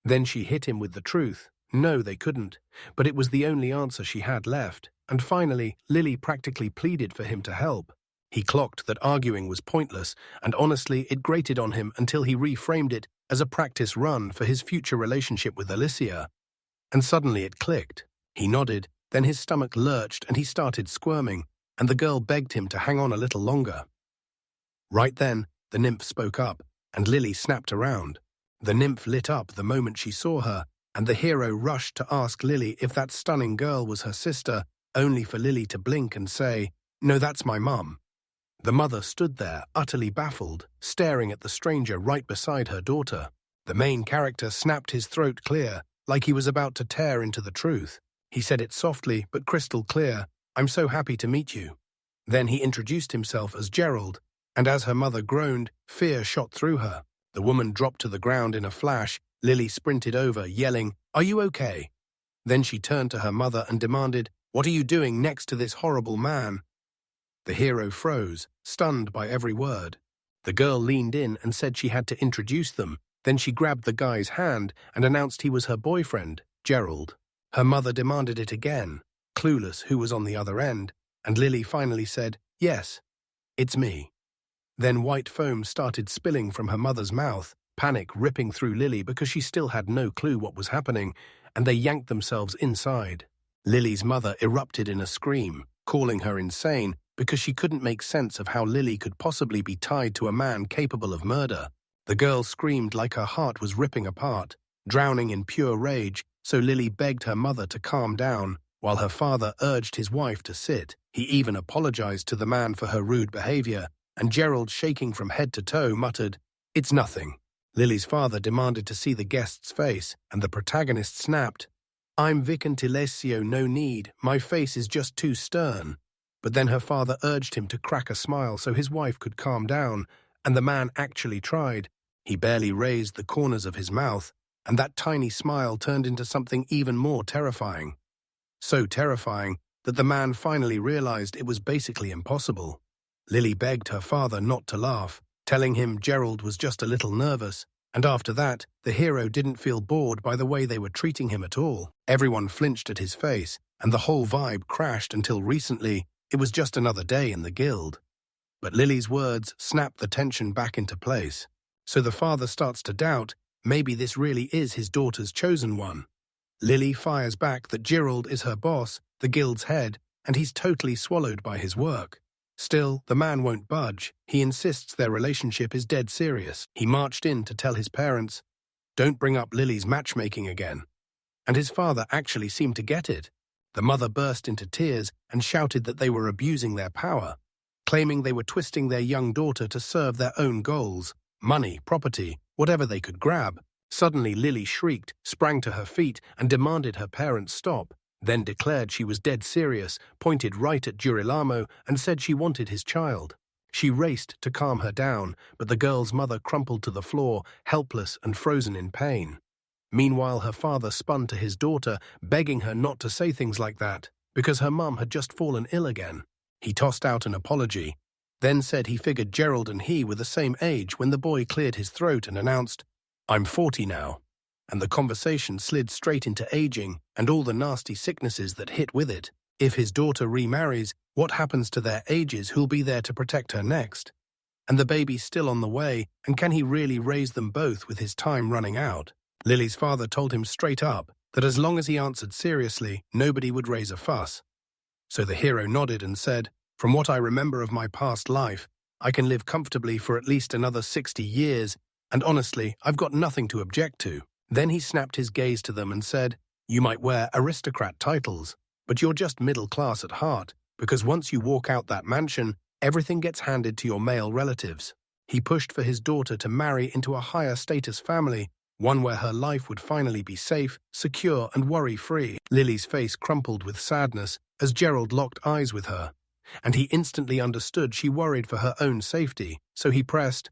Then she hit him with the truth. No, they couldn't, but it was the only answer she had left, and finally, Lily practically pleaded for him to help. He clocked that arguing was pointless, and honestly, it grated on him until he reframed it as a practice run for his future relationship with Alicia. And suddenly it clicked. He nodded, then his stomach lurched and he started squirming, and the girl begged him to hang on a little longer. Right then, the nymph spoke up, and Lily snapped around. The nymph lit up the moment she saw her, and the hero rushed to ask Lily if that stunning girl was her sister, only for Lily to blink and say, "No, that's my mum." The mother stood there, utterly baffled, staring at the stranger right beside her daughter. The main character snapped his throat clear, like he was about to tear into the truth. He said it softly but crystal clear, "I'm so happy to meet you." Then he introduced himself as Gerald, and as her mother groaned, fear shot through her. The woman dropped to the ground in a flash. Lily sprinted over, yelling, "Are you okay?" Then she turned to her mother and demanded, "What are you doing next to this horrible man?" The hero froze, stunned by every word. The girl leaned in and said she had to introduce them. Then she grabbed the guy's hand and announced he was her boyfriend, Gerald. Her mother demanded it again, clueless who was on the other end, and Lily finally said, "Yes, it's me." Then white foam started spilling from her mother's mouth, panic ripping through Lily because she still had no clue what was happening, and they yanked themselves inside. Lily's mother erupted in a scream, calling her insane because she couldn't make sense of how Lily could possibly be tied to a man capable of murder. The girl screamed like her heart was ripping apart, drowning in pure rage, so Lily begged her mother to calm down, while her father urged his wife to sit. He even apologized to the man for her rude behavior, and Gerald, shaking from head to toe, muttered, "It's nothing." Lily's father demanded to see the guest's face, and the protagonist snapped, "I'm Vicantilesio, no need, my face is just too stern." But then her father urged him to crack a smile so his wife could calm down, and the man actually tried. He barely raised the corners of his mouth, and that tiny smile turned into something even more terrifying. So terrifying that the man finally realized it was basically impossible. Lily begged her father not to laugh, telling him Gerald was just a little nervous, and after that, the hero didn't feel bored by the way they were treating him at all. Everyone flinched at his face, and the whole vibe crashed until recently it was just another day in the guild. But Lily's words snapped the tension back into place. So the father starts to doubt, maybe this really is his daughter's chosen one. Lily fires back that Gerald is her boss, the guild's head, and he's totally swallowed by his work. Still, the man won't budge. He insists their relationship is dead serious. He marched in to tell his parents, "Don't bring up Lily's matchmaking again." And his father actually seemed to get it. The mother burst into tears and shouted that they were abusing their power, claiming they were twisting their young daughter to serve their own goals, money, property, whatever they could grab. Suddenly Lily shrieked, sprang to her feet, and demanded her parents stop, then declared she was dead serious, pointed right at Girolamo, and said she wanted his child. She raced to calm her down, but the girl's mother crumpled to the floor, helpless and frozen in pain. Meanwhile, her father spun to his daughter, begging her not to say things like that, because her mum had just fallen ill again. He tossed out an apology, then said he figured Gerald and he were the same age when the boy cleared his throat and announced, "I'm 40 now." And the conversation slid straight into aging and all the nasty sicknesses that hit with it. If his daughter remarries, what happens to their ages? Who'll be there to protect her next? And the baby's still on the way, and can he really raise them both with his time running out? Lily's father told him straight up that as long as he answered seriously, nobody would raise a fuss. So the hero nodded and said, "From what I remember of my past life, I can live comfortably for at least another 60 years, and honestly, I've got nothing to object to." Then he snapped his gaze to them and said, "You might wear aristocrat titles, but you're just middle class at heart, because once you walk out that mansion, Everything gets handed to your male relatives. He pushed for his daughter to marry into a higher status family, one where her life would finally be safe, secure, and worry-free. Lily's face crumpled with sadness as Gerald locked eyes with her, and he instantly understood she worried for her own safety, so he pressed,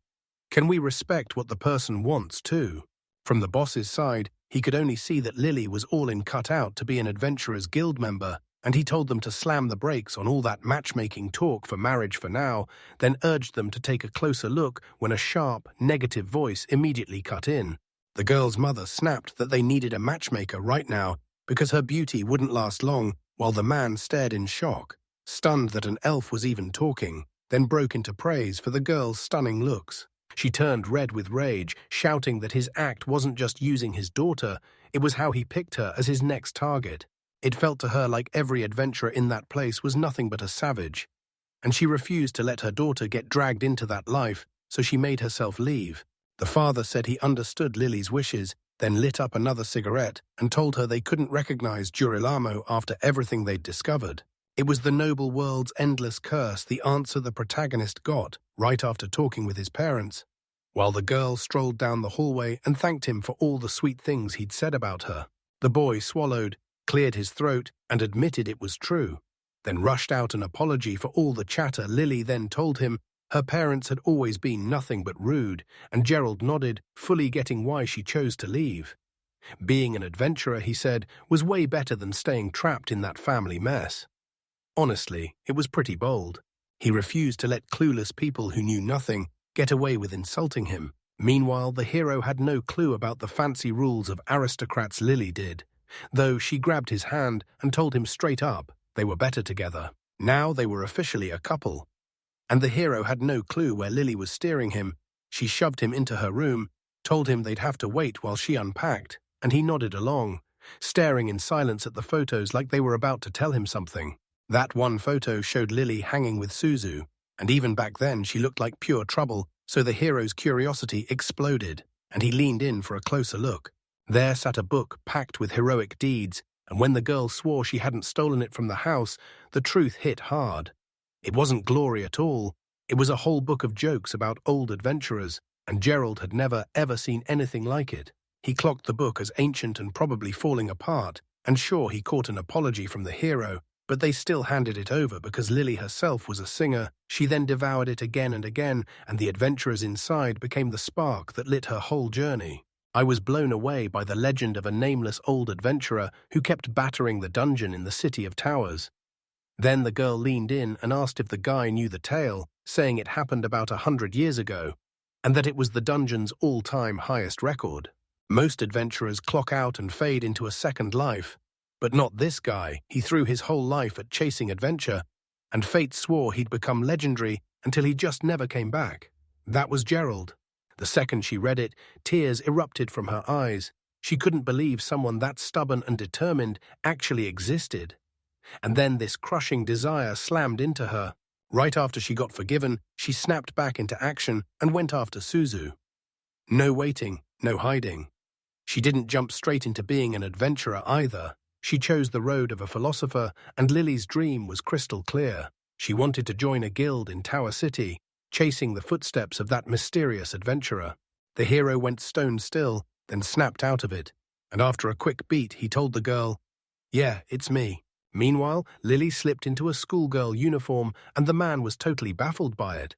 "Can we respect what the person wants, too?" From the boss's side, he could only see that Lily was all in cut out to be an Adventurers Guild member, and he told them to slam the brakes on all that matchmaking talk for marriage for now, then urged them to take a closer look when a sharp, negative voice immediately cut in. The girl's mother snapped that they needed a matchmaker right now because her beauty wouldn't last long, while the man stared in shock, stunned that an elf was even talking, then broke into praise for the girl's stunning looks. She turned red with rage, shouting that his act wasn't just using his daughter, it was how he picked her as his next target. It felt to her like every adventurer in that place was nothing but a savage, and she refused to let her daughter get dragged into that life, so she made herself leave. The father said he understood Lily's wishes, then lit up another cigarette and told her they couldn't recognize Girolamo after everything they'd discovered. It was the noble world's endless curse, the answer the protagonist got right after talking with his parents, while the girl strolled down the hallway and thanked him for all the sweet things he'd said about her. The boy swallowed, cleared his throat, and admitted it was true, then rushed out an apology for all the chatter. Lily then told him her parents had always been nothing but rude, and Gerald nodded, fully getting why she chose to leave. Being an adventurer, he said, was way better than staying trapped in that family mess. Honestly, it was pretty bold. He refused to let clueless people who knew nothing get away with insulting him. Meanwhile, the hero had no clue about the fancy rules of aristocrats. Lily did, though she grabbed his hand and told him straight up they were better together. Now they were officially a couple. And the hero had no clue where Lily was steering him. She shoved him into her room, told him they'd have to wait while she unpacked, and he nodded along, staring in silence at the photos like they were about to tell him something. That one photo showed Lily hanging with Suzu, and even back then she looked like pure trouble, so the hero's curiosity exploded, and he leaned in for a closer look. There sat a book packed with heroic deeds, and when the girl swore she hadn't stolen it from the house, the truth hit hard. It wasn't glory at all. It was a whole book of jokes about old adventurers, and Gerald had never, ever seen anything like it. He clocked the book as ancient and probably falling apart, and sure, he caught an apology from the hero, but they still handed it over because Lily herself was a singer. She then devoured it again and again, and the adventurers inside became the spark that lit her whole journey. I was blown away by the legend of a nameless old adventurer who kept battering the dungeon in the City of Towers. Then the girl leaned in and asked if the guy knew the tale, saying it happened about 100 years ago, and that it was the dungeon's all-time highest record. Most adventurers clock out and fade into a second life, but not this guy. He threw his whole life at chasing adventure, and fate swore he'd become legendary until he just never came back. That was Gerald. The second she read it, tears erupted from her eyes. She couldn't believe someone that stubborn and determined actually existed. And then this crushing desire slammed into her. Right after she got forgiven, she snapped back into action and went after Suzu. No waiting, no hiding. She didn't jump straight into being an adventurer either. She chose the road of a philosopher, and Lily's dream was crystal clear. She wanted to join a guild in Tower City, chasing the footsteps of that mysterious adventurer. The hero went stone still, then snapped out of it, and after a quick beat, he told the girl, "Yeah, it's me." Meanwhile, Lily slipped into a schoolgirl uniform, and the man was totally baffled by it.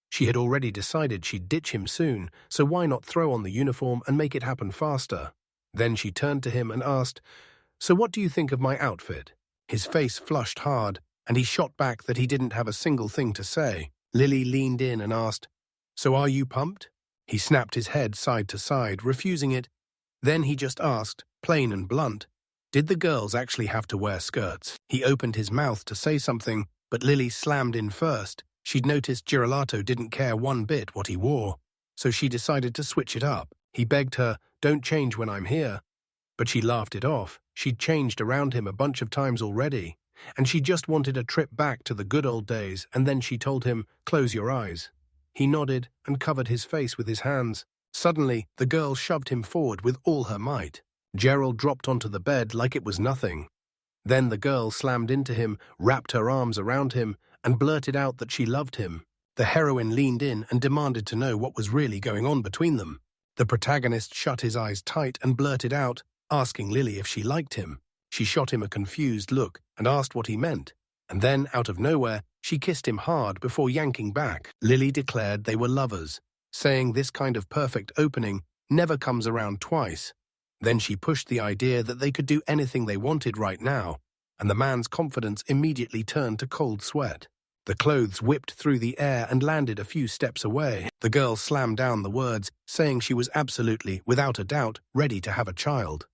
She had already decided she'd ditch him soon, so why not throw on the uniform and make it happen faster? Then she turned to him and asked, "So what do you think of my outfit?" His face flushed hard, and he shot back that he didn't have a single thing to say. Lily leaned in and asked, "So are you pumped?" He snapped his head side to side, refusing it. Then he just asked, plain and blunt, did the girls actually have to wear skirts? He opened his mouth to say something, but Lily slammed in first. She'd noticed Girolato didn't care one bit what he wore, so she decided to switch it up. He begged her, "Don't change when I'm here." But she laughed it off. She'd changed around him a bunch of times already, and she just wanted a trip back to the good old days, and then she told him, "Close your eyes." He nodded and covered his face with his hands. Suddenly, the girl shoved him forward with all her might. Gerald dropped onto the bed like it was nothing. Then the girl slammed into him, wrapped her arms around him, and blurted out that she loved him. The heroine leaned in and demanded to know what was really going on between them. The protagonist shut his eyes tight and blurted out, asking Lily if she liked him. She shot him a confused look and asked what he meant, and then, out of nowhere, she kissed him hard before yanking back. Lily declared they were lovers, saying this kind of perfect opening never comes around twice. Then she pushed the idea that they could do anything they wanted right now, and the man's confidence immediately turned to cold sweat. The clothes whipped through the air and landed a few steps away. The girl slammed down the words, saying she was absolutely, without a doubt, ready to have a child.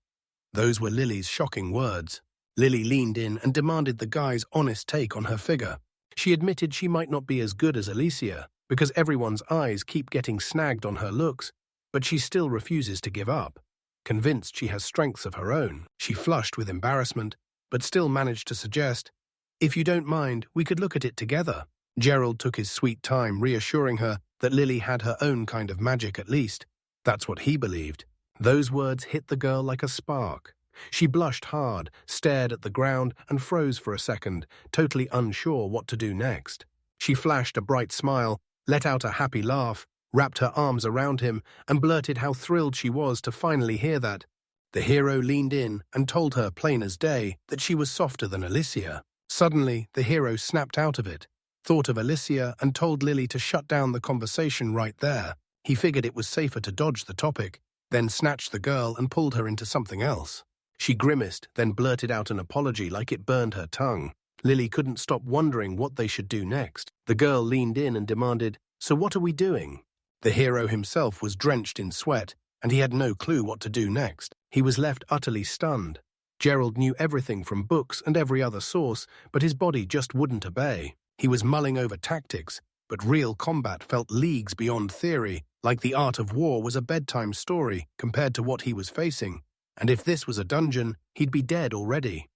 Those were Lily's shocking words. Lily leaned in and demanded the guy's honest take on her figure. She admitted she might not be as good as Alicia, because everyone's eyes keep getting snagged on her looks, but she still refuses to give up. Convinced she has strengths of her own, she flushed with embarrassment, but still managed to suggest, "If you don't mind, we could look at it together." Gerald took his sweet time reassuring her that Lily had her own kind of magic at least. That's what he believed. Those words hit the girl like a spark. She blushed hard, stared at the ground, and froze for a second, totally unsure what to do next. She flashed a bright smile, let out a happy laugh, wrapped her arms around him, and blurted how thrilled she was to finally hear that. The hero leaned in and told her plain as day that she was softer than Alicia. Suddenly, the hero snapped out of it, thought of Alicia, and told Lily to shut down the conversation right there. He figured it was safer to dodge the topic, then snatched the girl and pulled her into something else. She grimaced, then blurted out an apology like it burned her tongue. Lily couldn't stop wondering what they should do next. The girl leaned in and demanded, "So what are we doing?" The hero himself was drenched in sweat, and he had no clue what to do next. He was left utterly stunned. Gerald knew everything from books and every other source, but his body just wouldn't obey. He was mulling over tactics, but real combat felt leagues beyond theory, like the art of war was a bedtime story compared to what he was facing. And if this was a dungeon, he'd be dead already.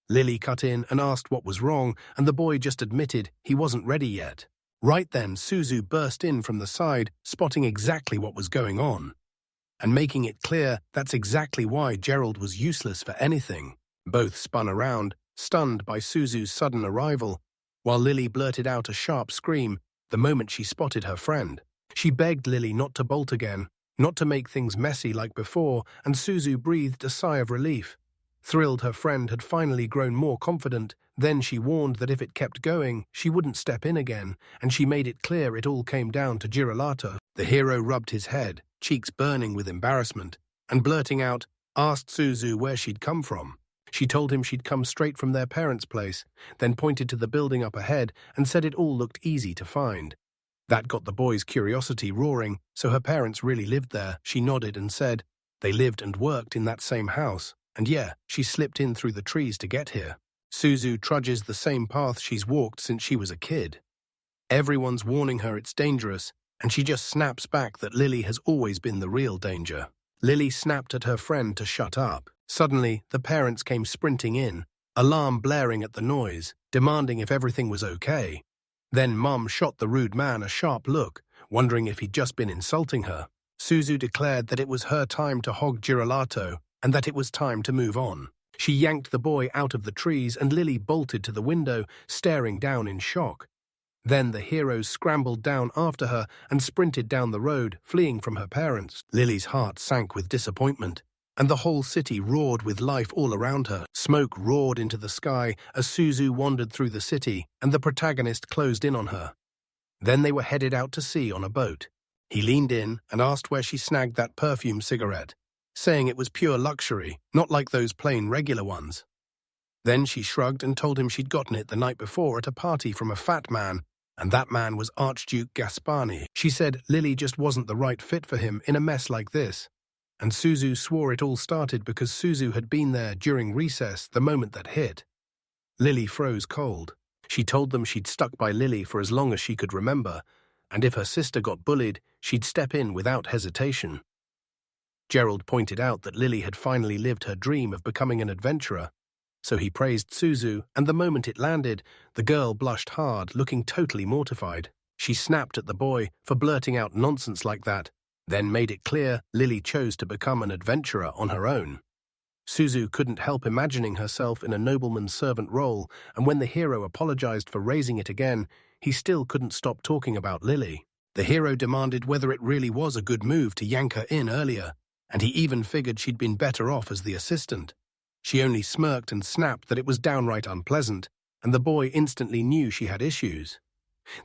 Lily cut in and asked what was wrong, and the boy just admitted he wasn't ready yet. Right then, Suzu burst in from the side, spotting exactly what was going on, and making it clear that's exactly why Gerald was useless for anything. Both spun around, stunned by Suzu's sudden arrival, while Lily blurted out a sharp scream the moment she spotted her friend. She begged Lily not to bolt again, not to make things messy like before, and Suzu breathed a sigh of relief. Thrilled her friend had finally grown more confident, then she warned that if it kept going, she wouldn't step in again, and she made it clear it all came down to Girolato. The hero rubbed his head, cheeks burning with embarrassment, and blurting out, asked Suzu where she'd come from. She told him she'd come straight from their parents' place, then pointed to the building up ahead and said it all looked easy to find. That got the boy's curiosity roaring, so her parents really lived there. She nodded and said, they lived and worked in that same house, and yeah, she slipped in through the trees to get here. Suzu trudges the same path she's walked since she was a kid. Everyone's warning her it's dangerous, and she just snaps back that Lily has always been the real danger. Lily snapped at her friend to shut up. Suddenly, the parents came sprinting in, alarm blaring at the noise, demanding if everything was okay. Then Mum shot the rude man a sharp look, wondering if he'd just been insulting her. Suzu declared that it was her time to hog Girolato, and that it was time to move on. She yanked the boy out of the trees, and Lily bolted to the window, staring down in shock. Then the heroes scrambled down after her and sprinted down the road, fleeing from her parents. Lily's heart sank with disappointment, and the whole city roared with life all around her. Smoke roared into the sky as Suzu wandered through the city, and the protagonist closed in on her. Then they were headed out to sea on a boat. He leaned in and asked where she snagged that perfume cigarette, saying it was pure luxury, not like those plain regular ones. Then she shrugged and told him she'd gotten it the night before at a party from a fat man, and that man was Archduke Gaspani. She said Lily just wasn't the right fit for him in a mess like this, and Suzu swore it all started because Suzu had been there during recess the moment that hit. Lily froze cold. She told them she'd stuck by Lily for as long as she could remember, and if her sister got bullied, she'd step in without hesitation. Gerald pointed out that Lily had finally lived her dream of becoming an adventurer, so he praised Suzu, and the moment it landed, the girl blushed hard, looking totally mortified. She snapped at the boy for blurting out nonsense like that, then made it clear Lily chose to become an adventurer on her own. Suzu couldn't help imagining herself in a nobleman's servant role, and when the hero apologized for raising it again, he still couldn't stop talking about Lily. The hero demanded whether it really was a good move to yank her in earlier, and he even figured she'd been better off as the assistant. She only smirked and snapped that it was downright unpleasant, and the boy instantly knew she had issues.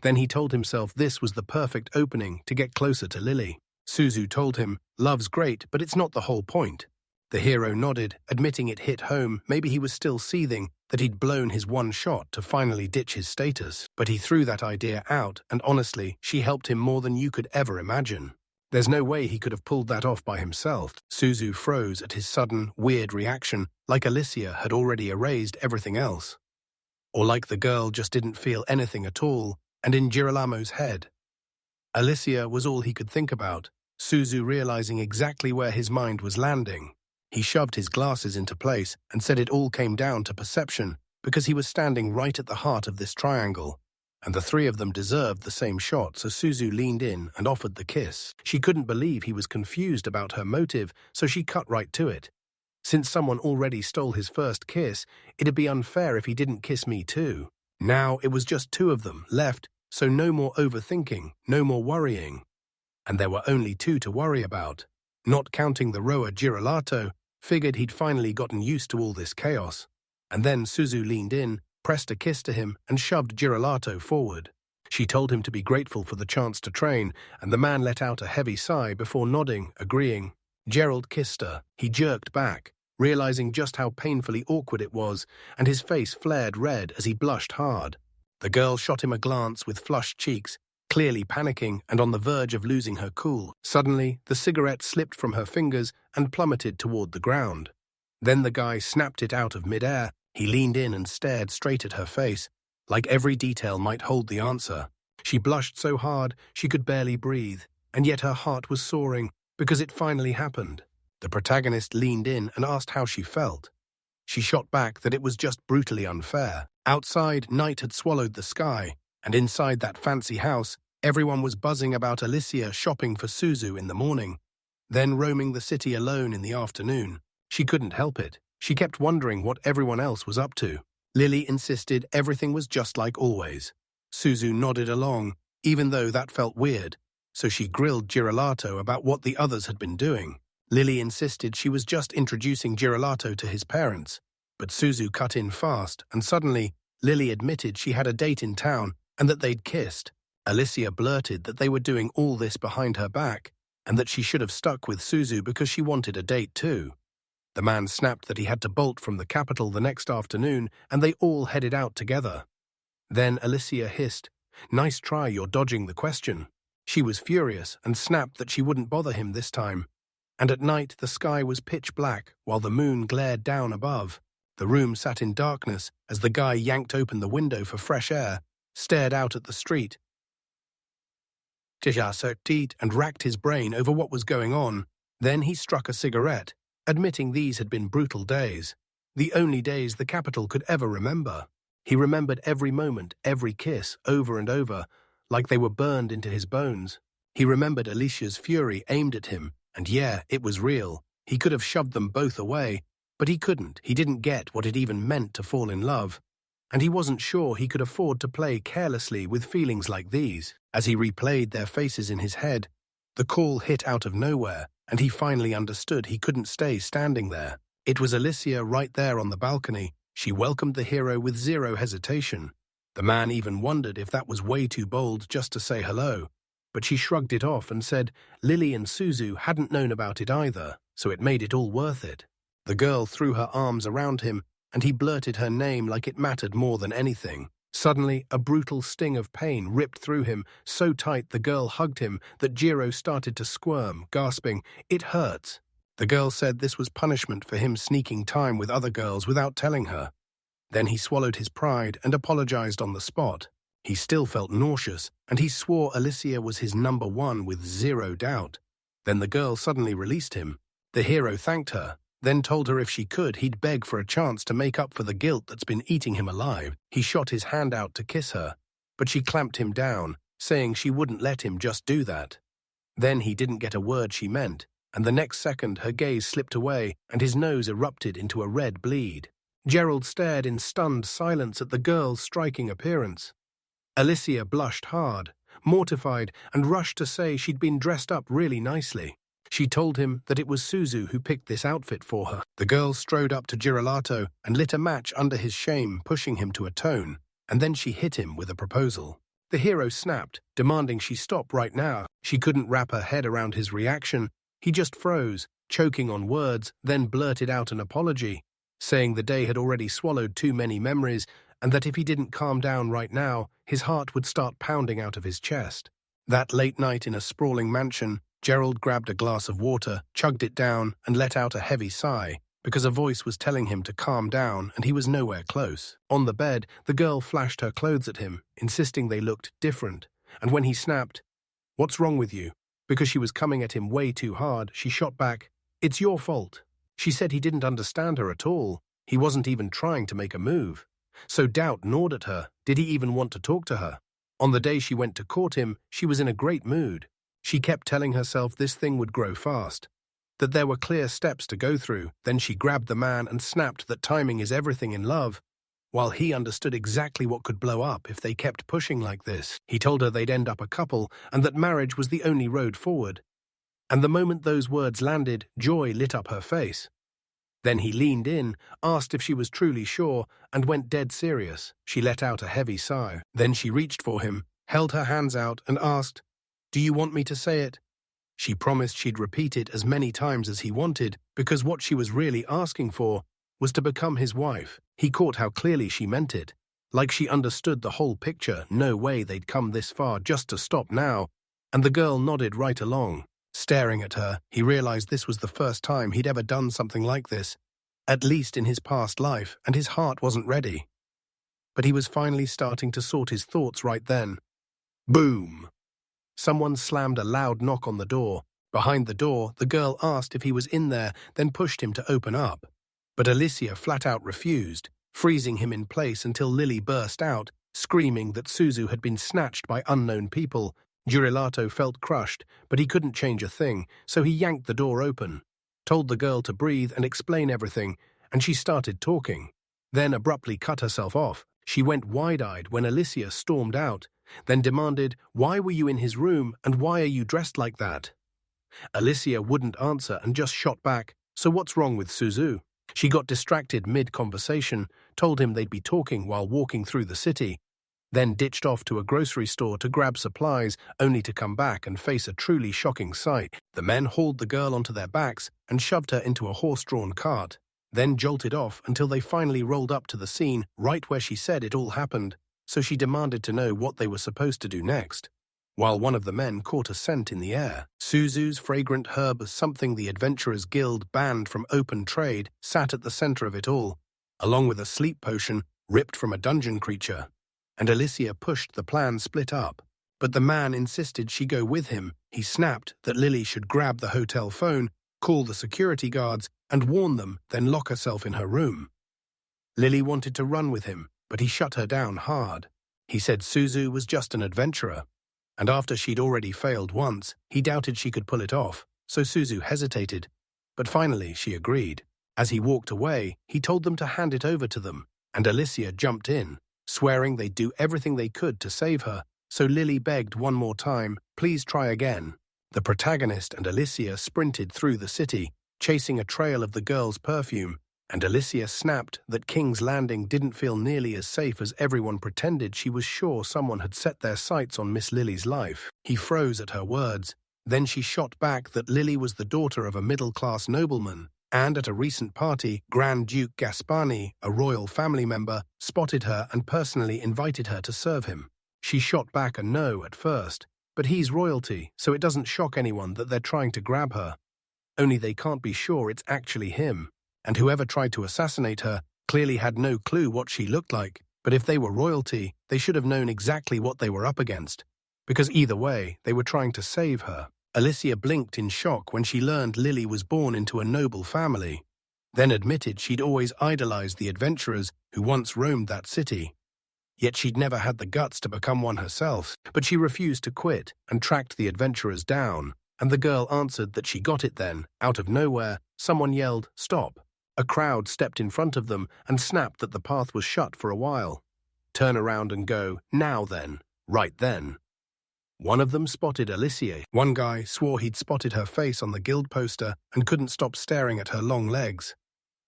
Then he told himself this was the perfect opening to get closer to Lily. Suzu told him, "Love's great, but it's not the whole point." The hero nodded, admitting it hit home. Maybe he was still seething that he'd blown his one shot to finally ditch his status. But he threw that idea out, and honestly, she helped him more than you could ever imagine. There's no way he could have pulled that off by himself. Suzu froze at his sudden, weird reaction, like Alicia had already erased everything else. Or like the girl just didn't feel anything at all, and in Girolamo's head, Alicia was all he could think about, Suzu realizing exactly where his mind was landing. He shoved his glasses into place and said it all came down to perception because he was standing right at the heart of this triangle, and the three of them deserved the same shot, so Suzu leaned in and offered the kiss. She couldn't believe he was confused about her motive, so she cut right to it. Since someone already stole his first kiss, it'd be unfair if he didn't kiss me too. Now it was just two of them left, so no more overthinking, no more worrying. And there were only two to worry about. Not counting the rower Girolato, figured he'd finally gotten used to all this chaos. And then Suzu leaned in, pressed a kiss to him, and shoved Girolato forward. She told him to be grateful for the chance to train, and the man let out a heavy sigh before nodding, agreeing. Gerald kissed her. He jerked back, realizing just how painfully awkward it was, and his face flared red as he blushed hard. The girl shot him a glance with flushed cheeks, clearly panicking and on the verge of losing her cool. Suddenly, the cigarette slipped from her fingers and plummeted toward the ground. Then the guy snapped it out of midair. He leaned in and stared straight at her face, like every detail might hold the answer. She blushed so hard she could barely breathe, and yet her heart was soaring because it finally happened. The protagonist leaned in and asked how she felt. She shot back that it was just brutally unfair. Outside, night had swallowed the sky, and inside that fancy house, everyone was buzzing about Alicia shopping for Suzu in the morning, then roaming the city alone in the afternoon. She couldn't help it. She kept wondering what everyone else was up to. Lily insisted everything was just like always. Suzu nodded along, even though that felt weird, so she grilled Girolato about what the others had been doing. Lily insisted she was just introducing Girolato to his parents, but Suzu cut in fast, and suddenly, Lily admitted she had a date in town and that they'd kissed. Alicia blurted that they were doing all this behind her back, and that she should have stuck with Suzu because she wanted a date too. The man snapped that he had to bolt from the capital the next afternoon, and they all headed out together. Then Alicia hissed, "Nice try, you're dodging the question." She was furious and snapped that she wouldn't bother him this time. And at night the sky was pitch black while the moon glared down above. The room sat in darkness as the guy yanked open the window for fresh air, stared out at the street, and racked his brain over what was going on. Then he struck a cigarette, admitting these had been brutal days, the only days the capital could ever remember. He remembered every moment, every kiss, over and over, like they were burned into his bones. He remembered Alicia's fury aimed at him, and yeah, it was real. He could have shoved them both away, but he couldn't. He didn't get what it even meant to fall in love. And he wasn't sure he could afford to play carelessly with feelings like these. As he replayed their faces in his head, the call hit out of nowhere, and he finally understood he couldn't stay standing there. It was Alicia right there on the balcony. She welcomed the hero with zero hesitation. The man even wondered if that was way too bold just to say hello, but she shrugged it off and said Lily and Suzu hadn't known about it either, so it made it all worth it. The girl threw her arms around him, and he blurted her name like it mattered more than anything. Suddenly, a brutal sting of pain ripped through him, so tight the girl hugged him that Jiro started to squirm, gasping, "It hurts." The girl said this was punishment for him sneaking time with other girls without telling her. Then he swallowed his pride and apologized on the spot. He still felt nauseous, and he swore Alicia was his number one with zero doubt. Then the girl suddenly released him. The hero thanked her, then told her if she could, he'd beg for a chance to make up for the guilt that's been eating him alive. He shot his hand out to kiss her, but she clamped him down, saying she wouldn't let him just do that. Then he didn't get a word she meant, and the next second her gaze slipped away and his nose erupted into a red bleed. Gerald stared in stunned silence at the girl's striking appearance. Alicia blushed hard, mortified, and rushed to say she'd been dressed up really nicely. She told him that it was Suzu who picked this outfit for her. The girl strode up to Girolato and lit a match under his shame, pushing him to atone, and then she hit him with a proposal. The hero snapped, demanding she stop right now. She couldn't wrap her head around his reaction. He just froze, choking on words, then blurted out an apology, saying the day had already swallowed too many memories and that if he didn't calm down right now, his heart would start pounding out of his chest. That late night in a sprawling mansion, Gerald grabbed a glass of water, chugged it down, and let out a heavy sigh, because a voice was telling him to calm down and he was nowhere close. On the bed, the girl flashed her clothes at him, insisting they looked different, and when he snapped, "What's wrong with you?" Because she was coming at him way too hard, she shot back, "It's your fault." She said he didn't understand her at all. He wasn't even trying to make a move. So doubt gnawed at her. Did he even want to talk to her? On the day she went to court him, she was in a great mood. She kept telling herself this thing would grow fast, that there were clear steps to go through. Then she grabbed the man and snapped that timing is everything in love, while he understood exactly what could blow up if they kept pushing like this. He told her they'd end up a couple and that marriage was the only road forward. And the moment those words landed, joy lit up her face. Then he leaned in, asked if she was truly sure, and went dead serious. She let out a heavy sigh. Then she reached for him, held her hands out, and asked, "Do you want me to say it?" She promised she'd repeat it as many times as he wanted, because what she was really asking for was to become his wife. He caught how clearly she meant it, like she understood the whole picture. No way they'd come this far just to stop now, and the girl nodded right along. Staring at her, he realized this was the first time he'd ever done something like this, at least in his past life, and his heart wasn't ready. But he was finally starting to sort his thoughts right then. Boom! Someone slammed a loud knock on the door. Behind the door, the girl asked if he was in there, then pushed him to open up. But Alicia flat out refused, freezing him in place until Lily burst out, screaming that Suzu had been snatched by unknown people. Girolato felt crushed, but he couldn't change a thing, so he yanked the door open, told the girl to breathe and explain everything, and she started talking, then abruptly cut herself off. She went wide-eyed when Alicia stormed out, then demanded, "Why were you in his room, and why are you dressed like that?" Alicia wouldn't answer and just shot back, "So what's wrong with Suzu?" She got distracted mid-conversation, told him they'd be talking while walking through the city, then ditched off to a grocery store to grab supplies, only to come back and face a truly shocking sight. The men hauled the girl onto their backs and shoved her into a horse-drawn cart, then jolted off until they finally rolled up to the scene right where she said it all happened, so she demanded to know what they were supposed to do next. While one of the men caught a scent in the air, Suzu's fragrant herb, something the Adventurers Guild banned from open trade, sat at the center of it all, along with a sleep potion ripped from a dungeon creature. And Alicia pushed the plan split up. But the man insisted she go with him. He snapped that Lily should grab the hotel phone, call the security guards, and warn them, then lock herself in her room. Lily wanted to run with him, but he shut her down hard. He said Suzu was just an adventurer, and after she'd already failed once, he doubted she could pull it off, so Suzu hesitated. But finally she agreed. As he walked away, he told them to hand it over to them, and Alicia jumped in, swearing they'd do everything they could to save her, so Lily begged one more time, "Please try again." The protagonist and Alicia sprinted through the city, chasing a trail of the girl's perfume, and Alicia snapped that King's Landing didn't feel nearly as safe as everyone pretended. She was sure someone had set their sights on Miss Lily's life. He froze at her words. Then she shot back that Lily was the daughter of a middle-class nobleman, and at a recent party, Grand Duke Gaspani, a royal family member, spotted her and personally invited her to serve him. She shot back a no at first, but he's royalty, so it doesn't shock anyone that they're trying to grab her. Only they can't be sure it's actually him, and whoever tried to assassinate her clearly had no clue what she looked like. But if they were royalty, they should have known exactly what they were up against, because either way, they were trying to save her. Alicia blinked in shock when she learned Lily was born into a noble family, then admitted she'd always idolized the adventurers who once roamed that city. Yet she'd never had the guts to become one herself, but she refused to quit and tracked the adventurers down. and the girl answered that she got it then. Out of nowhere, someone yelled, "Stop!" A crowd stepped in front of them and snapped that the path was shut for a while. Turn around and go, "Now then," right then. One of them spotted Alicia. One guy swore he'd spotted her face on the guild poster and couldn't stop staring at her long legs,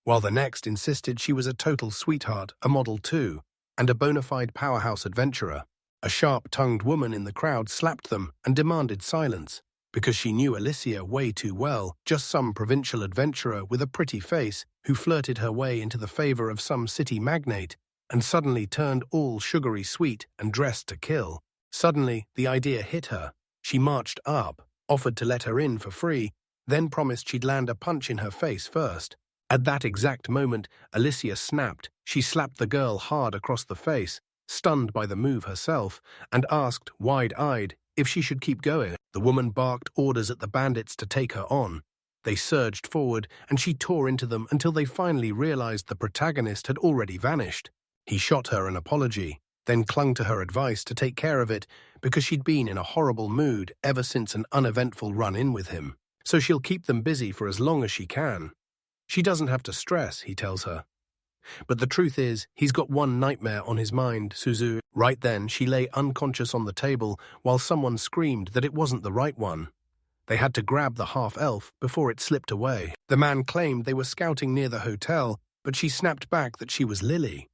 while the next insisted she was a total sweetheart, a model too, and a bona fide powerhouse adventurer. A sharp-tongued woman in the crowd slapped them and demanded silence, because she knew Alicia way too well, just some provincial adventurer with a pretty face who flirted her way into the favor of some city magnate and suddenly turned all sugary sweet and dressed to kill. Suddenly, the idea hit her. She marched up, offered to let her in for free, then promised she'd land a punch in her face first. At that exact moment, Alicia snapped. She slapped the girl hard across the face, stunned by the move herself, and asked, wide-eyed, if she should keep going. The woman barked orders at the bandits to take her on. They surged forward, and she tore into them until they finally realized the protagonist had already vanished. He shot her an apology, then clung to her advice to take care of it because she'd been in a horrible mood ever since an uneventful run-in with him. So she'll keep them busy for as long as she can. She doesn't have to stress, he tells her. But the truth is, he's got one nightmare on his mind, Suzu. Right then, she lay unconscious on the table while someone screamed that it wasn't the right one. They had to grab the half-elf before it slipped away. The man claimed they were scouting near the hotel, but she snapped back that she was Lily.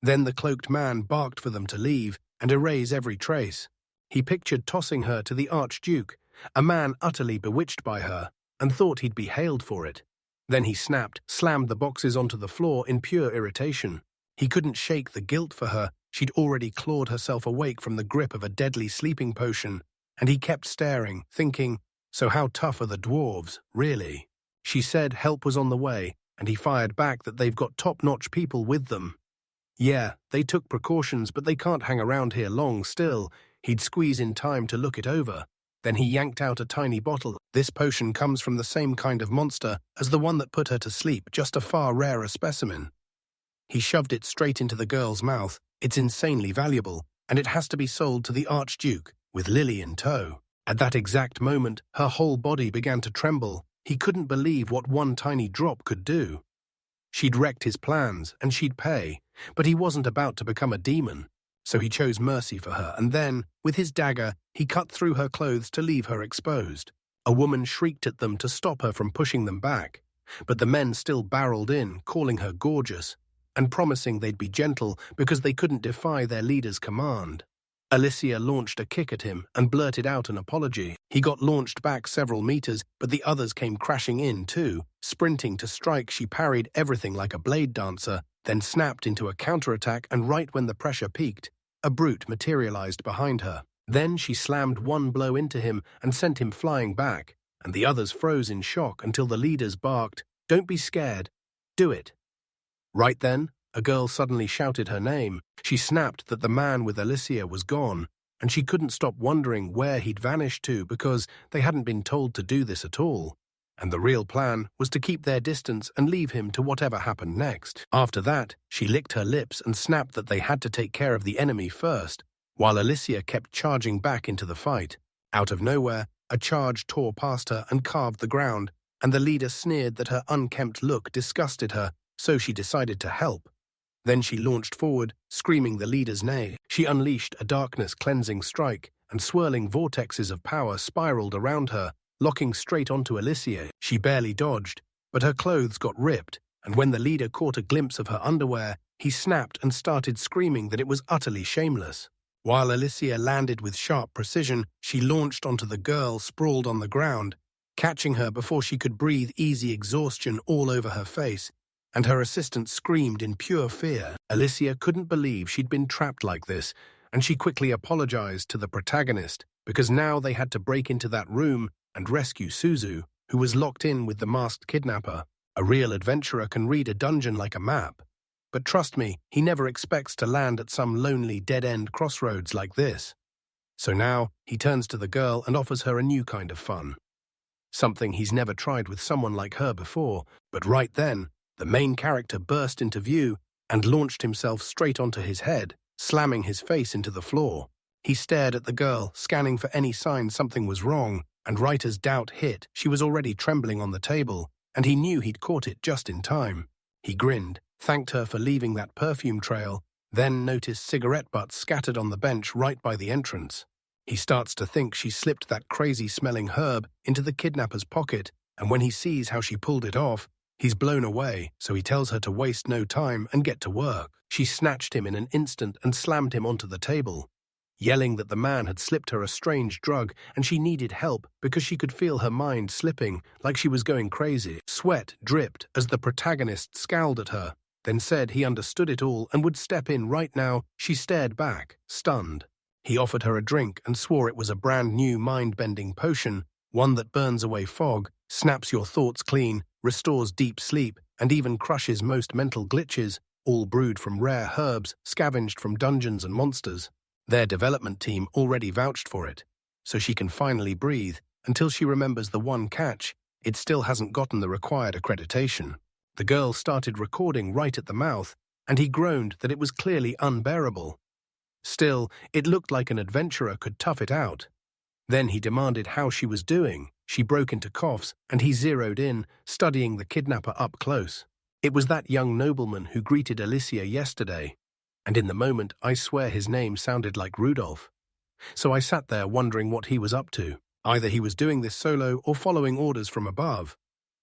Then the cloaked man barked for them to leave and erase every trace. He pictured tossing her to the Archduke, a man utterly bewitched by her, and thought he'd be hailed for it. Then he snapped, slammed the boxes onto the floor in pure irritation. He couldn't shake the guilt for her. She'd already clawed herself awake from the grip of a deadly sleeping potion, and he kept staring, thinking, so how tough are the dwarves, really? She said help was on the way, and he fired back that they've got top-notch people with them. Yeah, they took precautions, but they can't hang around here long still. He'd squeeze in time to look it over. Then he yanked out a tiny bottle. This potion comes from the same kind of monster as the one that put her to sleep, just a far rarer specimen. He shoved it straight into the girl's mouth. It's insanely valuable, and it has to be sold to the Archduke, with Lily in tow. At that exact moment, her whole body began to tremble. He couldn't believe what one tiny drop could do. She'd wrecked his plans, and she'd pay, but he wasn't about to become a demon. So he chose mercy for her, and then, with his dagger, he cut through her clothes to leave her exposed. A woman shrieked at them to stop her from pushing them back, but the men still barreled in, calling her gorgeous, and promising they'd be gentle because they couldn't defy their leader's command. Alicia launched a kick at him and blurted out an apology. He got launched back several meters, but the others came crashing in too. Sprinting to strike, she parried everything like a blade dancer, then snapped into a counterattack, and right when the pressure peaked, a brute materialized behind her. Then she slammed one blow into him and sent him flying back, and the others froze in shock until the leaders barked, "Don't be scared. Do it." Right then, a girl suddenly shouted her name. She snapped that the man with Alicia was gone, and she couldn't stop wondering where he'd vanished to because they hadn't been told to do this at all. And the real plan was to keep their distance and leave him to whatever happened next. After that, she licked her lips and snapped that they had to take care of the enemy first, while Alicia kept charging back into the fight. Out of nowhere, a charge tore past her and carved the ground, and the leader sneered that her unkempt look disgusted her, so she decided to help. Then she launched forward, screaming the leader's name. She unleashed a darkness-cleansing strike, and swirling vortexes of power spiraled around her, locking straight onto Alicia. She barely dodged, but her clothes got ripped, and when the leader caught a glimpse of her underwear, he snapped and started screaming that it was utterly shameless. While Alicia landed with sharp precision, she launched onto the girl sprawled on the ground, catching her before she could breathe, easy exhaustion all over her face, and her assistant screamed in pure fear. Alicia couldn't believe she'd been trapped like this, and she quickly apologized to the protagonist, because now they had to break into that room and rescue Suzu, who was locked in with the masked kidnapper. A real adventurer can read a dungeon like a map. But trust me, he never expects to land at some lonely dead-end crossroads like this. So now, he turns to the girl and offers her a new kind of fun. Something he's never tried with someone like her before, but right then, the main character burst into view and launched himself straight onto his head, slamming his face into the floor. He stared at the girl, scanning for any sign something was wrong, and right as doubt hit, she was already trembling on the table, and he knew he'd caught it just in time. He grinned, thanked her for leaving that perfume trail, then noticed cigarette butts scattered on the bench right by the entrance. He starts to think she slipped that crazy-smelling herb into the kidnapper's pocket, and when he sees how she pulled it off, he's blown away, so he tells her to waste no time and get to work. She snatched him in an instant and slammed him onto the table, yelling that the man had slipped her a strange drug and she needed help because she could feel her mind slipping like she was going crazy. Sweat dripped as the protagonist scowled at her, then said he understood it all and would step in right now. She stared back, stunned. He offered her a drink and swore it was a brand new mind-bending potion, one that burns away fog, snaps your thoughts clean, restores deep sleep, and even crushes most mental glitches, all brewed from rare herbs scavenged from dungeons and monsters. Their development team already vouched for it, so she can finally breathe until she remembers the one catch: it still hasn't gotten the required accreditation. The girl started recording right at the mouth, and he groaned that it was clearly unbearable. Still, it looked like an adventurer could tough it out. Then he demanded how she was doing. She broke into coughs, and he zeroed in, studying the kidnapper up close. It was that young nobleman who greeted Alicia yesterday, and in the moment I swear his name sounded like Rudolph. So I sat there wondering what he was up to. Either he was doing this solo or following orders from above.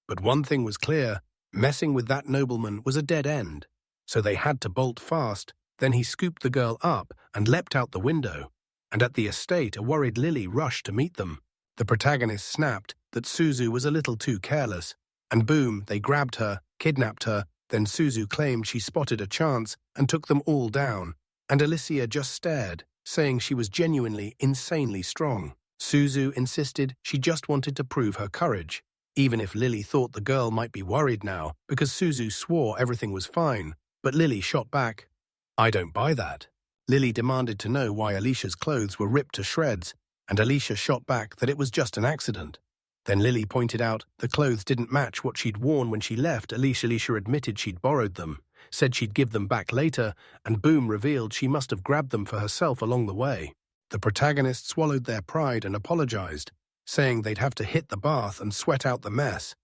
But one thing was clear: messing with that nobleman was a dead end. So they had to bolt fast. Then he scooped the girl up and leapt out the window. And at the estate, a worried Lily rushed to meet them. The protagonist snapped that Suzu was a little too careless, and boom, they grabbed her, kidnapped her. Then Suzu claimed she spotted a chance and took them all down, and Alicia just stared, saying she was genuinely insanely strong. Suzu insisted she just wanted to prove her courage, even if Lily thought the girl might be worried now, because Suzu swore everything was fine. But Lily shot back, "I don't buy that." Lily demanded to know why Alicia's clothes were ripped to shreds, and Alicia shot back that it was just an accident. Then Lily pointed out the clothes didn't match what she'd worn when she left. Alicia admitted she'd borrowed them, said she'd give them back later, and boom revealed she must have grabbed them for herself along the way. The protagonist swallowed their pride and apologized, saying they'd have to hit the bath and sweat out the mess,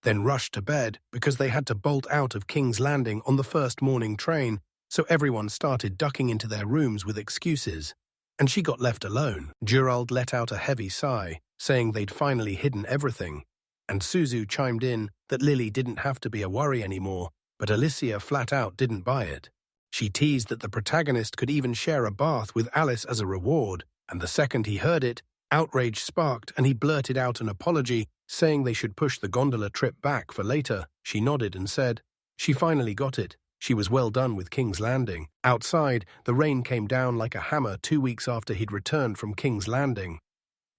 then rushed to bed because they had to bolt out of King's Landing on the first morning train, so everyone started ducking into their rooms with excuses. And she got left alone. Gerald let out a heavy sigh, saying they'd finally hidden everything, and Suzu chimed in that Lily didn't have to be a worry anymore, but Alicia flat out didn't buy it. She teased that the protagonist could even share a bath with Alice as a reward, and the second he heard it, outrage sparked and he blurted out an apology, saying they should push the gondola trip back for later. She nodded and said she finally got it. She was well done with King's Landing. Outside, the rain came down like a hammer 2 weeks after he'd returned from King's Landing.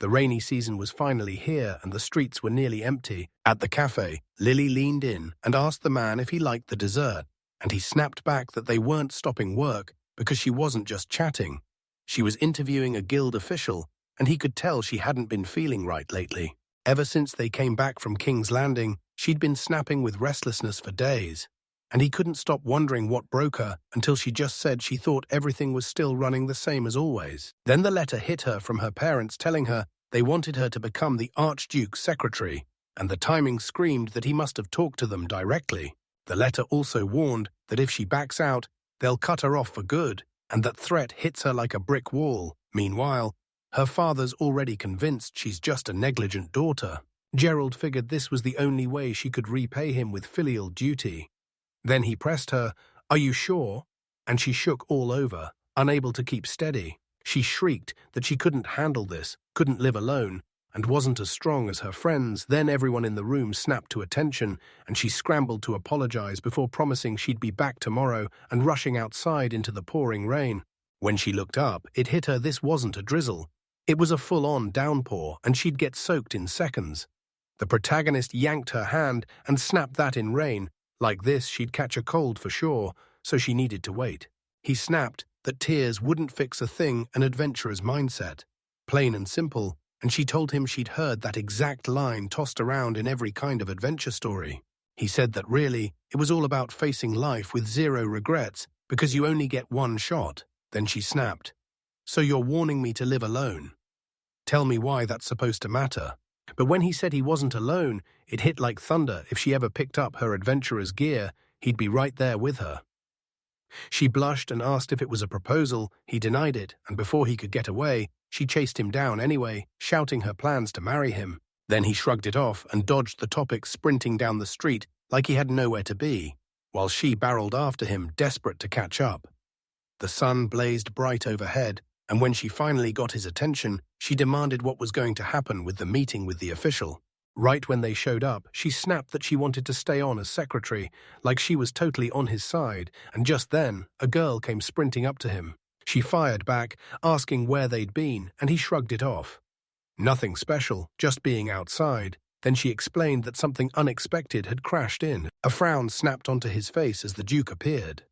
The rainy season was finally here and the streets were nearly empty. At the cafe, Lily leaned in and asked the man if he liked the dessert, and he snapped back that they weren't stopping work because she wasn't just chatting. She was interviewing a guild official, and he could tell she hadn't been feeling right lately. Ever since they came back from King's Landing, she'd been snapping with restlessness for days, and he couldn't stop wondering what broke her until she just said she thought everything was still running the same as always. Then the letter hit her from her parents telling her they wanted her to become the Archduke's secretary, and the timing screamed that he must have talked to them directly. The letter also warned that if she backs out, they'll cut her off for good, and that threat hits her like a brick wall. Meanwhile, her father's already convinced she's just a negligent daughter. Gerald figured this was the only way she could repay him with filial duty. Then he pressed her, "Are you sure?" And she shook all over, unable to keep steady. She shrieked that she couldn't handle this, couldn't live alone, and wasn't as strong as her friends. Then everyone in the room snapped to attention, and she scrambled to apologize before promising she'd be back tomorrow and rushing outside into the pouring rain. When she looked up, it hit her this wasn't a drizzle. It was a full-on downpour, and she'd get soaked in seconds. The protagonist yanked her hand and snapped that in rain. Like this, she'd catch a cold for sure, so she needed to wait. He snapped that tears wouldn't fix a thing, an adventurer's mindset. Plain and simple, and she told him she'd heard that exact line tossed around in every kind of adventure story. He said that really, it was all about facing life with zero regrets, because you only get one shot. Then she snapped, "So you're warning me to live alone? Tell me why that's supposed to matter." But when he said he wasn't alone, it hit like thunder. If she ever picked up her adventurer's gear, he'd be right there with her. She blushed and asked if it was a proposal. He denied it, and before he could get away, she chased him down anyway, shouting her plans to marry him. Then he shrugged it off and dodged the topic, sprinting down the street like he had nowhere to be, while she barreled after him, desperate to catch up. The sun blazed bright overhead, and when she finally got his attention, she demanded what was going to happen with the meeting with the official. Right when they showed up, she snapped that she wanted to stay on as secretary, like she was totally on his side, and just then, a girl came sprinting up to him. She fired back, asking where they'd been, and he shrugged it off. Nothing special, just being outside. Then she explained that something unexpected had crashed in. A frown snapped onto his face as the Duke appeared.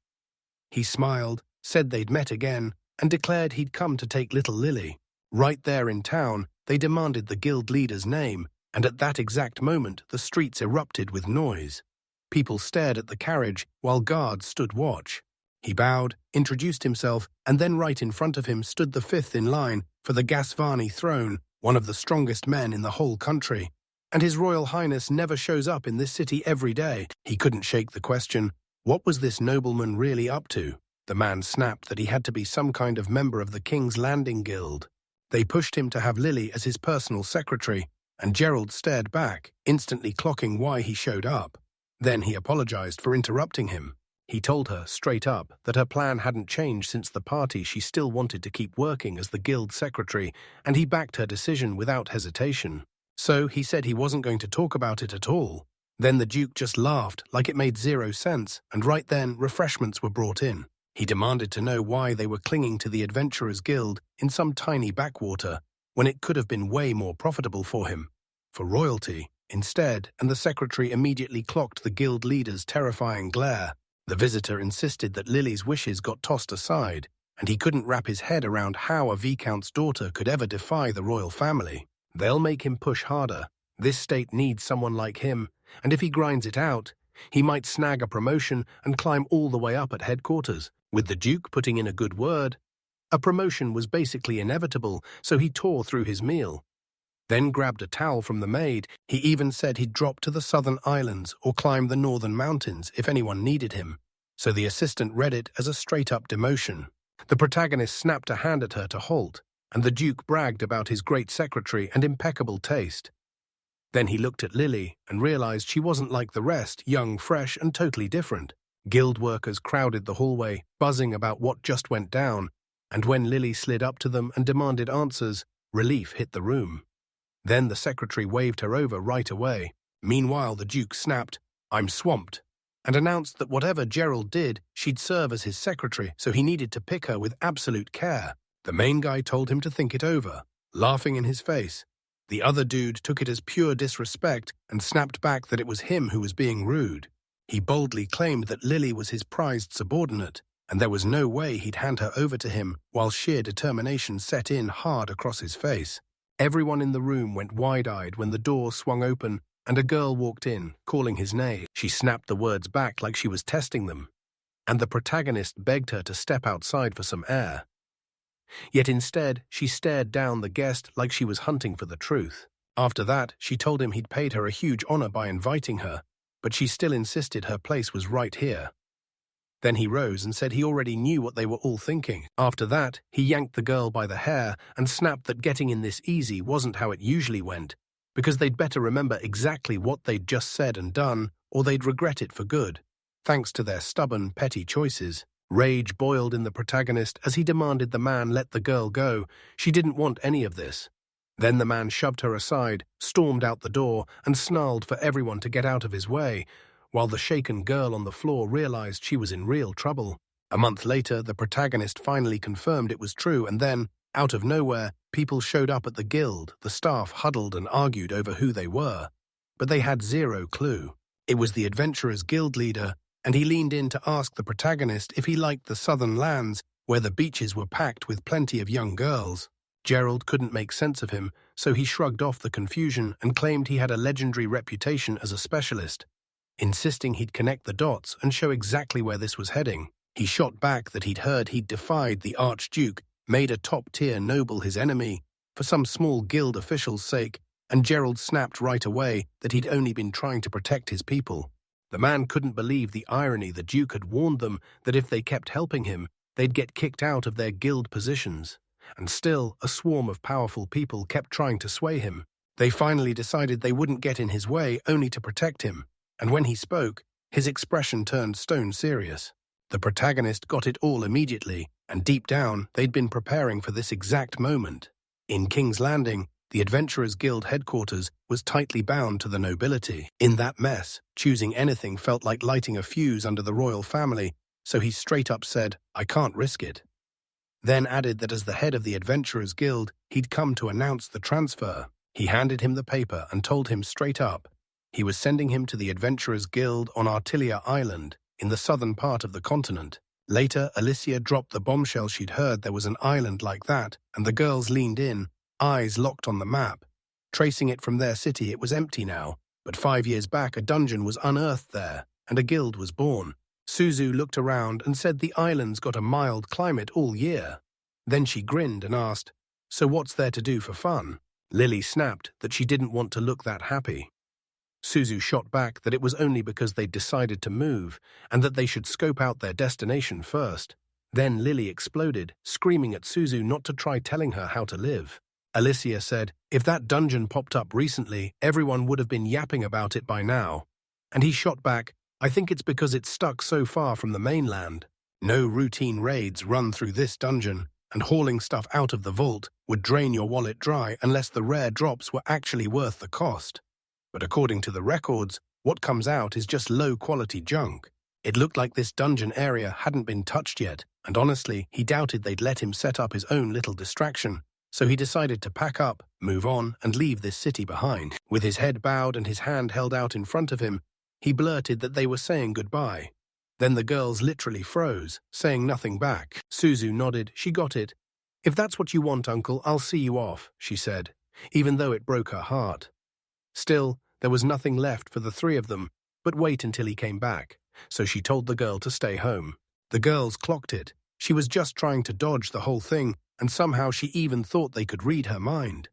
He smiled, said they'd met again, and declared he'd come to take little Lily. Right there in town, they demanded the guild leader's name, and at that exact moment, the streets erupted with noise. People stared at the carriage, while guards stood watch. He bowed, introduced himself, and then right in front of him stood the fifth in line for the Gasvani throne, one of the strongest men in the whole country. And His Royal Highness never shows up in this city every day. He couldn't shake the question, what was this nobleman really up to? The man snapped that he had to be some kind of member of the King's Landing Guild. They pushed him to have Lily as his personal secretary, and Gerald stared back, instantly clocking why he showed up. Then he apologized for interrupting him. He told her, straight up, that her plan hadn't changed since the party. She still wanted to keep working as the guild secretary, and he backed her decision without hesitation. So he said he wasn't going to talk about it at all. Then the Duke just laughed, like it made zero sense, and right then refreshments were brought in. He demanded to know why they were clinging to the Adventurers Guild in some tiny backwater, when it could have been way more profitable for him, for royalty, instead, and the secretary immediately clocked the guild leader's terrifying glare. The visitor insisted that Lily's wishes got tossed aside, and he couldn't wrap his head around how a viscount's daughter could ever defy the royal family. They'll make him push harder. This state needs someone like him, and if he grinds it out, he might snag a promotion and climb all the way up at headquarters. With the Duke putting in a good word, a promotion was basically inevitable, so he tore through his meal. Then grabbed a towel from the maid. He even said he'd drop to the southern islands or climb the northern mountains if anyone needed him. So the assistant read it as a straight-up demotion. The protagonist snapped a hand at her to halt, and the Duke bragged about his great secretary and impeccable taste. Then he looked at Lily and realized she wasn't like the rest, young, fresh, and totally different. Guild workers crowded the hallway, buzzing about what just went down, and when Lily slid up to them and demanded answers, relief hit the room. Then the secretary waved her over right away. Meanwhile, the Duke snapped, "I'm swamped," and announced that whatever Gerald did, she'd serve as his secretary, so he needed to pick her with absolute care. The main guy told him to think it over, laughing in his face. The other dude took it as pure disrespect and snapped back that it was him who was being rude. He boldly claimed that Lily was his prized subordinate, and there was no way he'd hand her over to him, while sheer determination set in hard across his face. Everyone in the room went wide-eyed when the door swung open and a girl walked in, calling his name. She snapped the words back like she was testing them, and the protagonist begged her to step outside for some air. Yet instead, she stared down the guest like she was hunting for the truth. After that, she told him he'd paid her a huge honor by inviting her, but she still insisted her place was right here. Then he rose and said he already knew what they were all thinking. After that, he yanked the girl by the hair and snapped that getting in this easy wasn't how it usually went, because they'd better remember exactly what they'd just said and done, or they'd regret it for good. Thanks to their stubborn, petty choices. Rage boiled in the protagonist as he demanded the man let the girl go. She didn't want any of this. Then the man shoved her aside, stormed out the door, and snarled for everyone to get out of his way, while the shaken girl on the floor realized she was in real trouble. A month later, the protagonist finally confirmed it was true, and then, out of nowhere, people showed up at the guild. The staff huddled and argued over who they were, but they had zero clue. It was the Adventurers Guild leader, and he leaned in to ask the protagonist if he liked the southern lands, where the beaches were packed with plenty of young girls. Gerald couldn't make sense of him, so he shrugged off the confusion and claimed he had a legendary reputation as a specialist, insisting he'd connect the dots and show exactly where this was heading. He shot back that he'd heard he'd defied the Archduke, made a top-tier noble his enemy, for some small guild official's sake, and Gerald snapped right away that he'd only been trying to protect his people. The man couldn't believe the irony. The Duke had warned them that if they kept helping him, they'd get kicked out of their guild positions. And still, a swarm of powerful people kept trying to sway him. They finally decided they wouldn't get in his way, only to protect him. And when he spoke, his expression turned stone serious. The protagonist got it all immediately, and deep down, they'd been preparing for this exact moment. In King's Landing, the Adventurers Guild headquarters was tightly bound to the nobility. In that mess, choosing anything felt like lighting a fuse under the royal family, so he straight up said, "I can't risk it." Then added that as the head of the Adventurers Guild, he'd come to announce the transfer. He handed him the paper and told him straight up he was sending him to the Adventurers Guild on Artilia Island, in the southern part of the continent. Later, Alicia dropped the bombshell she'd heard there was an island like that, and the girls leaned in, eyes locked on the map. Tracing it from their city, it was empty now, but 5 years back a dungeon was unearthed there, and a guild was born. Suzu looked around and said the island's got a mild climate all year. Then she grinned and asked, "So what's there to do for fun?" Lily snapped that she didn't want to look that happy. Suzu shot back that it was only because they'd decided to move, and that they should scope out their destination first. Then Lily exploded, screaming at Suzu not to try telling her how to live. Alicia said, if that dungeon popped up recently, everyone would have been yapping about it by now. And he shot back, I think it's because it's stuck so far from the mainland. No routine raids run through this dungeon, and hauling stuff out of the vault would drain your wallet dry unless the rare drops were actually worth the cost. But according to the records, what comes out is just low-quality junk. It looked like this dungeon area hadn't been touched yet, and honestly, he doubted they'd let him set up his own little distraction. So he decided to pack up, move on, and leave this city behind. With his head bowed and his hand held out in front of him, he blurted that they were saying goodbye. Then the girls literally froze, saying nothing back. Suzu nodded. She got it. If that's what you want, Uncle, I'll see you off, she said, even though it broke her heart. Still, there was nothing left for the three of them, but wait until he came back, so she told the girl to stay home. The girls clocked it. She was just trying to dodge the whole thing, and somehow she even thought they could read her mind.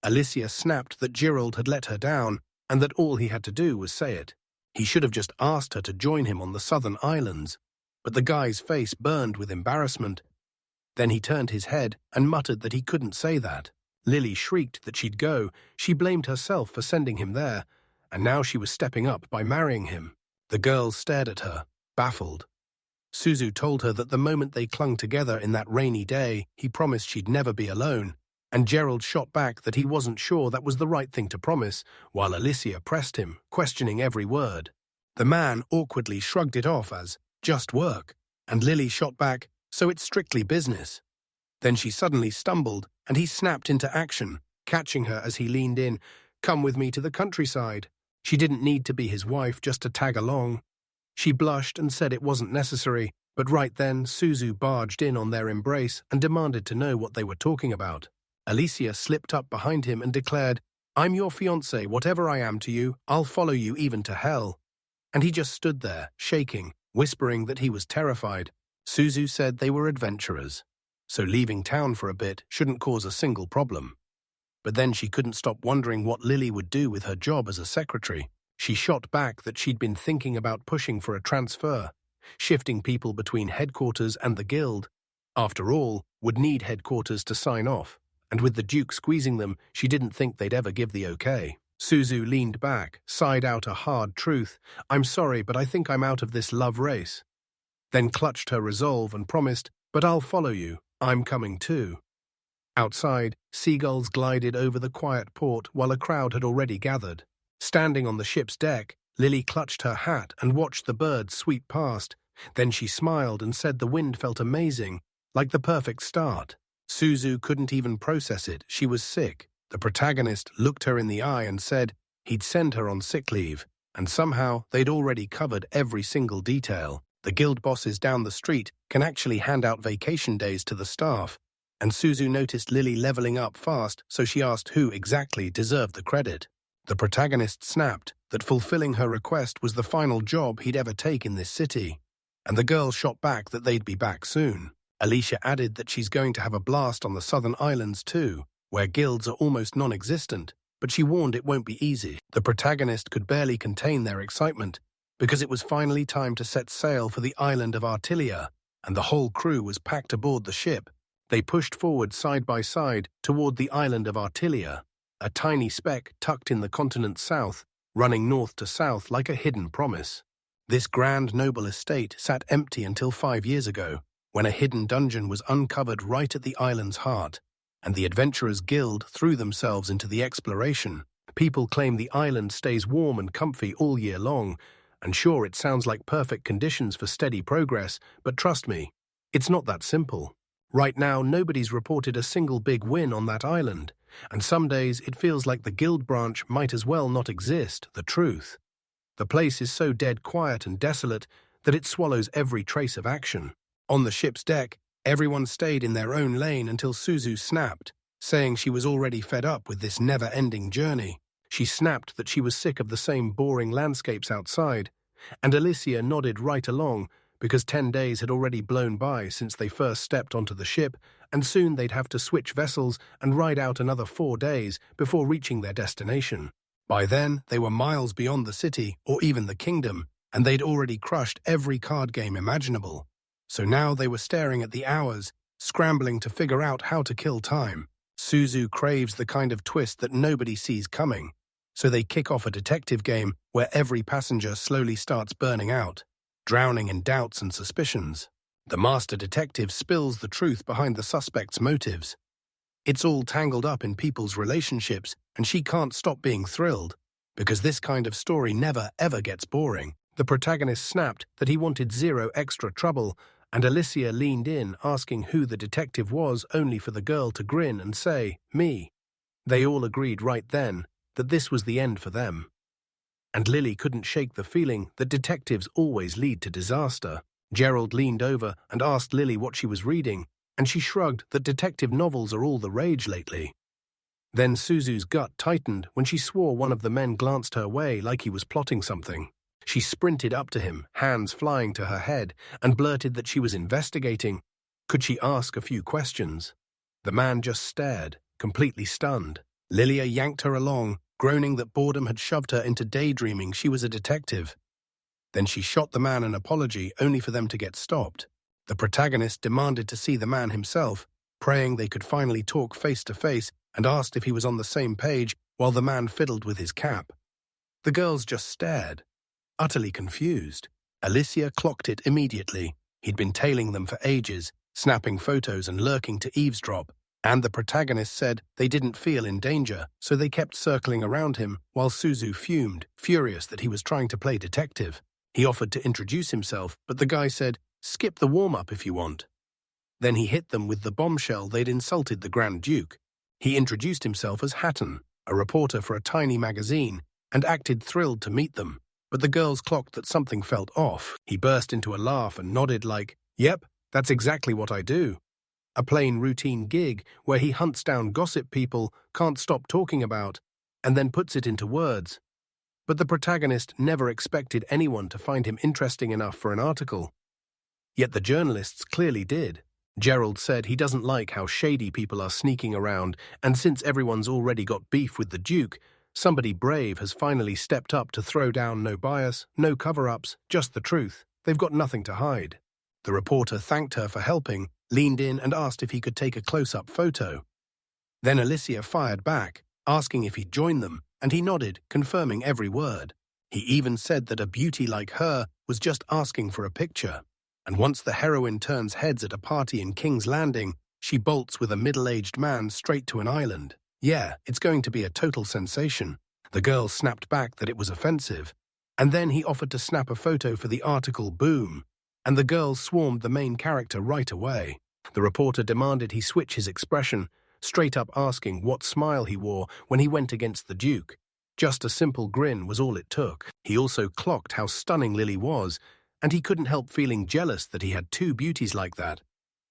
Alicia snapped that Gerald had let her down, and that all he had to do was say it. He should have just asked her to join him on the southern islands, but the guy's face burned with embarrassment. Then he turned his head and muttered that he couldn't say that. Lily shrieked that she'd go. She blamed herself for sending him there, and now she was stepping up by marrying him. The girls stared at her, baffled. Suzu told her that the moment they clung together in that rainy day, he promised she'd never be alone, and Gerald shot back that he wasn't sure that was the right thing to promise, while Alicia pressed him, questioning every word. The man awkwardly shrugged it off as just work, and Lily shot back, so it's strictly business. Then she suddenly stumbled, and he snapped into action, catching her as he leaned in. Come with me to the countryside. She didn't need to be his wife just to tag along. She blushed and said it wasn't necessary, but right then Suzu barged in on their embrace and demanded to know what they were talking about. Alicia slipped up behind him and declared, I'm your fiancé, whatever I am to you, I'll follow you even to hell. And he just stood there, shaking, whispering that he was terrified. Suzu said they were adventurers, so leaving town for a bit shouldn't cause a single problem. But then she couldn't stop wondering what Lily would do with her job as a secretary. She shot back that she'd been thinking about pushing for a transfer, shifting people between headquarters and the guild. After all, would need headquarters to sign off, and with the Duke squeezing them, she didn't think they'd ever give the okay. Suzu leaned back, sighed out a hard truth. I'm sorry, but I think I'm out of this love race. Then clutched her resolve and promised, but I'll follow you. I'm coming too. Outside, seagulls glided over the quiet port while a crowd had already gathered. Standing on the ship's deck, Lily clutched her hat and watched the birds sweep past. Then she smiled and said the wind felt amazing, like the perfect start. Suzu couldn't even process it. She was sick. The protagonist looked her in the eye and said he'd send her on sick leave, and somehow they'd already covered every single detail. The guild bosses down the street can actually hand out vacation days to the staff, and Suzu noticed Lily leveling up fast, so she asked who exactly deserved the credit. The protagonist snapped that fulfilling her request was the final job he'd ever take in this city, and the girl shot back that they'd be back soon. Alicia added that she's going to have a blast on the southern islands too, where guilds are almost non-existent, but she warned it won't be easy. The protagonist could barely contain their excitement, because it was finally time to set sail for the island of Artilia, and the whole crew was packed aboard the ship. They pushed forward side by side toward the island of Artilia, a tiny speck tucked in the continent's south, running north to south like a hidden promise. This grand noble estate sat empty until 5 years ago, when a hidden dungeon was uncovered right at the island's heart, and the Adventurers Guild threw themselves into the exploration. People claim the island stays warm and comfy all year long, and sure, it sounds like perfect conditions for steady progress, but trust me, it's not that simple. Right now, nobody's reported a single big win on that island, and some days it feels like the guild branch might as well not exist, the truth. The place is so dead quiet and desolate that it swallows every trace of action. On the ship's deck, everyone stayed in their own lane until Suzu snapped, saying she was already fed up with this never-ending journey. She snapped that she was sick of the same boring landscapes outside, and Alicia nodded right along because 10 days had already blown by since they first stepped onto the ship, and soon they'd have to switch vessels and ride out another 4 days before reaching their destination. By then, they were miles beyond the city or even the kingdom, and they'd already crushed every card game imaginable. So now they were staring at the hours, scrambling to figure out how to kill time. Suzu craves the kind of twist that nobody sees coming, so they kick off a detective game where every passenger slowly starts burning out, drowning in doubts and suspicions. The master detective spills the truth behind the suspect's motives. It's all tangled up in people's relationships, and she can't stop being thrilled, because this kind of story never ever gets boring. The protagonist snapped that he wanted 0 extra trouble, and Alicia leaned in, asking who the detective was, only for the girl to grin and say, "Me." They all agreed right then that this was the end for them. And Lily couldn't shake the feeling that detectives always lead to disaster. Gerald leaned over and asked Lily what she was reading, and she shrugged that detective novels are all the rage lately. Then Suzu's gut tightened when she swore one of the men glanced her way like he was plotting something. She sprinted up to him, hands flying to her head, and blurted that she was investigating. Could she ask a few questions? The man just stared, completely stunned. Lilia yanked her along, groaning that boredom had shoved her into daydreaming she was a detective. Then she shot the man an apology, only for them to get stopped. The protagonist demanded to see the man himself, praying they could finally talk face to face, and asked if he was on the same page while the man fiddled with his cap. The girls just stared, utterly confused. Alicia clocked it immediately. He'd been tailing them for ages, snapping photos and lurking to eavesdrop. And the protagonist said they didn't feel in danger, so they kept circling around him, while Suzu fumed, furious that he was trying to play detective. He offered to introduce himself, but the guy said, "Skip the warm-up if you want." Then he hit them with the bombshell they'd insulted the Grand Duke. He introduced himself as Hatton, a reporter for a tiny magazine, and acted thrilled to meet them. But the girls clocked that something felt off. He burst into a laugh and nodded like, "Yep, that's exactly what I do." A plain routine gig where he hunts down gossip people can't stop talking about, and then puts it into words. But the protagonist never expected anyone to find him interesting enough for an article. Yet the journalists clearly did. Gerald said he doesn't like how shady people are sneaking around, and since everyone's already got beef with the Duke, somebody brave has finally stepped up to throw down no bias, no cover-ups, just the truth. They've got nothing to hide. The reporter thanked her for helping, leaned in and asked if he could take a close-up photo. Then Alicia fired back, asking if he'd join them, and he nodded, confirming every word. He even said that a beauty like her was just asking for a picture. And once the heroine turns heads at a party in King's Landing, she bolts with a middle-aged man straight to an island. Yeah, it's going to be a total sensation. The girl snapped back that it was offensive, and then he offered to snap a photo for the article Boom, and the girls swarmed the main character right away. The reporter demanded he switch his expression, straight up asking what smile he wore when he went against the Duke. Just a simple grin was all it took. He also clocked how stunning Lily was, and he couldn't help feeling jealous that he had 2 beauties like that.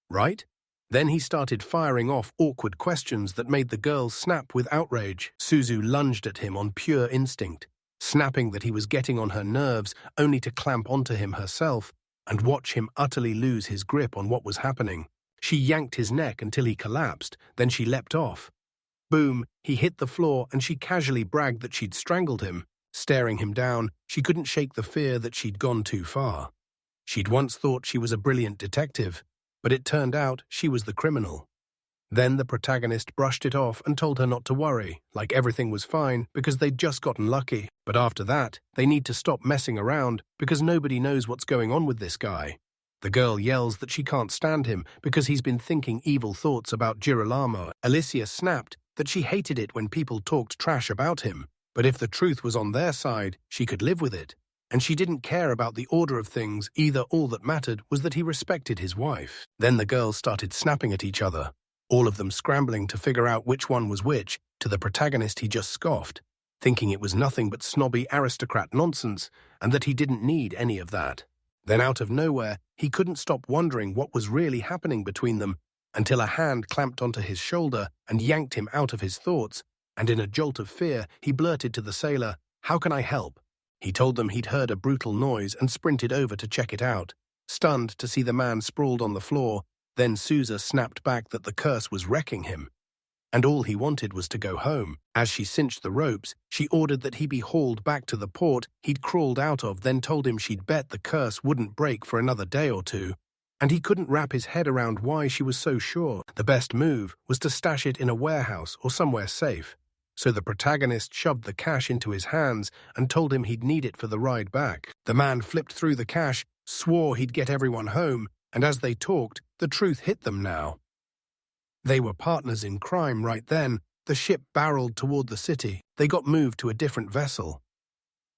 Right? Then he started firing off awkward questions that made the girls snap with outrage. Suzu lunged at him on pure instinct, snapping that he was getting on her nerves only to clamp onto him herself and watch him utterly lose his grip on what was happening. She yanked his neck until he collapsed, then she leapt off. Boom, he hit the floor and she casually bragged that she'd strangled him. Staring him down, she couldn't shake the fear that she'd gone too far. She'd once thought she was a brilliant detective, but it turned out she was the criminal. Then the protagonist brushed it off and told her not to worry, like everything was fine because they'd just gotten lucky. But after that, they need to stop messing around because nobody knows what's going on with this guy. The girl yells that she can't stand him because he's been thinking evil thoughts about Girolamo. Alicia snapped that she hated it when people talked trash about him, but if the truth was on their side, she could live with it. And she didn't care about the order of things either. All that mattered was that he respected his wife. Then the girls started snapping at each other, all of them scrambling to figure out which one was which. To the protagonist he just scoffed, thinking it was nothing but snobby aristocrat nonsense and that he didn't need any of that. Then out of nowhere, he couldn't stop wondering what was really happening between them until a hand clamped onto his shoulder and yanked him out of his thoughts, and in a jolt of fear, he blurted to the sailor, "How can I help?" He told them he'd heard a brutal noise and sprinted over to check it out, stunned to see the man sprawled on the floor. Then Sousa snapped back that the curse was wrecking him, and all he wanted was to go home. As she cinched the ropes, she ordered that he be hauled back to the port he'd crawled out of, then told him she'd bet the curse wouldn't break for another day or two, and he couldn't wrap his head around why she was so sure. The best move was to stash it in a warehouse or somewhere safe. So the protagonist shoved the cash into his hands and told him he'd need it for the ride back. The man flipped through the cash, swore he'd get everyone home, and as they talked, the truth hit them now. They were partners in crime right then. The ship barreled toward the city. They got moved to a different vessel.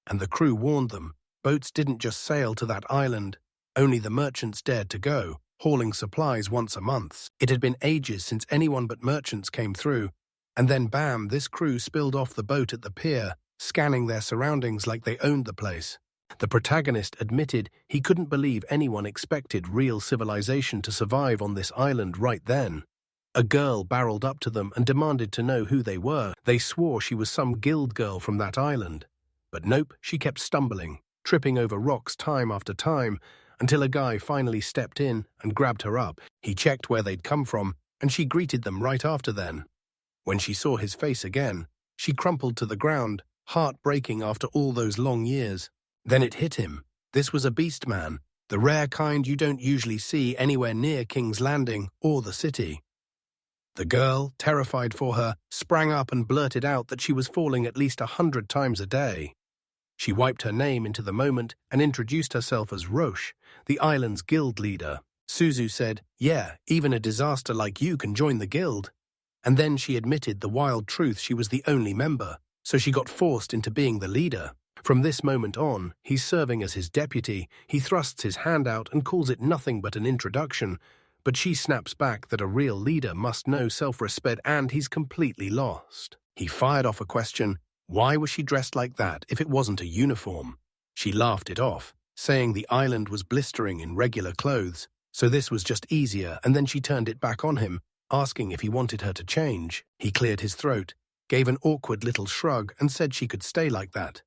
And the crew warned them, boats didn't just sail to that island. Only the merchants dared to go, hauling supplies once a month. It had been ages since anyone but merchants came through. And then bam, this crew spilled off the boat at the pier, scanning their surroundings like they owned the place. The protagonist admitted he couldn't believe anyone expected real civilization to survive on this island right then. A girl barreled up to them and demanded to know who they were. They swore she was some guild girl from that island. But nope, she kept stumbling, tripping over rocks time after time, until a guy finally stepped in and grabbed her up. He checked where they'd come from, and she greeted them right after then. When she saw his face again, she crumpled to the ground, heart breaking after all those long years. Then it hit him. This was a beast man, the rare kind you don't usually see anywhere near King's Landing or the city. The girl, terrified for her, sprang up and blurted out that she was falling at least 100 times a day. She wiped her name into the moment and introduced herself as Roche, the island's guild leader. Suzu said, "Yeah, even a disaster like you can join the guild." And then she admitted the wild truth: she was the only member, so she got forced into being the leader. From this moment on, he's serving as his deputy. He thrusts his hand out and calls it nothing but an introduction, but she snaps back that a real leader must know self-respect, and he's completely lost. He fired off a question: why was she dressed like that if it wasn't a uniform? She laughed it off, saying the island was blistering in regular clothes, so this was just easier, and then she turned it back on him, asking if he wanted her to change. He cleared his throat, gave an awkward little shrug, and said she could stay like that.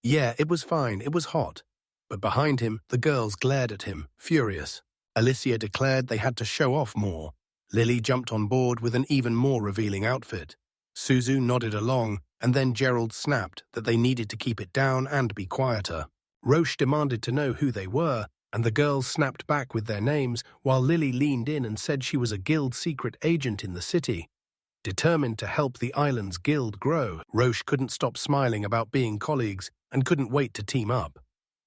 Yeah, it was fine, it was hot. But behind him, the girls glared at him, furious. Alicia declared they had to show off more. Lily jumped on board with an even more revealing outfit. Suzu nodded along, and then Gerald snapped that they needed to keep it down and be quieter. Roche demanded to know who they were, and the girls snapped back with their names, while Lily leaned in and said she was a guild secret agent in the city, determined to help the island's guild grow. Roche couldn't stop smiling about being colleagues and couldn't wait to team up,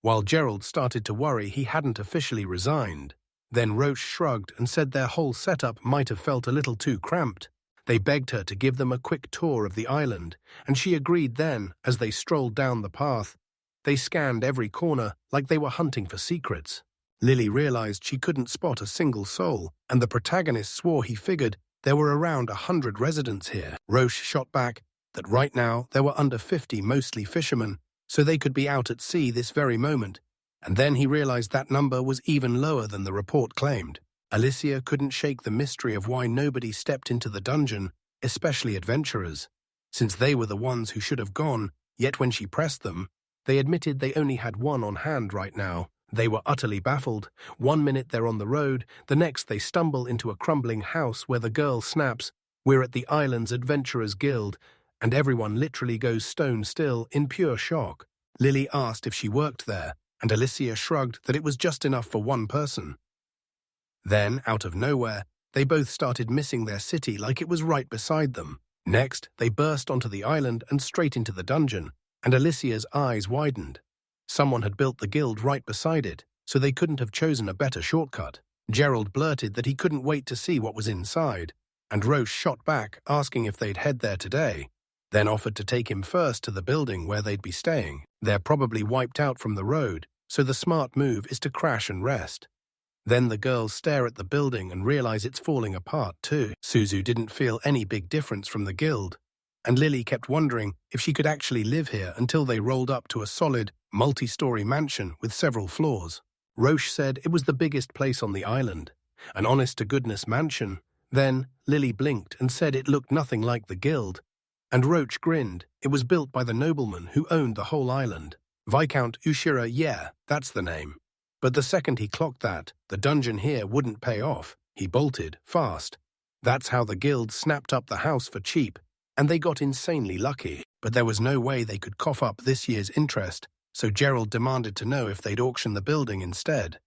while Gerald started to worry he hadn't officially resigned. Then Roche shrugged and said their whole setup might have felt a little too cramped. They begged her to give them a quick tour of the island, and she agreed. Then, as they strolled down the path, they scanned every corner like they were hunting for secrets. Lily realized she couldn't spot a single soul, and the protagonist swore he figured there were around 100 residents here. Roche shot back that right now there were under 50, mostly fishermen, so they could be out at sea this very moment, and then he realized that number was even lower than the report claimed. Alicia couldn't shake the mystery of why nobody stepped into the dungeon, especially adventurers, since they were the ones who should have gone, yet when she pressed them, they admitted they only had one on hand right now. They were utterly baffled. One minute they're on the road, the next they stumble into a crumbling house where the girl snaps, "We're at the island's Adventurers Guild," and everyone literally goes stone still in pure shock. Lily asked if she worked there, and Alicia shrugged that it was just enough for one person. Then, out of nowhere, they both started missing their city like it was right beside them. Next, they burst onto the island and straight into the dungeon, and Alicia's eyes widened. Someone had built the guild right beside it, so they couldn't have chosen a better shortcut. Gerald blurted that he couldn't wait to see what was inside, and Roche shot back, asking if they'd head there today, then offered to take him first to the building where they'd be staying. They're probably wiped out from the road, so the smart move is to crash and rest. Then the girls stare at the building and realize it's falling apart too. Suzu didn't feel any big difference from the guild, and Lily kept wondering if she could actually live here until they rolled up to a solid, multi-story mansion with several floors. Roche said it was the biggest place on the island, an honest-to-goodness mansion. Then Lily blinked and said it looked nothing like the guild, and Roche grinned. It was built by the nobleman who owned the whole island. Viscount Ushira, yeah, that's the name. But the second he clocked that, the dungeon here wouldn't pay off. He bolted, fast. That's how the guild snapped up the house for cheap, and they got insanely lucky. But there was no way they could cough up this year's interest, so Gerald demanded to know if they'd auction the building instead.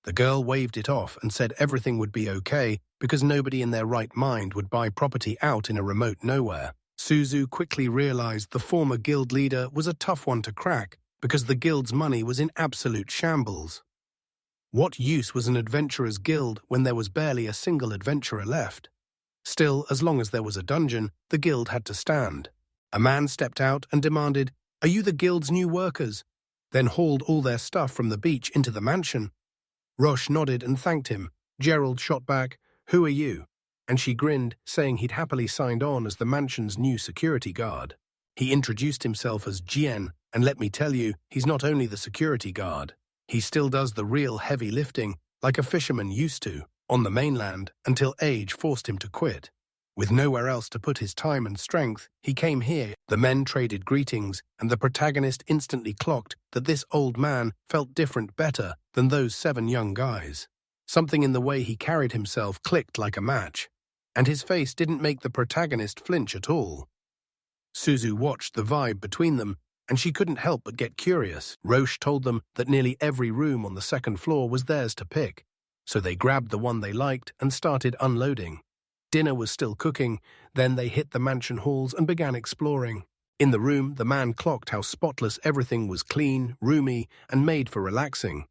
The girl waved it off and said everything would be okay because nobody in their right mind would buy property out in a remote nowhere. Suzu quickly realized the former guild leader was a tough one to crack because the guild's money was in absolute shambles. What use was an adventurer's guild when there was barely a single adventurer left? Still, as long as there was a dungeon, the guild had to stand. A man stepped out and demanded, "Are you the guild's new workers?" Then hauled all their stuff from the beach into the mansion. Roche nodded and thanked him. Gerald shot back, "Who are you?" And she grinned, saying he'd happily signed on as the mansion's new security guard. He introduced himself as Jian, and let me tell you, he's not only the security guard. He still does the real heavy lifting, like a fisherman used to, on the mainland, until age forced him to quit. With nowhere else to put his time and strength, he came here. The men traded greetings, and the protagonist instantly clocked that this old man felt different better than those 7 young guys. Something in the way he carried himself clicked like a match, and his face didn't make the protagonist flinch at all. Suzu watched the vibe between them, and she couldn't help but get curious. Roche told them that nearly every room on the second floor was theirs to pick, so they grabbed the one they liked and started unloading. Dinner was still cooking, then they hit the mansion halls and began exploring. In the room, the man clocked how spotless everything was, clean, roomy, and made for relaxing.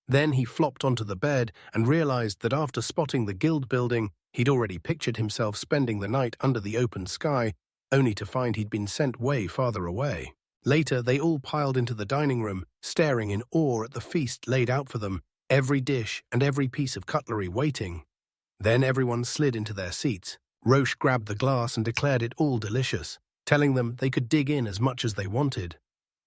Then he flopped onto the bed and realized that after spotting the guild building, he'd already pictured himself spending the night under the open sky, only to find he'd been sent way farther away. Later, they all piled into the dining room, staring in awe at the feast laid out for them, every dish and every piece of cutlery waiting. Then everyone slid into their seats. Roche grabbed the glass and declared it all delicious, telling them they could dig in as much as they wanted.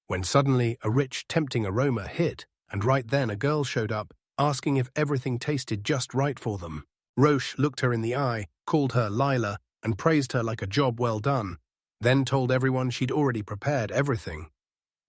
When suddenly a rich, tempting aroma hit, and right then a girl showed up, asking if everything tasted just right for them. Roche looked her in the eye, called her Lila, and praised her like a job well done, then told everyone she'd already prepared everything.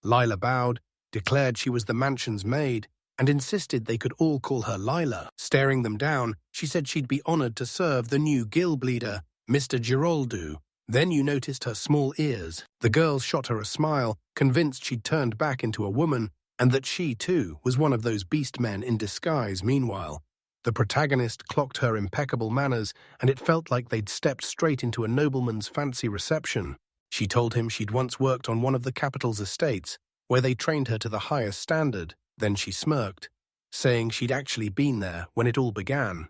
Lila bowed, declared she was the mansion's maid, and insisted they could all call her Lila. Staring them down, she said she'd be honored to serve the new guild leader, Mr. Giroldu. Then you noticed her small ears. The girls shot her a smile, convinced she'd turned back into a woman, and that she, too, was one of those beast men in disguise. Meanwhile, the protagonist clocked her impeccable manners, and it felt like they'd stepped straight into a nobleman's fancy reception. She told him she'd once worked on one of the capital's estates, where they trained her to the highest standard. Then she smirked, saying she'd actually been there when it all began.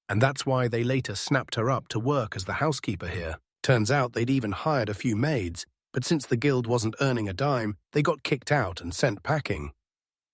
And that's why they later snapped her up to work as the housekeeper here. Turns out they'd even hired a few maids, but since the guild wasn't earning a dime, they got kicked out and sent packing.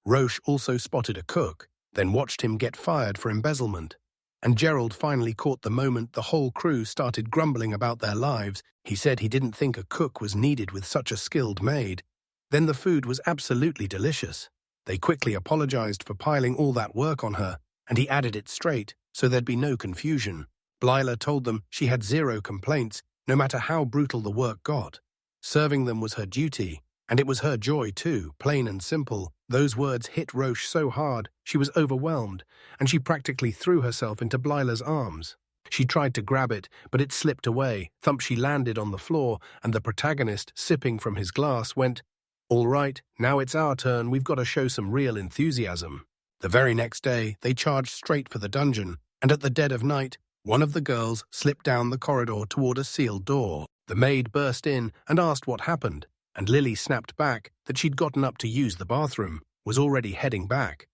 Roche also spotted a cook, then watched him get fired for embezzlement. And Gerald finally caught the moment the whole crew started grumbling about their lives. He said he didn't think a cook was needed with such a skilled maid. Then the food was absolutely delicious. They quickly apologized for piling all that work on her, and he added it straight, so there'd be no confusion. Lila told them she had 0 complaints, no matter how brutal the work got. Serving them was her duty, and it was her joy too, plain and simple. Those words hit Roche so hard, she was overwhelmed, and she practically threw herself into Lila's arms. She tried to grab it, but it slipped away. Thump, she landed on the floor, and the protagonist, sipping from his glass, went, "All right, now it's our turn. We've got to show some real enthusiasm." The very next day, they charged straight for the dungeon, and at the dead of night, one of the girls slipped down the corridor toward a sealed door. The maid burst in and asked what happened, and Lily snapped back that she'd gotten up to use the bathroom, was already heading back,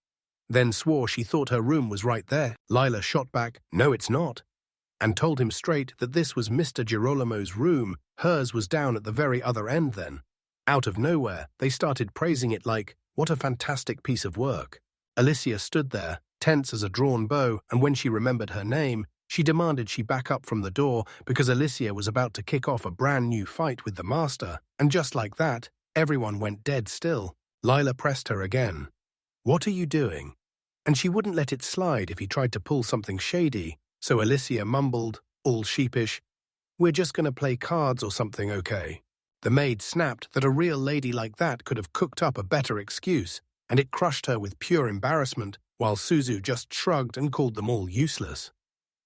then swore she thought her room was right there. Lila shot back, "No, it's not," and told him straight that this was Mr. Girolamo's room. Hers was down at the very other end then. Out of nowhere, they started praising it like, what a fantastic piece of work. Alicia stood there, tense as a drawn bow, and when she remembered her name, she demanded she back up from the door because Alicia was about to kick off a brand new fight with the master, and just like that, everyone went dead still. Lila pressed her again. "What are you doing?" And she wouldn't let it slide if he tried to pull something shady, so Alicia mumbled, all sheepish, "We're just going to play cards or something, okay?" The maid snapped that a real lady like that could have cooked up a better excuse, and it crushed her with pure embarrassment, while Suzu just shrugged and called them all useless.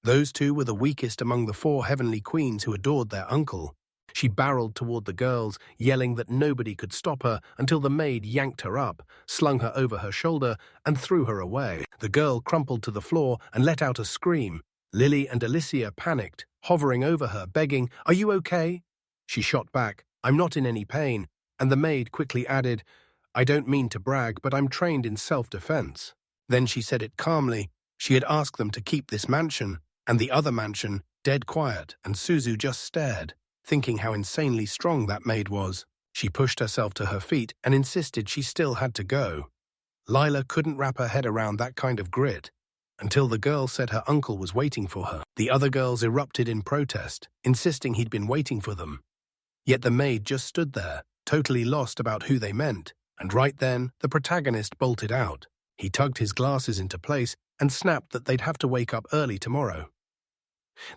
Those two were the weakest among the 4 heavenly queens who adored their uncle. She barreled toward the girls, yelling that nobody could stop her until the maid yanked her up, slung her over her shoulder, and threw her away. The girl crumpled to the floor and let out a scream. Lily and Alicia panicked, hovering over her, begging, "Are you okay?" She shot back, "I'm not in any pain," and the maid quickly added, "I don't mean to brag, but I'm trained in self-defense." Then she said it calmly. She had asked them to keep this mansion, and the other mansion, dead quiet, and Suzu just stared, thinking how insanely strong that maid was. She pushed herself to her feet and insisted she still had to go. Lila couldn't wrap her head around that kind of grit, until the girl said her uncle was waiting for her. The other girls erupted in protest, insisting he'd been waiting for them. Yet the maid just stood there, totally lost about who they meant, and right then the protagonist bolted out. He tugged his glasses into place and snapped that they'd have to wake up early tomorrow.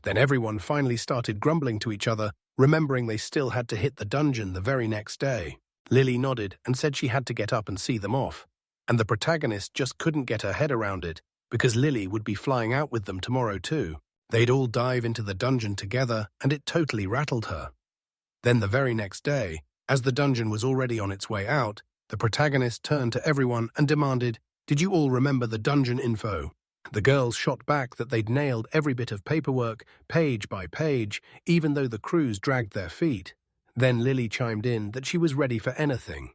Then everyone finally started grumbling to each other, remembering they still had to hit the dungeon the very next day. Lily nodded and said she had to get up and see them off, and the protagonist just couldn't get her head around it, because Lily would be flying out with them tomorrow too. They'd all dive into the dungeon together, and it totally rattled her. Then the very next day, as the dungeon was already on its way out, the protagonist turned to everyone and demanded, "Did you all remember the dungeon info?" The girls shot back that they'd nailed every bit of paperwork, page by page, even though the crews dragged their feet. Then Lily chimed in that she was ready for anything.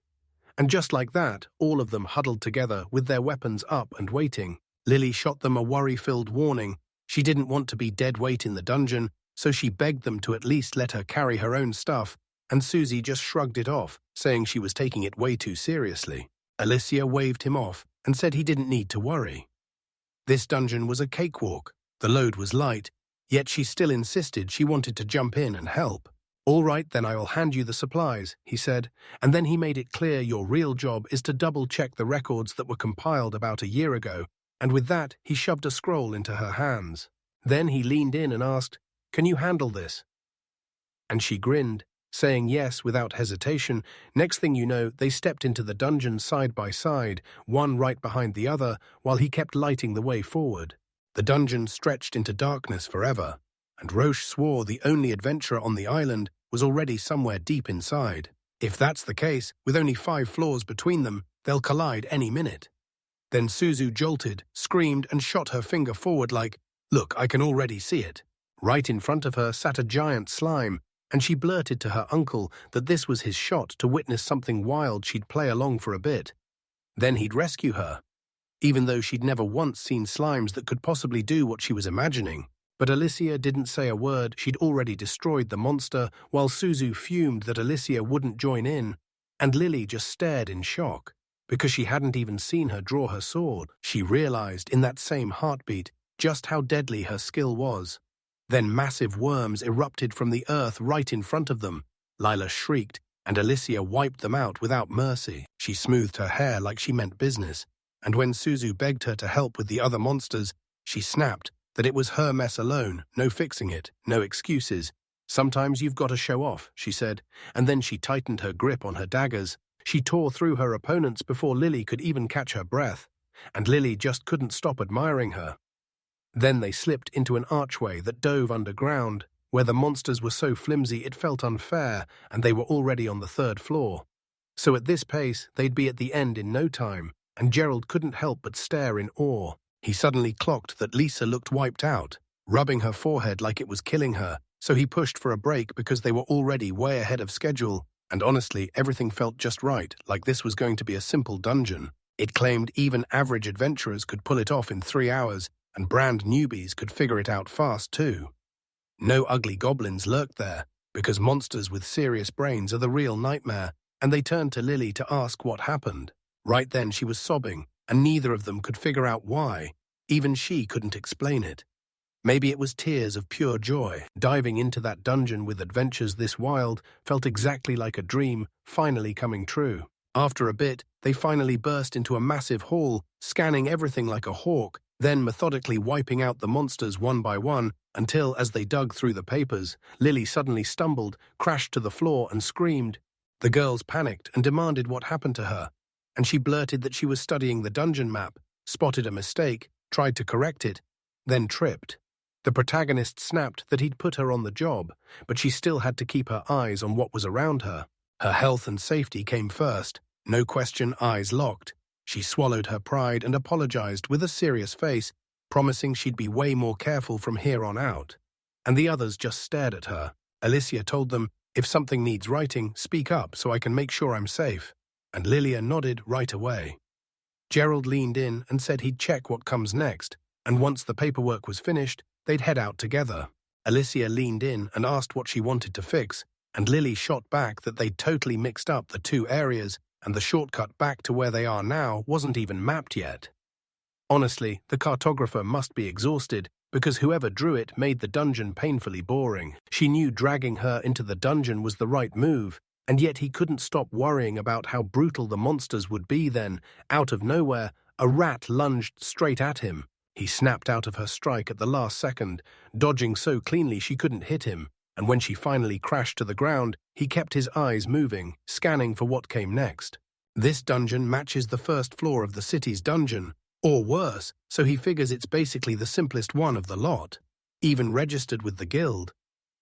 And just like that, all of them huddled together with their weapons up and waiting. Lily shot them a worry-filled warning. She didn't want to be dead weight in the dungeon, so she begged them to at least let her carry her own stuff, and Susie just shrugged it off, saying she was taking it way too seriously. Alicia waved him off and said he didn't need to worry. This dungeon was a cakewalk. The load was light, yet she still insisted she wanted to jump in and help. "All right, then I will hand you the supplies," he said, and then he made it clear your real job is to double-check the records that were compiled about a year ago, and with that he shoved a scroll into her hands. Then he leaned in and asked, "Can you handle this?" And she grinned, saying yes without hesitation. Next thing you know, they stepped into the dungeon side by side, one right behind the other, while he kept lighting the way forward. The dungeon stretched into darkness forever, and Roche swore the only adventurer on the island was already somewhere deep inside. If that's the case, with only 5 floors between them, they'll collide any minute. Then Suzu jolted, screamed, and shot her finger forward like, "Look, I can already see it." Right in front of her sat a giant slime, and she blurted to her uncle that this was his shot to witness something wild she'd play along for a bit. Then he'd rescue her, even though she'd never once seen slimes that could possibly do what she was imagining. But Alicia didn't say a word. She'd already destroyed the monster, while Suzu fumed that Alicia wouldn't join in, and Lily just stared in shock, because she hadn't even seen her draw her sword. She realized in that same heartbeat just how deadly her skill was. Then massive worms erupted from the earth right in front of them. Lila shrieked, and Alicia wiped them out without mercy. She smoothed her hair like she meant business, and when Suzu begged her to help with the other monsters, she snapped that it was her mess alone, no fixing it, no excuses. "Sometimes you've got to show off," she said, and then she tightened her grip on her daggers. She tore through her opponents before Lily could even catch her breath, and Lily just couldn't stop admiring her. Then they slipped into an archway that dove underground, where the monsters were so flimsy it felt unfair, and they were already on the 3rd floor. So at this pace, they'd be at the end in no time, and Gerald couldn't help but stare in awe. He suddenly clocked that Lisa looked wiped out, rubbing her forehead like it was killing her, so he pushed for a break because they were already way ahead of schedule, and honestly, everything felt just right, like this was going to be a simple dungeon. It claimed even average adventurers could pull it off in 3 hours, and brand newbies could figure it out fast too. No ugly goblins lurked there, because monsters with serious brains are the real nightmare, and they turned to Lily to ask what happened. Right then she was sobbing, and neither of them could figure out why. Even she couldn't explain it. Maybe it was tears of pure joy. Diving into that dungeon with adventures this wild felt exactly like a dream finally coming true. After a bit, they finally burst into a massive hall, scanning everything like a hawk, then methodically wiping out the monsters one by one until, as they dug through the papers, Lily suddenly stumbled, crashed to the floor and screamed. The girls panicked and demanded what happened to her, and she blurted that she was studying the dungeon map, spotted a mistake, tried to correct it, then tripped. The protagonist snapped that he'd put her on the job, but she still had to keep her eyes on what was around her. Her health and safety came first, no question, eyes locked. She swallowed her pride and apologized with a serious face, promising she'd be way more careful from here on out. And the others just stared at her. Alicia told them, "If something needs writing, speak up so I can make sure I'm safe." And Lilia nodded right away. Gerald leaned in and said he'd check what comes next, and once the paperwork was finished, they'd head out together. Alicia leaned in and asked what she wanted to fix, and Lily shot back that they'd totally mixed up the 2 areas, and the shortcut back to where they are now wasn't even mapped yet. Honestly, the cartographer must be exhausted, because whoever drew it made the dungeon painfully boring. She knew dragging her into the dungeon was the right move, and yet he couldn't stop worrying about how brutal the monsters would be then. Out of nowhere, a rat lunged straight at him. He snapped out of her strike at the last second, dodging so cleanly she couldn't hit him, and when she finally crashed to the ground, he kept his eyes moving, scanning for what came next. This dungeon matches the 1st floor of the city's dungeon, or worse, so he figures it's basically the simplest one of the lot, even registered with the guild.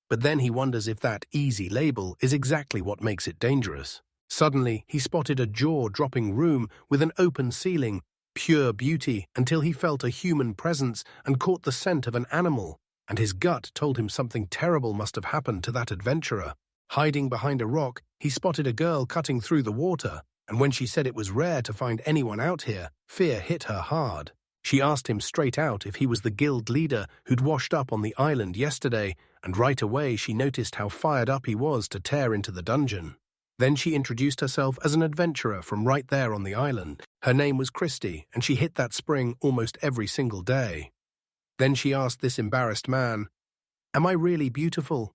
But then he wonders if that easy label is exactly what makes it dangerous. Suddenly, he spotted a jaw-dropping room with an open ceiling, pure beauty, until he felt a human presence and caught the scent of an animal, and his gut told him something terrible must have happened to that adventurer. Hiding behind a rock, he spotted a girl cutting through the water, and when she said it was rare to find anyone out here, fear hit her hard. She asked him straight out if he was the guild leader who'd washed up on the island yesterday, and right away she noticed how fired up he was to tear into the dungeon. Then she introduced herself as an adventurer from right there on the island. Her name was Christy, and she hit that spring almost every single day. Then she asked this embarrassed man, "Am I really beautiful?"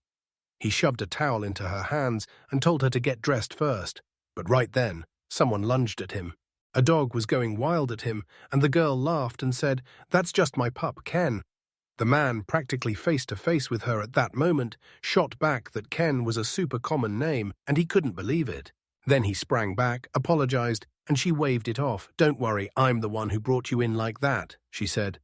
He shoved a towel into her hands and told her to get dressed first, but right then, someone lunged at him. A dog was going wild at him, and the girl laughed and said, "That's just my pup, Ken." The man, practically face to face with her at that moment, shot back that Ken was a super common name, and he couldn't believe it. Then he sprang back, apologized, and she waved it off. "Don't worry, I'm the one who brought you in like that," she said,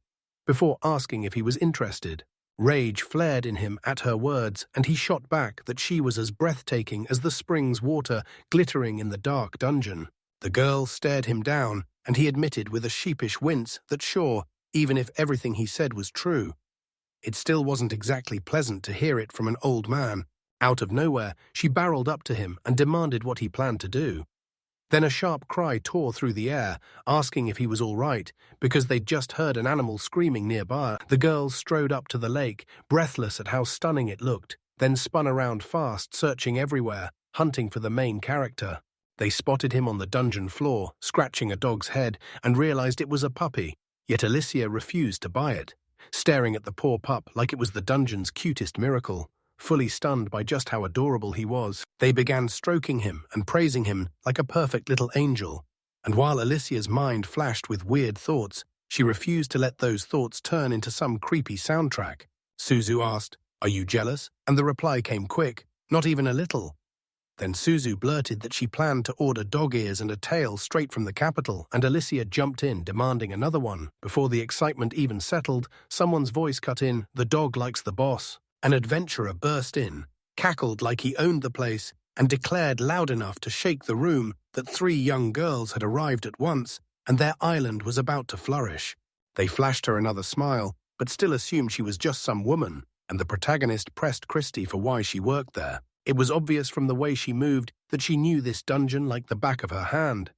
before asking if he was interested. Rage flared in him at her words, and he shot back that she was as breathtaking as the spring's water glittering in the dark dungeon. The girl stared him down, and he admitted with a sheepish wince that sure, even if everything he said was true, it still wasn't exactly pleasant to hear it from an old man. Out of nowhere, she barreled up to him and demanded what he planned to do. Then a sharp cry tore through the air, asking if he was all right, because they'd just heard an animal screaming nearby. The girls strode up to the lake, breathless at how stunning it looked, then spun around fast, searching everywhere, hunting for the main character. They spotted him on the dungeon floor, scratching a dog's head, and realized it was a puppy, yet Alicia refused to buy it, staring at the poor pup like it was the dungeon's cutest miracle. Fully stunned by just how adorable he was, they began stroking him and praising him like a perfect little angel. And while Alicia's mind flashed with weird thoughts, she refused to let those thoughts turn into some creepy soundtrack. Suzu asked, "Are you jealous?" And the reply came quick, "Not even a little." Then Suzu blurted that she planned to order dog ears and a tail straight from the capital, and Alicia jumped in, demanding another one. Before the excitement even settled, someone's voice cut in, "The dog likes the boss." An adventurer burst in, cackled like he owned the place, and declared loud enough to shake the room that 3 young girls had arrived at once, and their island was about to flourish. They flashed her another smile, but still assumed she was just some woman, and the protagonist pressed Christie for why she worked there. It was obvious from the way she moved that she knew this dungeon like the back of her hand.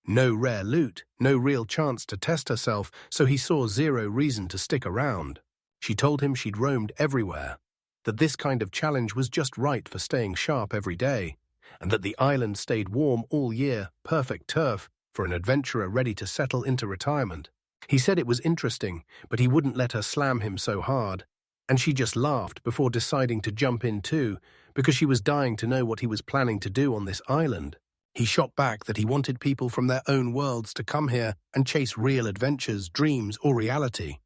No rare loot, no real chance to test herself, so he saw zero reason to stick around. She told him she'd roamed everywhere, that this kind of challenge was just right for staying sharp every day, and that the island stayed warm all year, perfect turf for an adventurer ready to settle into retirement. He said it was interesting, but he wouldn't let her slam him so hard, and she just laughed before deciding to jump in too, because she was dying to know what he was planning to do on this island. He shot back that he wanted people from their own worlds to come here and chase real adventures, dreams, or reality.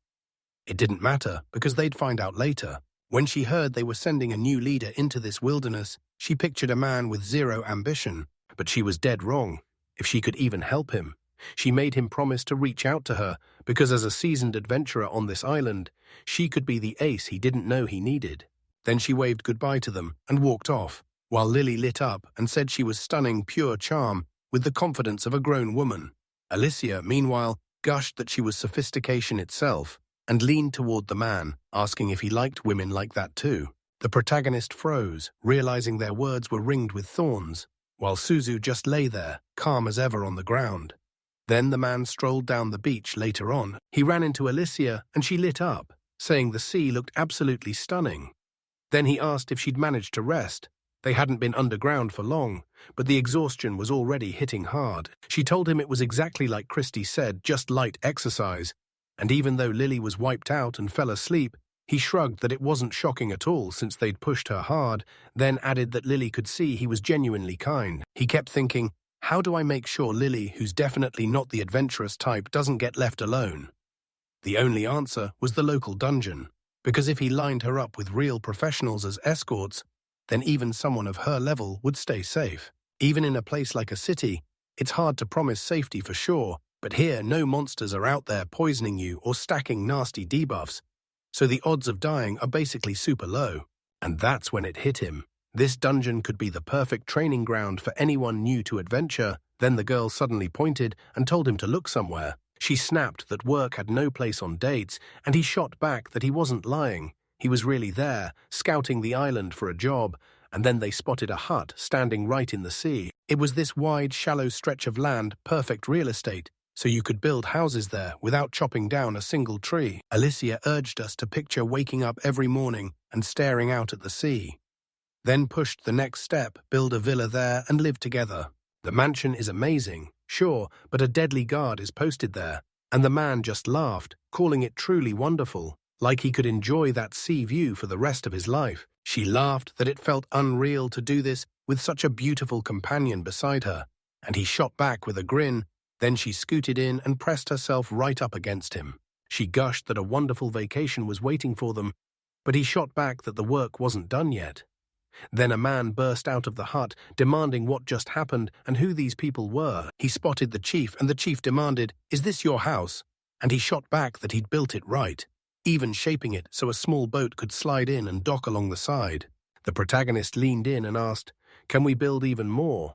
It didn't matter, because they'd find out later. When she heard they were sending a new leader into this wilderness, she pictured a man with zero ambition, but she was dead wrong. If she could even help him, she made him promise to reach out to her, because as a seasoned adventurer on this island, she could be the ace he didn't know he needed. Then she waved goodbye to them and walked off, while Lily lit up and said she was stunning, pure charm, with the confidence of a grown woman. Alicia, meanwhile, gushed that she was sophistication itself, and leaned toward the man, asking if he liked women like that too. The protagonist froze, realizing their words were ringed with thorns, while Suzu just lay there, calm as ever on the ground. Then the man strolled down the beach later on. He ran into Alicia and she lit up, saying the sea looked absolutely stunning. Then he asked if she'd managed to rest. They hadn't been underground for long, but the exhaustion was already hitting hard. She told him it was exactly like Christie said, just light exercise, and even though Lily was wiped out and fell asleep, he shrugged that it wasn't shocking at all since they'd pushed her hard, then added that Lily could see he was genuinely kind. He kept thinking, how do I make sure Lily, who's definitely not the adventurous type, doesn't get left alone? The only answer was the local dungeon, because if he lined her up with real professionals as escorts, then even someone of her level would stay safe. Even in a place like a city, it's hard to promise safety for sure, but here no monsters are out there poisoning you or stacking nasty debuffs, so the odds of dying are basically super low. And that's when it hit him. This dungeon could be the perfect training ground for anyone new to adventure. Then the girl suddenly pointed and told him to look somewhere. She snapped that work had no place on dates, and he shot back that he wasn't lying. He was really there, scouting the island for a job, and then they spotted a hut standing right in the sea. It was this wide, shallow stretch of land, perfect real estate, so you could build houses there without chopping down a single tree. Alicia urged us to picture waking up every morning and staring out at the sea. Then pushed the next step, build a villa there and live together. The mansion is amazing, sure, but a deadly guard is posted there, and the man just laughed, calling it truly wonderful, like he could enjoy that sea view for the rest of his life. She laughed that it felt unreal to do this with such a beautiful companion beside her, and he shot back with a grin. Then she scooted in and pressed herself right up against him. She gushed that a wonderful vacation was waiting for them, but he shot back that the work wasn't done yet. Then a man burst out of the hut, demanding what just happened and who these people were. He spotted the chief, and the chief demanded, "Is this your house?" And he shot back that he'd built it right, even shaping it so a small boat could slide in and dock along the side. The protagonist leaned in and asked, "Can we build even more?"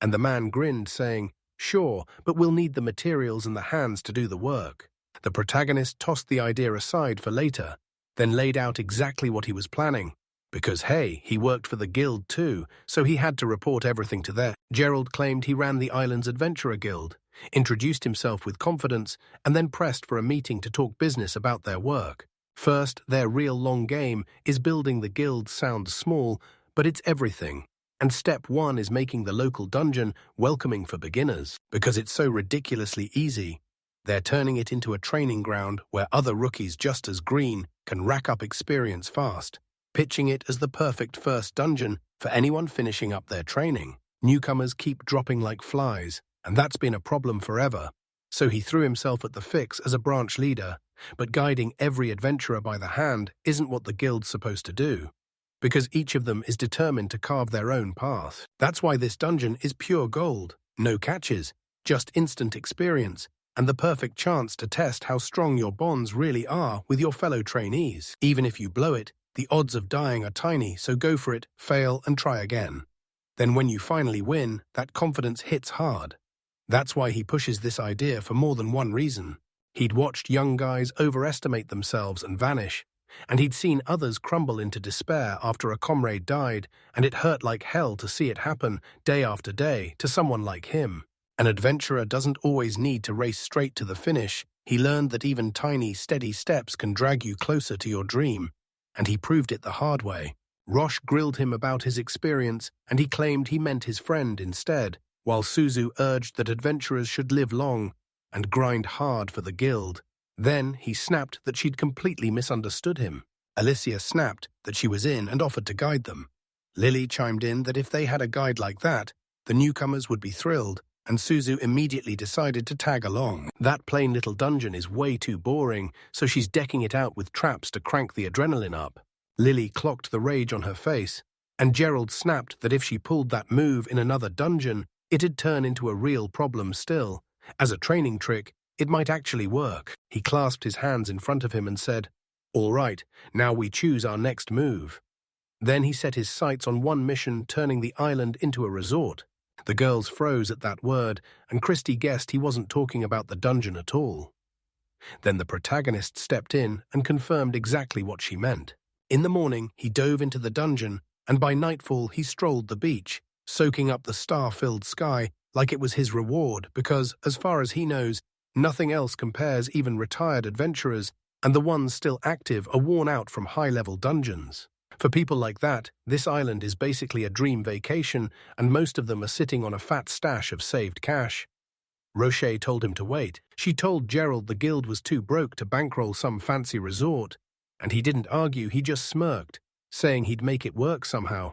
And the man grinned, saying, "Sure, but we'll need the materials and the hands to do the work." The protagonist tossed the idea aside for later, then laid out exactly what he was planning. Because, hey, he worked for the guild too, so he had to report everything to them. Gerald claimed he ran the island's adventurer guild, introduced himself with confidence, and then pressed for a meeting to talk business about their work. First, their real long game is building the guild sound small, but it's everything. And step one is making the local dungeon welcoming for beginners. Because it's so ridiculously easy, they're turning it into a training ground where other rookies just as green can rack up experience fast, pitching it as the perfect first dungeon for anyone finishing up their training. Newcomers keep dropping like flies, and that's been a problem forever. So he threw himself at the fix as a branch leader, but guiding every adventurer by the hand isn't what the guild's supposed to do. because each of them is determined to carve their own path. That's why this dungeon is pure gold, no catches, just instant experience, and the perfect chance to test how strong your bonds really are with your fellow trainees. Even if you blow it, the odds of dying are tiny, so go for it, fail, and try again. Then when you finally win, that confidence hits hard. That's why he pushes this idea for more than one reason. He'd watched young guys overestimate themselves and vanish, and he'd seen others crumble into despair after a comrade died, and it hurt like hell to see it happen day after day to someone like him. An adventurer doesn't always need to race straight to the finish. He learned that even tiny, steady steps can drag you closer to your dream, and he proved it the hard way. Roche grilled him about his experience, and he claimed he meant his friend instead, while Suzu urged that adventurers should live long and grind hard for the guild. Then he snapped that she'd completely misunderstood him. Alicia snapped that she was in and offered to guide them. Lily chimed in that if they had a guide like that, the newcomers would be thrilled, and Suzu immediately decided to tag along. That plain little dungeon is way too boring, so she's decking it out with traps to crank the adrenaline up. Lily clocked the rage on her face, and Gerald snapped that if she pulled that move in another dungeon, it'd turn into a real problem still. As a training trick, it might actually work. He clasped his hands in front of him and said, "All right, now we choose our next move." Then he set his sights on one mission, turning the island into a resort. The girls froze at that word, and Christy guessed he wasn't talking about the dungeon at all. Then the protagonist stepped in and confirmed exactly what she meant. In the morning, he dove into the dungeon, and by nightfall he strolled the beach, soaking up the star-filled sky like it was his reward because, as far as he knows, nothing else compares. Even retired adventurers, and the ones still active, are worn out from high-level dungeons. For people like that, this island is basically a dream vacation, and most of them are sitting on a fat stash of saved cash. Roche told him to wait. She told Gerald the guild was too broke to bankroll some fancy resort, and he didn't argue, he just smirked, saying he'd make it work somehow.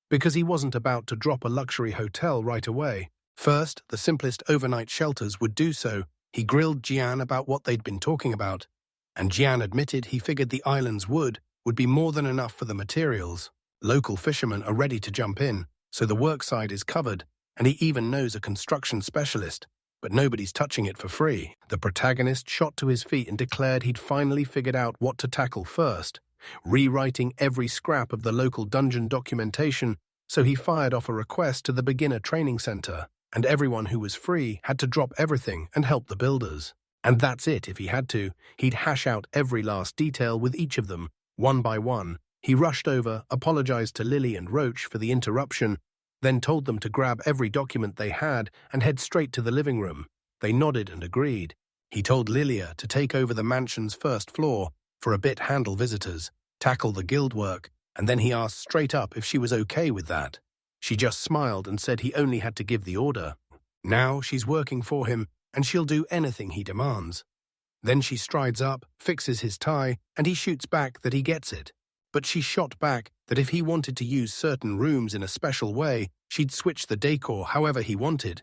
Because he wasn't about to drop a luxury hotel right away. First, the simplest overnight shelters would do so. He grilled Jian about what they'd been talking about, and Jian admitted he figured the island's wood would be more than enough for the materials. Local fishermen are ready to jump in, so the work side is covered, and he even knows a construction specialist, but nobody's touching it for free. The protagonist shot to his feet and declared he'd finally figured out what to tackle first, rewriting every scrap of the local dungeon documentation, so he fired off a request to the beginner training center, and everyone who was free had to drop everything and help the builders. And that's it if he had to. He'd hash out every last detail with each of them, one by one. He rushed over, apologized to Lily and Roach for the interruption, then told them to grab every document they had and head straight to the living room. They nodded and agreed. He told Lilia to take over the mansion's first floor, for a bit handle visitors, tackle the guild work, and then he asked straight up if she was okay with that. She just smiled and said he only had to give the order. Now she's working for him, and she'll do anything he demands. Then she strides up, fixes his tie, and he shoots back that he gets it. But she shot back that if he wanted to use certain rooms in a special way, she'd switch the decor however he wanted.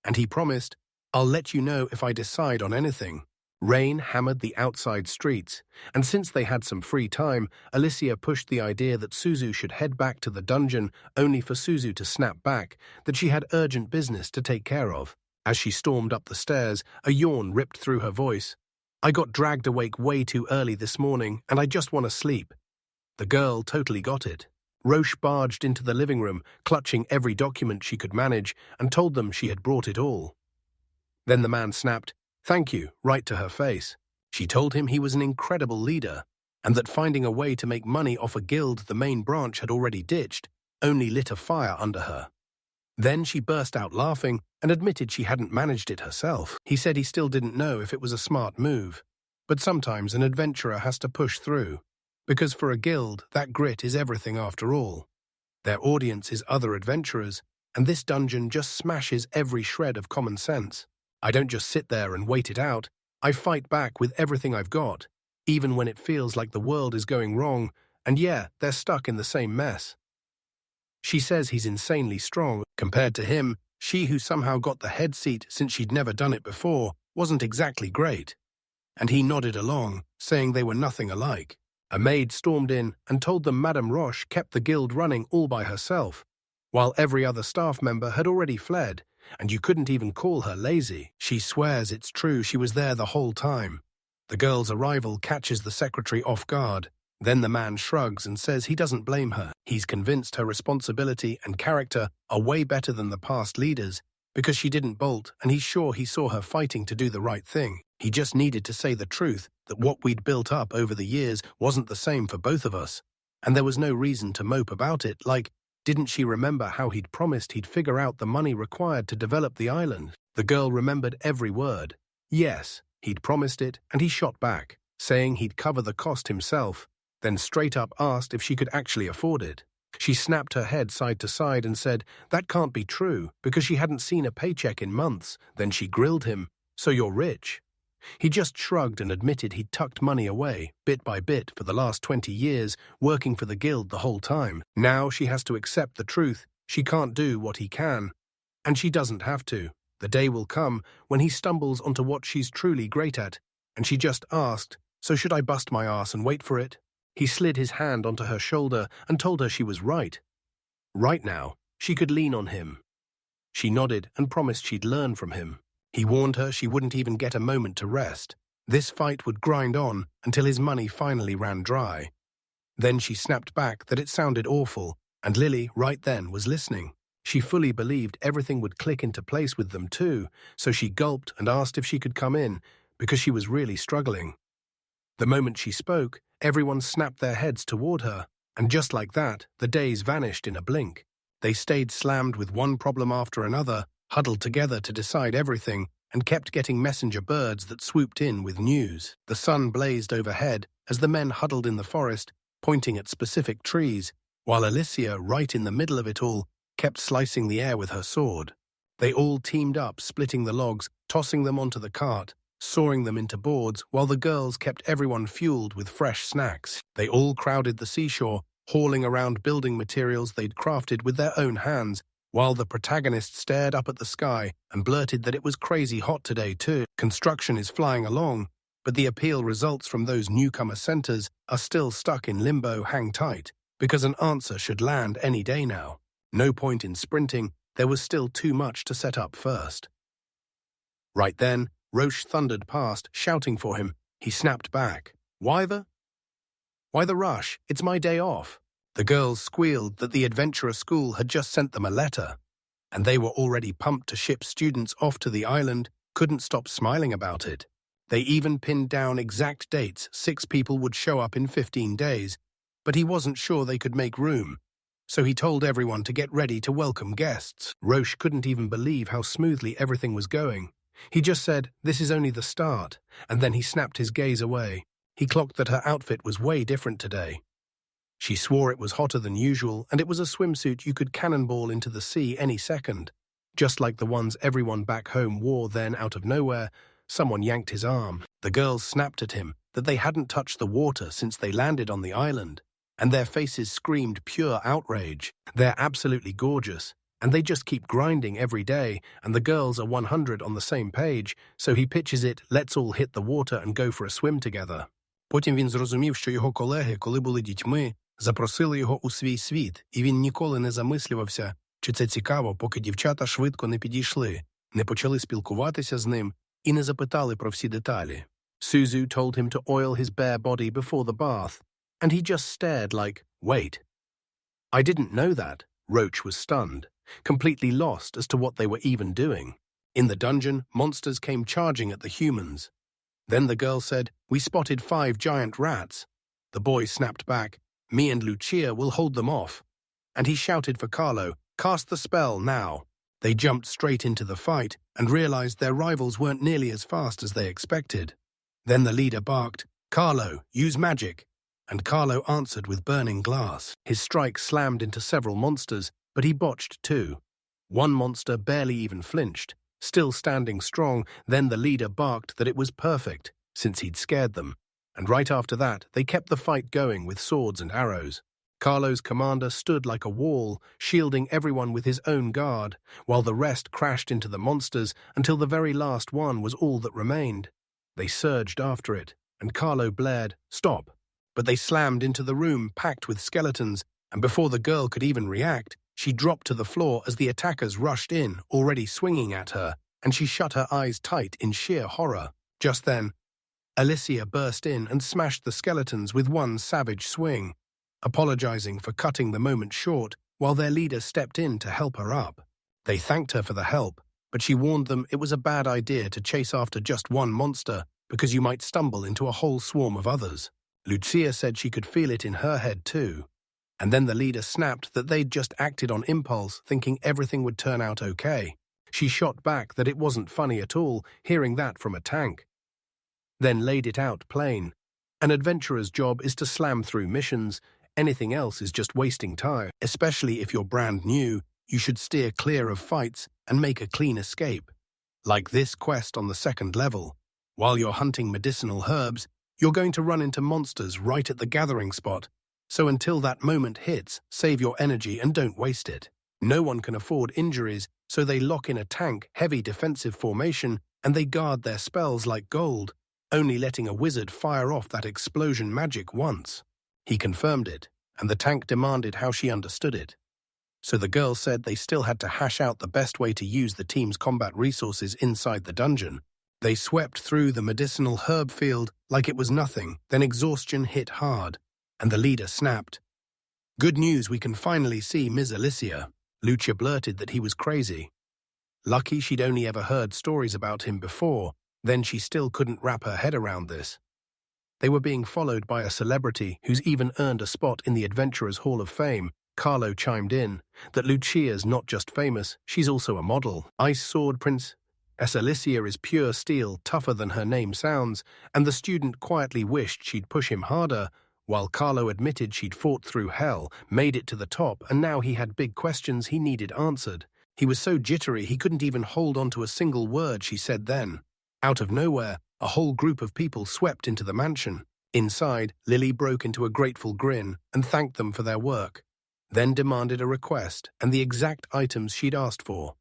And he promised, "I'll let you know if I decide on anything." Rain hammered the outside streets, and since they had some free time, Alicia pushed the idea that Suzu should head back to the dungeon, only for Suzu to snap back that she had urgent business to take care of. As she stormed up the stairs, a yawn ripped through her voice. "I got dragged awake way too early this morning, and I just want to sleep." The girl totally got it. Roche barged into the living room, clutching every document she could manage, and told them she had brought it all. Then the man snapped, "Thank you," right to her face. She told him he was an incredible leader, and that finding a way to make money off a guild the main branch had already ditched only lit a fire under her. Then she burst out laughing and admitted she hadn't managed it herself. He said he still didn't know if it was a smart move, but sometimes an adventurer has to push through, because for a guild, that grit is everything after all. Their audience is other adventurers, and this dungeon just smashes every shred of common sense. I don't just sit there and wait it out. I fight back with everything I've got, even when it feels like the world is going wrong, and yeah, they're stuck in the same mess. She says he's insanely strong. Compared to him, she who somehow got the head seat since she'd never done it before wasn't exactly great. And he nodded along, saying they were nothing alike. A maid stormed in and told them Madame Roche kept the guild running all by herself, while every other staff member had already fled, and you couldn't even call her lazy. She swears it's true she was there the whole time. The girl's arrival catches the secretary off guard. Then the man shrugs and says he doesn't blame her. He's convinced her responsibility and character are way better than the past leaders because she didn't bolt, and he's sure he saw her fighting to do the right thing. He just needed to say the truth, that what we'd built up over the years wasn't the same for both of us. And there was no reason to mope about it, like, didn't she remember how he'd promised he'd figure out the money required to develop the island? The girl remembered every word. Yes, he'd promised it, and he shot back, saying he'd cover the cost himself, then straight up asked if she could actually afford it. She snapped her head side to side and said that can't be true because she hadn't seen a paycheck in months. Then she grilled him, "So you're rich?" He just shrugged and admitted he'd tucked money away, bit by bit, for the last 20 years, working for the guild the whole time. Now she has to accept the truth. She can't do what he can. And she doesn't have to. The day will come when he stumbles onto what she's truly great at, and she just asked, "So should I bust my ass and wait for it?" He slid his hand onto her shoulder and told her she was right. Right now, she could lean on him. She nodded and promised she'd learn from him. He warned her she wouldn't even get a moment to rest. This fight would grind on until his money finally ran dry. Then she snapped back that it sounded awful, and Lily, right then, was listening. She fully believed everything would click into place with them too, so she gulped and asked if she could come in, because she was really struggling. The moment she spoke, everyone snapped their heads toward her, and just like that, the days vanished in a blink. They stayed slammed with one problem after another, huddled together to decide everything, and kept getting messenger birds that swooped in with news. The sun blazed overhead as the men huddled in the forest, pointing at specific trees, while Alicia, right in the middle of it all, kept slicing the air with her sword. They all teamed up, splitting the logs, tossing them onto the cart, sawing them into boards, while the girls kept everyone fueled with fresh snacks. They all crowded the seashore, hauling around building materials they'd crafted with their own hands, while the protagonist stared up at the sky and blurted that it was crazy hot today too. Construction is flying along, but the appeal results from those newcomer centers are still stuck in limbo. Hang tight, because an answer should land any day now. No point in sprinting, there was still too much to set up first. Right then, Roche thundered past, shouting for him. He snapped back. Why the rush? It's my day off." The girls squealed that the adventurer school had just sent them a letter, and they were already pumped to ship students off to the island, couldn't stop smiling about it. They even pinned down exact dates 6 people would show up in 15 days, but he wasn't sure they could make room, so he told everyone to get ready to welcome guests. Roche couldn't even believe how smoothly everything was going. He just said, "This is only the start," and then he snapped his gaze away. He clocked that her outfit was way different today. She swore it was hotter than usual, and it was a swimsuit you could cannonball into the sea any second. Just like the ones everyone back home wore. Then, out of nowhere, someone yanked his arm. The girls snapped at him that they hadn't touched the water since they landed on the island, and their faces screamed pure outrage. They're absolutely gorgeous, and they just keep grinding every day, and the girls are 100 on the same page, so he pitches it, "Let's all hit the water and go for a swim together." Потім він зрозумів, що його колеги, коли були дітьми, запросили його у свій світ, і він ніколи не замислювався, чи це цікаво, поки дівчата швидко не підійшли, не почали спілкуватися з ним і не запитали про всі деталі. Suzu told him to oil his bare body before the bath, and he just stared like, "Wait." "I didn't know that." Roach was stunned, completely lost as to what they were even doing. In the dungeon, monsters came charging at the humans. Then the girl said, "We spotted 5 giant rats." The boy snapped back, "Me and Lucia will hold them off." And he shouted for Carlo, "Cast the spell now." They jumped straight into the fight and realized their rivals weren't nearly as fast as they expected. Then the leader barked, "Carlo, use magic." And Carlo answered with burning glass. His strike slammed into several monsters, but he botched 2. One monster barely even flinched, still standing strong. Then the leader barked that it was perfect, since he'd scared them. And right after that, they kept the fight going with swords and arrows. Carlo's commander stood like a wall, shielding everyone with his own guard, while the rest crashed into the monsters until the very last one was all that remained. They surged after it, and Carlo blared, "Stop!" but they slammed into the room packed with skeletons, and before the girl could even react, she dropped to the floor as the attackers rushed in, already swinging at her, and she shut her eyes tight in sheer horror. Just then, Alicia burst in and smashed the skeletons with one savage swing, apologizing for cutting the moment short while their leader stepped in to help her up. They thanked her for the help, but she warned them it was a bad idea to chase after just one monster because you might stumble into a whole swarm of others. Lucia said she could feel it in her head too. And then the leader snapped that they'd just acted on impulse, thinking everything would turn out okay. She shot back that it wasn't funny at all, hearing that from a tank. Then laid it out plain. An adventurer's job is to slam through missions. Anything else is just wasting time. Especially if you're brand new, you should steer clear of fights and make a clean escape. Like this quest on the 2nd level. While you're hunting medicinal herbs, you're going to run into monsters right at the gathering spot. So until that moment hits, save your energy and don't waste it. No one can afford injuries, so they lock in a tank, heavy defensive formation, and they guard their spells like gold, only letting a wizard fire off that explosion magic once. He confirmed it, and the tank demanded how she understood it. So the girl said they still had to hash out the best way to use the team's combat resources inside the dungeon. They swept through the medicinal herb field like it was nothing, then exhaustion hit hard, and the leader snapped. "Good news, we can finally see Ms. Alicia." Lucia blurted that he was crazy. Lucky she'd only ever heard stories about him before, then she still couldn't wrap her head around this. They were being followed by a celebrity who's even earned a spot in the Adventurers Hall of Fame. Carlo chimed in that Lucia's not just famous, she's also a model. Ice Sword Prince. Alicia is pure steel, tougher than her name sounds, and the student quietly wished she'd push him harder, while Carlo admitted she'd fought through hell, made it to the top, and now he had big questions he needed answered. He was so jittery he couldn't even hold on to a single word she said then. Out of nowhere, a whole group of people swept into the mansion. Inside, Lily broke into a grateful grin and thanked them for their work, then demanded a request and the exact items she'd asked for.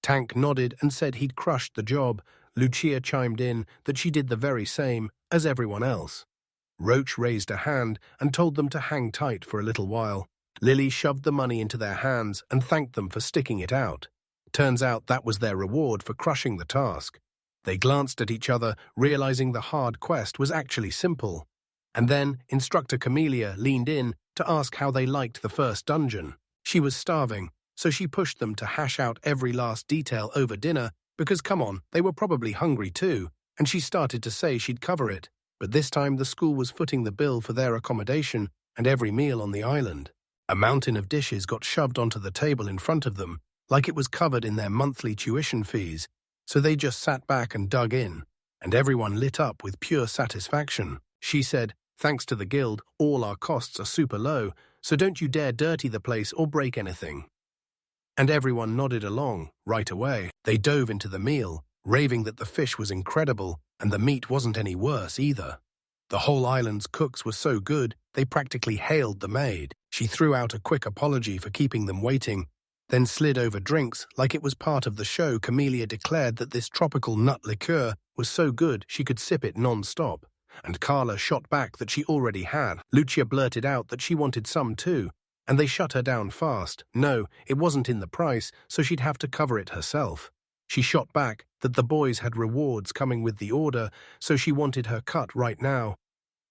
Tank nodded and said he'd crushed the job. Lucia chimed in that she did the very same as everyone else. Roach raised a hand and told them to hang tight for a little while. Lily shoved the money into their hands and thanked them for sticking it out. Turns out that was their reward for crushing the task. They glanced at each other, realizing the hard quest was actually simple. And then Instructor Camellia leaned in to ask how they liked the first dungeon. She was starving, so she pushed them to hash out every last detail over dinner because, come on, they were probably hungry too, and she started to say she'd cover it. But this time the school was footing the bill for their accommodation and every meal on the island. A mountain of dishes got shoved onto the table in front of them, like it was covered in their monthly tuition fees, so they just sat back and dug in, and everyone lit up with pure satisfaction. She said, "Thanks to the guild, all our costs are super low, so don't you dare dirty the place or break anything." And everyone nodded along, right away. They dove into the meal, raving that the fish was incredible, and the meat wasn't any worse either. The whole island's cooks were so good, they practically hailed the maid. She threw out a quick apology for keeping them waiting, then slid over drinks like it was part of the show. Camellia declared that this tropical nut liqueur was so good she could sip it non-stop, and Carla shot back that she already had. Lucia blurted out that she wanted some too, and they shut her down fast. No, it wasn't in the price, so she'd have to cover it herself. She shot back that the boys had rewards coming with the order, so she wanted her cut right now.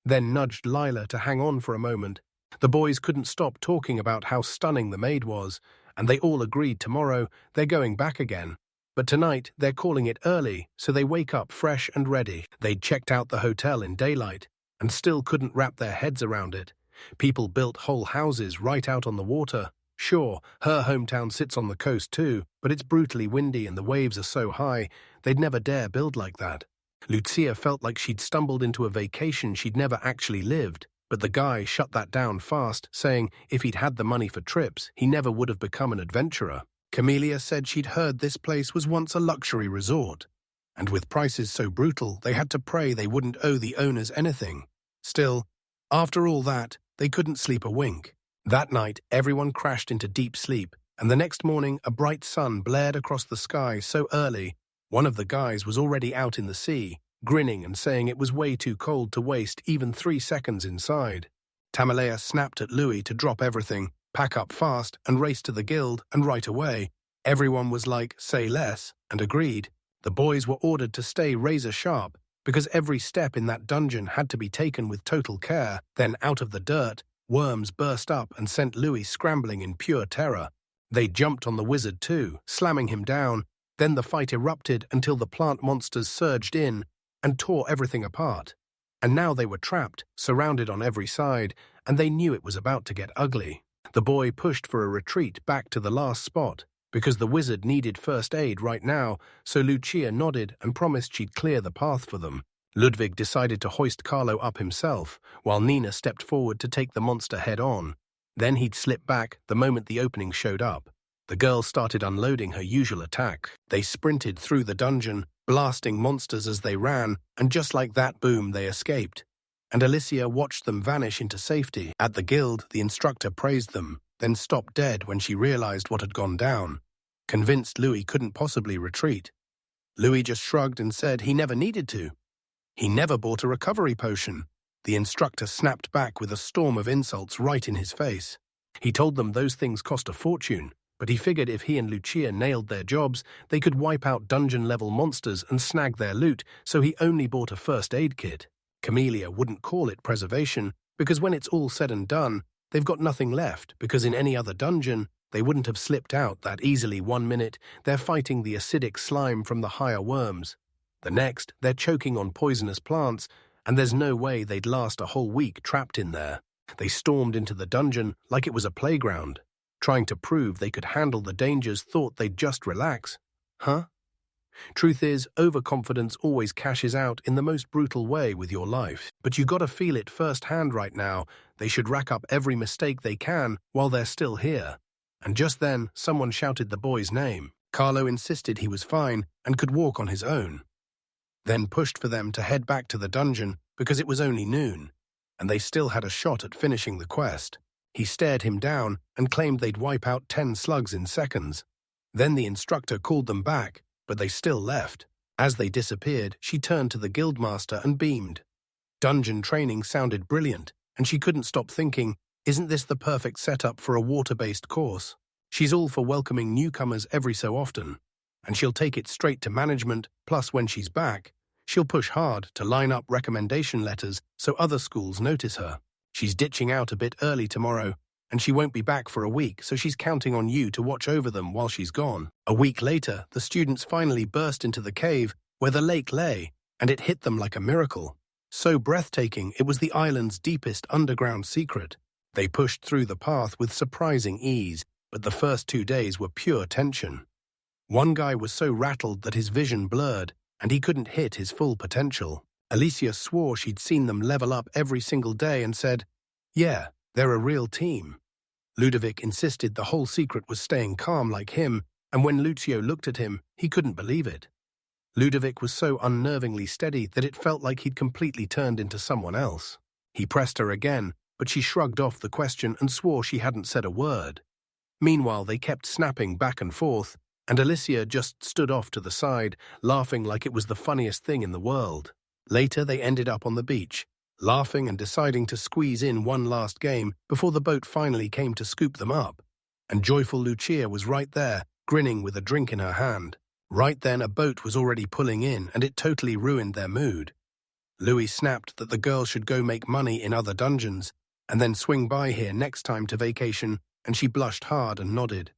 Then nudged Lila to hang on for a moment. The boys couldn't stop talking about how stunning the maid was, and they all agreed tomorrow they're going back again. But tonight they're calling it early, so they wake up fresh and ready. They'd checked out the hotel in daylight, and still couldn't wrap their heads around it. People built whole houses right out on the water. Sure, her hometown sits on the coast too, but it's brutally windy and the waves are so high, they'd never dare build like that. Lucia felt like she'd stumbled into a vacation she'd never actually lived, but the guy shut that down fast, saying if he'd had the money for trips, he never would have become an adventurer. Camellia said she'd heard this place was once a luxury resort, and with prices so brutal, they had to pray they wouldn't owe the owners anything. Still, after all that, they couldn't sleep a wink. That night, everyone crashed into deep sleep, and the next morning, a bright sun blared across the sky so early, one of the guys was already out in the sea, grinning and saying it was way too cold to waste even 3 seconds inside. Tamalea snapped at Louis to drop everything, pack up fast, and race to the guild, and right away. Everyone was like, say less, and agreed. The boys were ordered to stay razor-sharp, because every step in that dungeon had to be taken with total care. Then out of the dirt, worms burst up and sent Louis scrambling in pure terror. They jumped on the wizard too, slamming him down. Then the fight erupted until the plant monsters surged in and tore everything apart. And now they were trapped, surrounded on every side, and they knew it was about to get ugly. The boy pushed for a retreat back to the last spot, because the wizard needed first aid right now, so Lucia nodded and promised she'd clear the path for them. Ludwig decided to hoist Carlo up himself, while Nina stepped forward to take the monster head-on. Then he'd slip back the moment the opening showed up. The girl started unloading her usual attack. They sprinted through the dungeon, blasting monsters as they ran, and just like that, boom, they escaped. And Alicia watched them vanish into safety. At the guild, the instructor praised them, then stopped dead when she realized what had gone down. Convinced Louis couldn't possibly retreat. Louis just shrugged and said he never needed to. He never bought a recovery potion. The instructor snapped back with a storm of insults right in his face. He told them those things cost a fortune, but he figured if he and Lucia nailed their jobs, they could wipe out dungeon-level monsters and snag their loot, so he only bought a first aid kit. Camellia wouldn't call it preservation, because when it's all said and done, they've got nothing left, because in any other dungeon, they wouldn't have slipped out that easily. 1 minute, they're fighting the acidic slime from the higher worms. The next, they're choking on poisonous plants, and there's no way they'd last a whole week trapped in there. They stormed into the dungeon like it was a playground, trying to prove they could handle the dangers, thought they'd just relax. Huh? Truth is, overconfidence always cashes out in the most brutal way with your life. But you gotta feel it firsthand right now. They should rack up every mistake they can while they're still here. And just then, someone shouted the boy's name. Carlo insisted he was fine and could walk on his own. Then pushed for them to head back to the dungeon because it was only noon, and they still had a shot at finishing the quest. He stared him down and claimed they'd wipe out 10 slugs in seconds. Then the instructor called them back, but they still left. As they disappeared, she turned to the guildmaster and beamed. Dungeon training sounded brilliant, and she couldn't stop thinking, isn't this the perfect setup for a water-based course? She's all for welcoming newcomers every so often, and she'll take it straight to management, plus when she's back, she'll push hard to line up recommendation letters so other schools notice her. She's ditching out a bit early tomorrow, and she won't be back for a week, so she's counting on you to watch over them while she's gone. A week later, the students finally burst into the cave where the lake lay, and it hit them like a miracle. So breathtaking, it was the island's deepest underground secret. They pushed through the path with surprising ease, but the first 2 days were pure tension. One guy was so rattled that his vision blurred, and he couldn't hit his full potential. Alicia swore she'd seen them level up every single day and said, yeah, they're a real team. Ludovic insisted the whole secret was staying calm like him, and when Lucio looked at him, he couldn't believe it. Ludovic was so unnervingly steady that it felt like he'd completely turned into someone else. He pressed her again, but she shrugged off the question and swore she hadn't said a word. Meanwhile, they kept snapping back and forth, and Alicia just stood off to the side, laughing like it was the funniest thing in the world. Later, they ended up on the beach, laughing and deciding to squeeze in one last game before the boat finally came to scoop them up. And joyful Lucia was right there, grinning with a drink in her hand. Right then, a boat was already pulling in, and it totally ruined their mood. Louis snapped that the girls should go make money in other dungeons, and then swing by here next time to vacation, and she blushed hard and nodded.